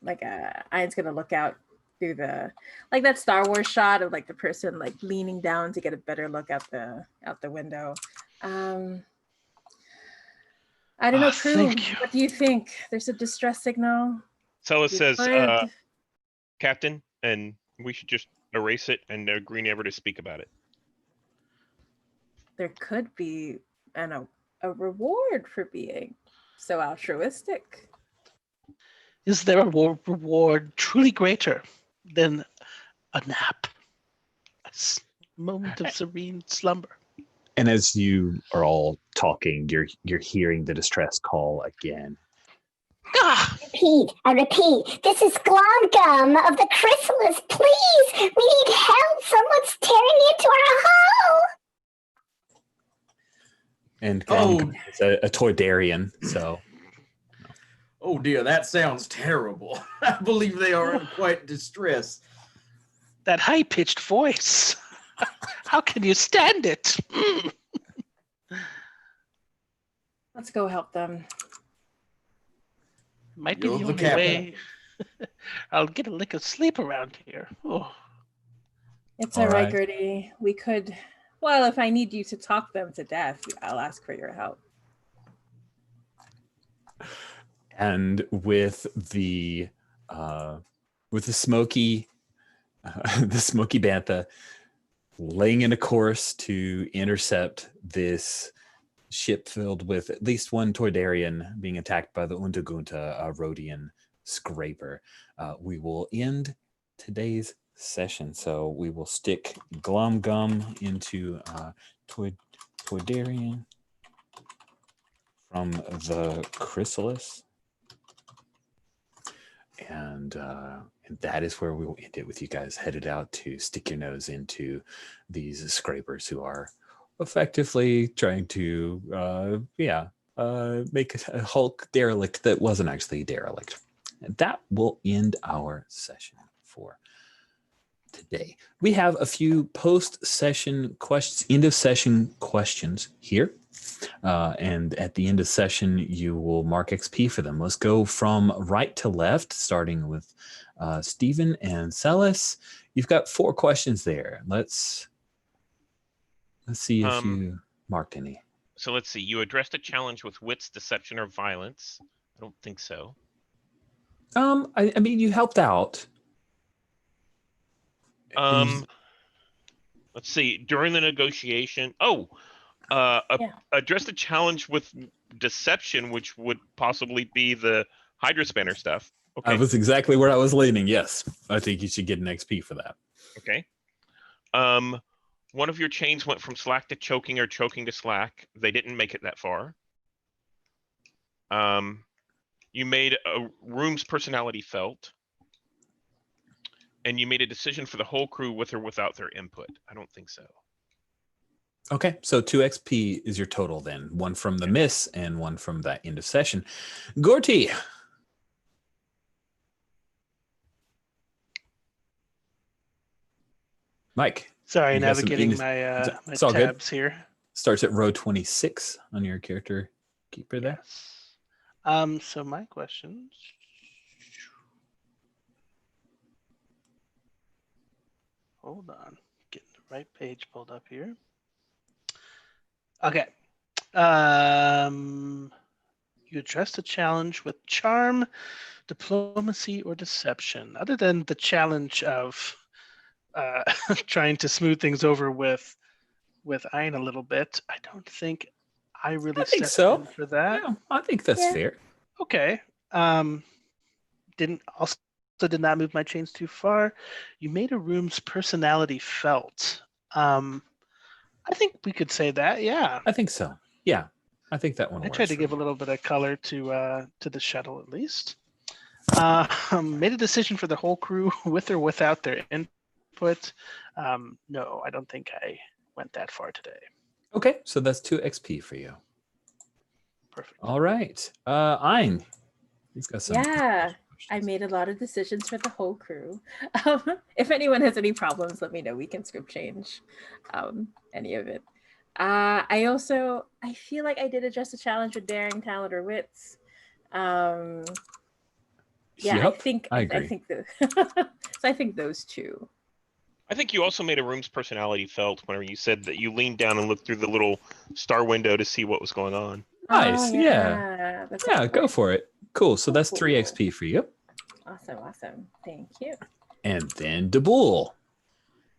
Like, Ein's gonna look out through the that Star Wars shot of like the person like leaning down to get a better look out the window. I don't know, Prue. What do you think? There's a distress signal. Celis says, Captain, and we should just erase it and agree never to speak about it. There could be a reward for being so altruistic. Is there a reward truly greater than a nap? A moment of serene slumber. And as you are all talking, you're hearing the distress call again. I repeat, this is Glomgum of the Chrysalis. Please, we need help. Someone's tearing And Oh. it's a Toydarian, so Oh dear, that sounds terrible. I believe they are in quite distress. That high-pitched voice. How can you stand it? Let's go help them. Might be You're the the only captain. way I'll get a lick of sleep around here. Oh. It's All all right, right. Gertie. We could. Well, if I need you to talk them to death, I'll ask for your help. and with the smoky the smoky bantha laying in a course to intercept this ship filled with at least one Toydarian being attacked by the Undagunta, a Rhodian scraper. We will end today's session. So we will stick Glum Gum into Toydarian from the Chrysalis. And that is where we will end it with you guys headed out to stick your nose into these scrapers who are effectively trying to make a Hulk derelict that wasn't actually derelict. And that will end our session for today. We have a few post-session questions, end of session questions here. And at the end of session, you will mark XP for them. Let's go from right to left, starting with Stephen and Celis. You've got 4 questions there. Let's see if you marked any. So let's see. You addressed a challenge with wits, deception, or violence. I don't think so. I mean, you helped out. Let's see. During the negotiation. Address the challenge with deception, which would possibly be the Hydra Spanner stuff. Okay. That was exactly where I was leaning. Yes, I think you should get an XP for that. Okay. One of your chains went from slack to choking or choking to slack. They didn't make it that far. You made a room's personality felt. And you made a decision for the whole crew with or without their input. I don't think so. Okay, so 2 XP is your total then. 1 from the miss and 1 from that end of session. Gorty. Mike. Sorry, You got some navigating English- my It's all good. tabs here. Starts at row 26 on your character keeper there. Yes. So my questions. Hold on, getting the right page pulled up here. Okay. You addressed a challenge with charm, diplomacy, or deception. Other than the challenge of trying to smooth things over with Ian a little bit, I don't think I really think stepped so. in for that. Yeah, I think that's fair. Okay. Did not move my chains too far. You made a room's personality felt. I think we could say that. Yeah. I think so. Yeah, I think that one I works. tried to for give me. a little bit of color to the shuttle at least. Made a decision for the whole crew with or without their input. No, I don't think I went that far today. Okay, so that's 2 XP for you. Perfect. All right. Ein, you've got some. Yeah, I made a lot of decisions for the whole crew. If anyone has any problems, let me know. We can script change any of it. I feel like I did address a challenge with daring, talent, or wits. Yeah, Yep, I agree. I think so I think those 2. I think you also made a room's personality felt whenever you said that you leaned down and looked through the little star window to see what was going on. Nice. Oh, Yeah. that's Yeah, a good go point. for it. Cool. So that's 3 Cool. XP for you. Awesome. Thank you. And then Dabul.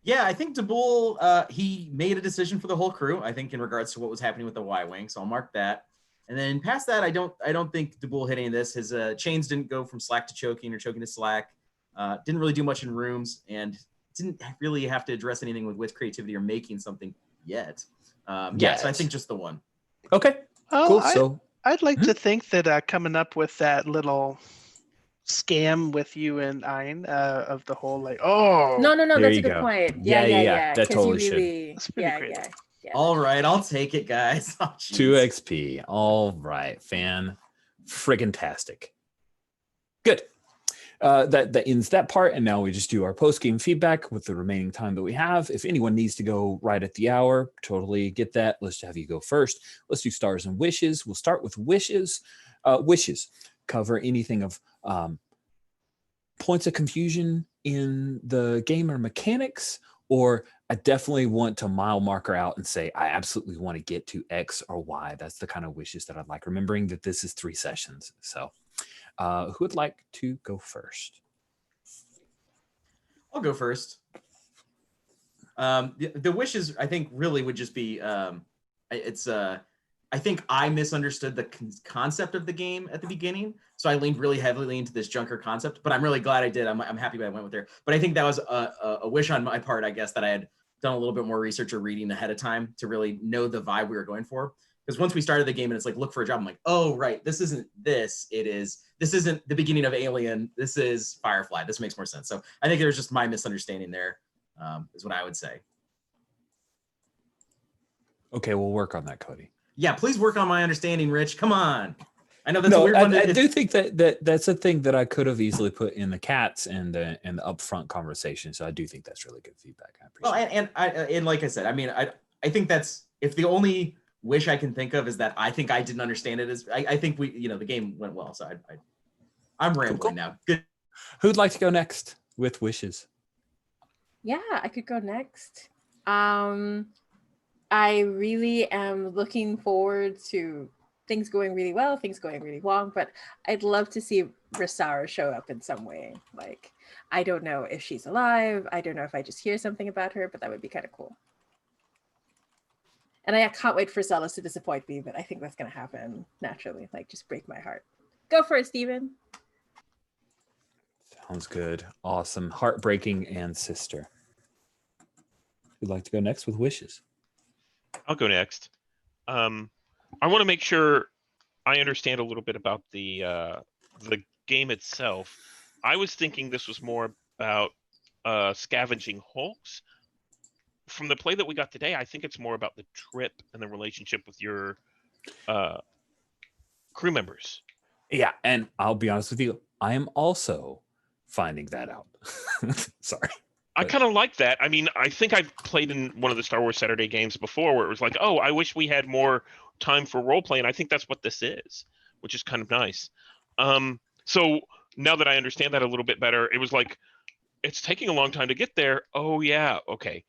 Yeah, I think Dabul, he made a decision for the whole crew, I think, in regards to what was happening with the Y-Wing, so I'll mark that. And then past that, I don't think Dabul hit any of this. His chains didn't go from slack to choking or choking to slack. Didn't really do much in rooms, and didn't really have to address anything with wit, creativity, or making something yet. Yeah, so I think just the 1. Okay. Oh, Cool. So I'd like to think that coming up with that little scam with you and Ein of the whole No, There that's you a good go. point. Yeah, Yeah. that 'cause you totally should. really, That's pretty great. get. All right, I'll take it, guys. Oh, 2 jeez. XP. All right, friggin-tastic. Good. That ends that part, and now we just do our post-game feedback with the remaining time that we have. If anyone needs to go right at the hour, totally get that. Let's have you go first. Let's do stars and wishes. We'll start with wishes. Wishes cover anything of points of confusion in the game or mechanics, or I definitely want to mile marker out and say, I absolutely want to get to X or Y. That's the kind of wishes that I'd like, remembering that this is 3 sessions. So who would like to go first? I'll go first. The wishes, I think, really would just be, I think I misunderstood the concept of the game at the beginning. So I leaned really heavily into this junker concept, but I'm really glad I did. I'm happy I went with there. But I think that was a wish on my part, I guess, that I had done a little bit more research or reading ahead of time to really know the vibe we were going for. Because once we started the game and it's like, look for a job, I'm like, oh, right, this isn't this. This isn't the beginning of Alien. This is Firefly. This makes more sense. So I think there's just my misunderstanding there, is what I would say. Okay, we'll work on that, Cody. Yeah, please work on my understanding, Rich. Come on. I know that's a No, weird one. I do think that's a thing that I could have easily put in the cats and the upfront conversation. So I do think that's really good feedback. I appreciate it. And like I said, I mean, I think that's, if the only wish I can think of is that I think I didn't understand it, as I think the game went well. So I'm rambling Cool. now. Good. Who'd like to go next with wishes? Yeah, I could go next. I really am looking forward to things going really well, things going really wrong, but I'd love to see Rosara show up in some way. Like, I don't know if she's alive. I don't know if I just hear something about her, but that would be kind of cool. And I can't wait for Zealous to disappoint me, but I think that's going to happen naturally. Like, just break my heart. Go for it, Steven. Sounds good. Awesome. Heartbreaking and sister. Who'd like to go next with wishes? I'll go next. I want to make sure I understand a little bit about the game itself. I was thinking this was more about scavenging hulks. From the play that we got today, I think it's more about the trip and the relationship with your crew members. Yeah, and I'll be honest with you, I am also finding that out. Sorry. I kind of like that. I mean, I think I've played in one of the Star Wars Saturday games before where it was like, oh, I wish we had more time for role play. And I think that's what this is, which is kind of nice. So now that I understand that a little bit better, it was like, it's taking a long time to get there. Oh, yeah. Okay.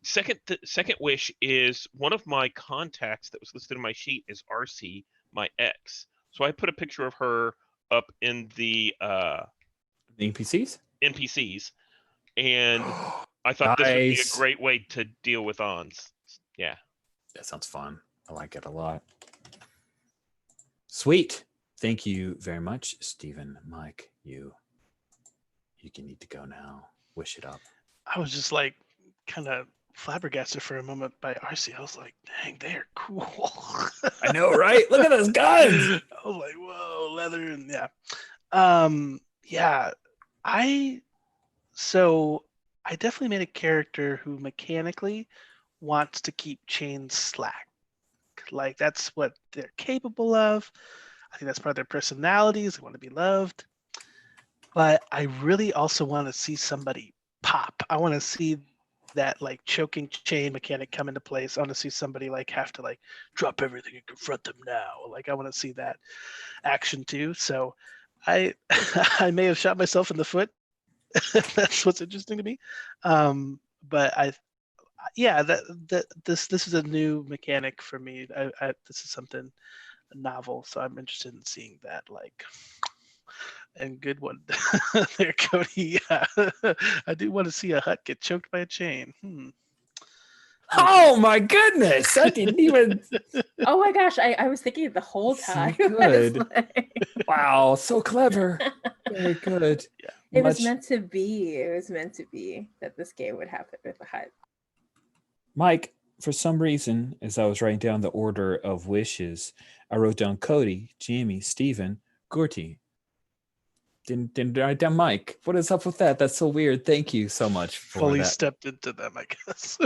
Second wish is one of my contacts that was listed in my sheet is RC, my ex. So I put a picture of her up in the NPCs? NPCs. And I thought this would be a Nice. great way to deal with Ons. Yeah. That sounds fun. I like it a lot. Sweet. Thank you very much, Stephen. Mike, you can need to go now. Wish it up. I was just like kind of flabbergasted for a moment by RC. I was like, dang, they're cool. I know, right? Look at those guns. I was like, whoa, leather, and yeah. So I definitely made a character who mechanically wants to keep chains slack. Like, that's what they're capable of. I think that's part of their personalities. They want to be loved. But I really also want to see somebody pop. I want to see that like choking chain mechanic come into place. I want to see somebody like have to like drop everything and confront them now. Like, I want to see that action too. So I may have shot myself in the foot. That's what's interesting to me. But this is a new mechanic for me. This is something novel, so I'm interested in seeing that. Like, and good one there, Cody. Yeah. I do want to see a hut get choked by a chain. Oh my goodness! I didn't even. Oh my gosh, I was thinking it the whole time. So good. Like... Wow, so clever. Very good. Yeah. It was meant to be. It was meant to be that this game would happen with the hut. Mike, for some reason, as I was writing down the order of wishes, I wrote down Cody, Jamie, Stephen, Gorty. Didn't write down Mike. What is up with that? That's so weird. Thank you so much for Fully that. stepped into them, I guess.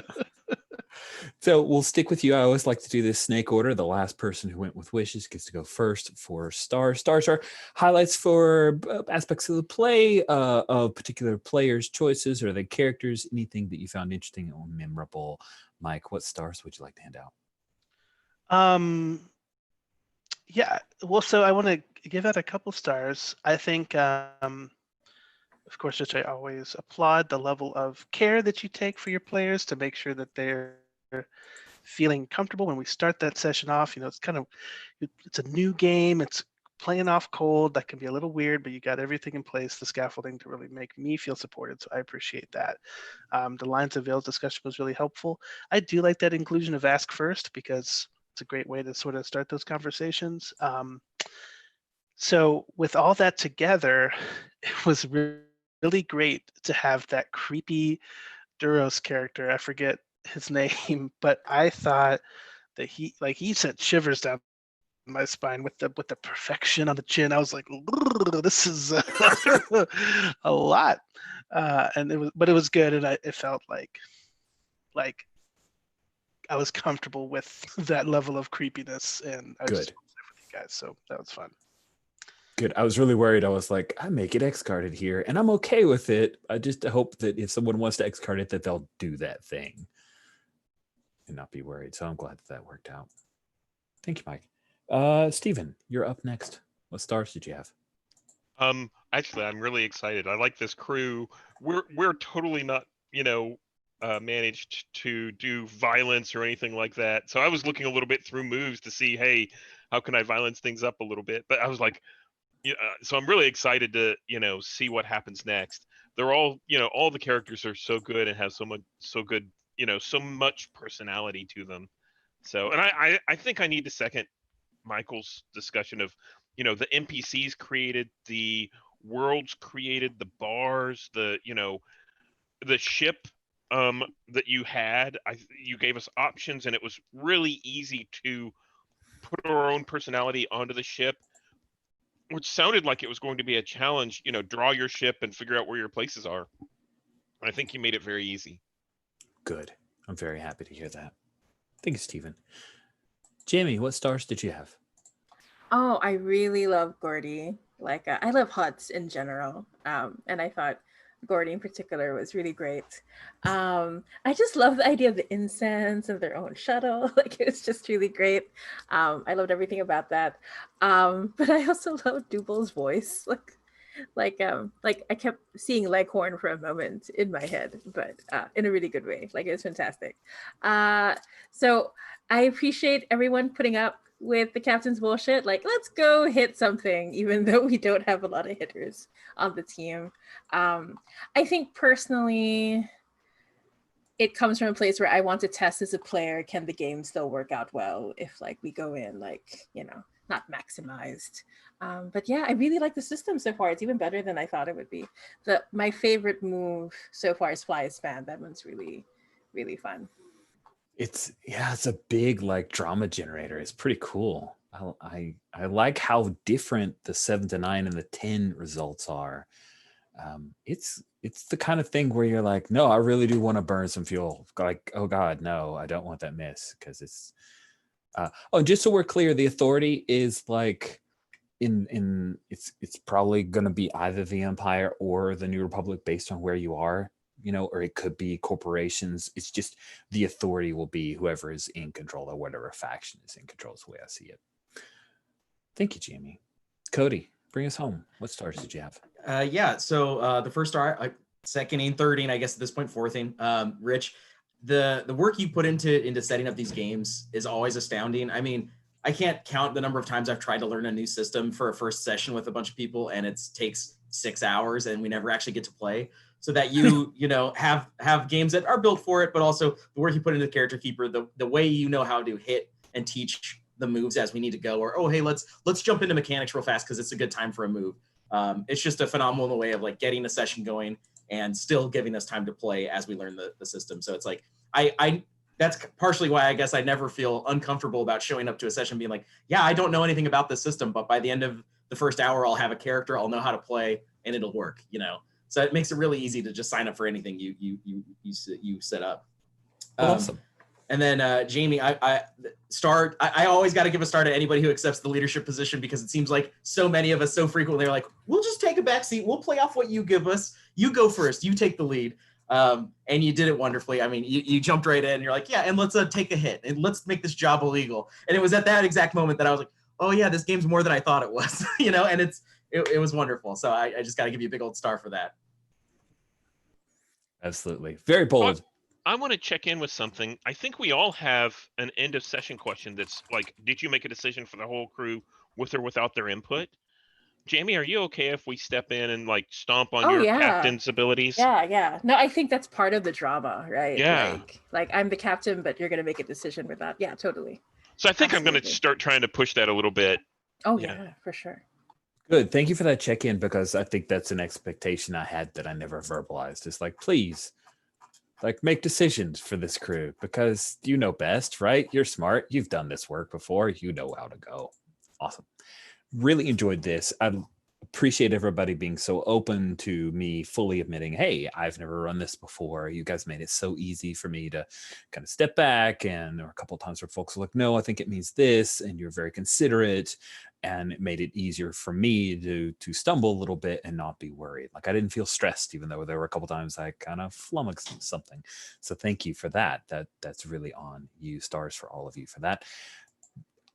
So we'll stick with you. I always like to do this snake order. The last person who went with wishes gets to go first for stars. Stars are highlights for aspects of the play, of particular players' choices or the characters, anything that you found interesting or memorable. Mike, what stars would you like to hand out? Yeah, well, so I want to give out a couple stars. I think, of course, which I always applaud the level of care that you take for your players to make sure that they're feeling comfortable when we start that session off. You know, it's a new game. It's playing off cold. That can be a little weird, but you got everything in place, the scaffolding to really make me feel supported. So I appreciate that. The Lines of Veils discussion was really helpful. I do like that inclusion of ask first because it's a great way to sort of start those conversations. So with all that together, it was really great to have that creepy Duros character. I forget his name, but I thought that he sent shivers down my spine with the perfection on the chin. I was like, this is a lot, and it was good, and it felt like I was comfortable with that level of creepiness, and I just with you guys, so that was fun. Good. I was really worried. I was like, I may get X-carded here, and I'm okay with it. I just hope that if someone wants to X-card it, that they'll do that thing and not be worried. So I'm glad that worked out. Thank you, Mike. Steven, you're up next. What stars did you have? Actually, I'm really excited. I like this crew. We're totally not, managed to do violence or anything like that. So I was looking a little bit through moves to see, hey, how can I violence things up a little bit? But I was like, so I'm really excited to, see what happens next. They're all, all the characters are so good and have so much personality to them. So, and I think I need to second Michael's discussion of, the NPCs created, the worlds created, the bars, the ship that you had. You gave us options, and it was really easy to put our own personality onto the ship, which sounded like it was going to be a challenge. Draw your ship and figure out where your places are. I think you made it very easy. Good. I'm very happy to hear that. Thank you, Stephen. Jamie, what stars did you have? Oh, I really love Gordy. Like, I love huts in general. And I thought Gordy in particular was really great. I just love the idea of the incense and their own shuttle. Like, it was just really great. I loved everything about that. But I also love Dubal's voice. Like I kept seeing Leghorn for a moment in my head, but in a really good way. Like, it was fantastic. So I appreciate everyone putting up with the captain's bullshit. Like, let's go hit something, even though we don't have a lot of hitters on the team. I think personally, it comes from a place where I want to test as a player, can the game still work out well if like we go in like, not maximized. But yeah, I really like the system so far. It's even better than I thought it would be. My favorite move so far is Fly Span. That one's really, really fun. It's a big like drama generator. It's pretty cool. I like how different the 7 to 9 and the 10 results are. It's the kind of thing where you're like, no, I really do want to burn some fuel. Like, oh God, no, I don't want that miss, because it's just so we're clear, the authority is like it's probably going to be either the Empire or the New Republic based on where you are, or it could be corporations. It's just the authority will be whoever is in control or whatever faction is in control is the way I see it. Thank you, Jamie. Cody, bring us home. What stars did you have? So the first star, seconding, thirding, I guess at this point, fourthing. Rich, the work you put into setting up these games is always astounding. I mean, I can't count the number of times I've tried to learn a new system for a first session with a bunch of people, and it takes 6 hours, and we never actually get to play. So that you have games that are built for it, but also the work you put into the character keeper, the way you know how to hit and teach the moves as we need to go, or hey, let's jump into mechanics real fast because it's a good time for a move. It's just a phenomenal way of like getting a session going and still giving us time to play as we learn the system. So it's like I that's partially why I guess I never feel uncomfortable about showing up to a session being like, yeah, I don't know anything about this system, but by the end of the first hour, I'll have a character, I'll know how to play, and it'll work. So it makes it really easy to just sign up for anything you set up. Awesome. And then Jamie, I always got to give a star to anybody who accepts the leadership position, because it seems like so many of us so frequently are like, we'll just take a back seat. We'll play off what you give us. You go first. You take the lead. And you did it wonderfully. I mean, you jumped right in. And you're like, yeah, and let's take a hit and let's make this job illegal. And it was at that exact moment that I was like, oh yeah, this game's more than I thought it was. And it was wonderful. So I just got to give you a big old star for that. Absolutely. Very bold. I want to check in with something. I think we all have an end of session question that's like, did you make a decision for the whole crew with or without their input? Jamie, are you okay if we step in and like stomp on your captain's abilities? Yeah. No, I think that's part of the drama, right? Yeah. Like I'm the captain, but you're going to make a decision with that. Yeah, totally. So I think I'm going to start trying to push that a little bit. Oh yeah, for sure. Good. Thank you for that check-in, because I think that's an expectation I had that I never verbalized. It's like, please, like, make decisions for this crew, because you know best, right? You're smart. You've done this work before. You know how to go. Awesome. Really enjoyed this. I appreciate everybody being so open to me fully admitting, hey, I've never run this before. You guys made it so easy for me to kind of step back. And there were a couple of times where folks were like, no, I think it means this. And you're very considerate. And it made it easier for me to stumble a little bit and not be worried. Like, I didn't feel stressed, even though there were a couple times I kind of flummoxed something. So thank you for that. That's really on you. Stars for all of you for that.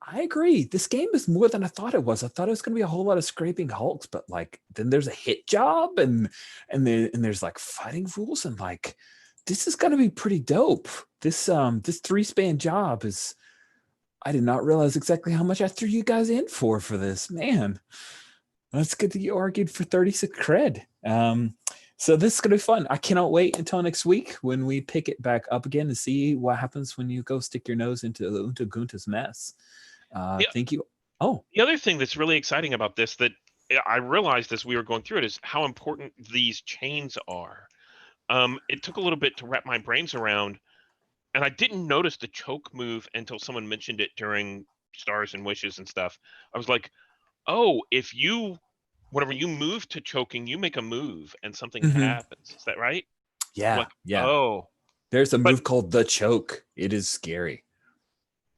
I agree. This game is more than I thought it was. I thought it was going to be a whole lot of scraping hulks, but like then there's a hit job and there's like fighting rules, and like this is going to be pretty dope. This 3-span job is. I did not realize exactly how much I threw you guys in for this. Man, that's good that you argued for 36 cred. So this is going to be fun. I cannot wait until next week when we pick it back up again and see what happens when you go stick your nose into Gunta's mess. Thank you. Oh, the other thing that's really exciting about this that I realized as we were going through it is how important these chains are. It took a little bit to wrap my brains around. And I didn't notice the choke move until someone mentioned it during Stars and Wishes and stuff. I was like, oh, whenever you move to choking, you make a move and something happens. Is that right? Yeah. Like, yeah. Oh. There's a move called the choke. It is scary.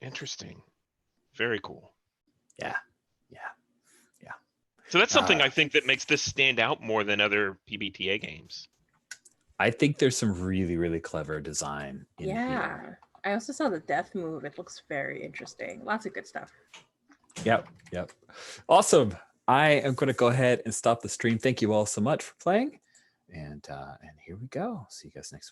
Interesting. Very cool. Yeah. So that's something I think that makes this stand out more than other PBTA games. I think there's some really, really clever design in here. I also saw the death move. It looks very interesting. Lots of good stuff. Yep. Awesome. I am going to go ahead and stop the stream. Thank you all so much for playing. And here we go. See you guys next week.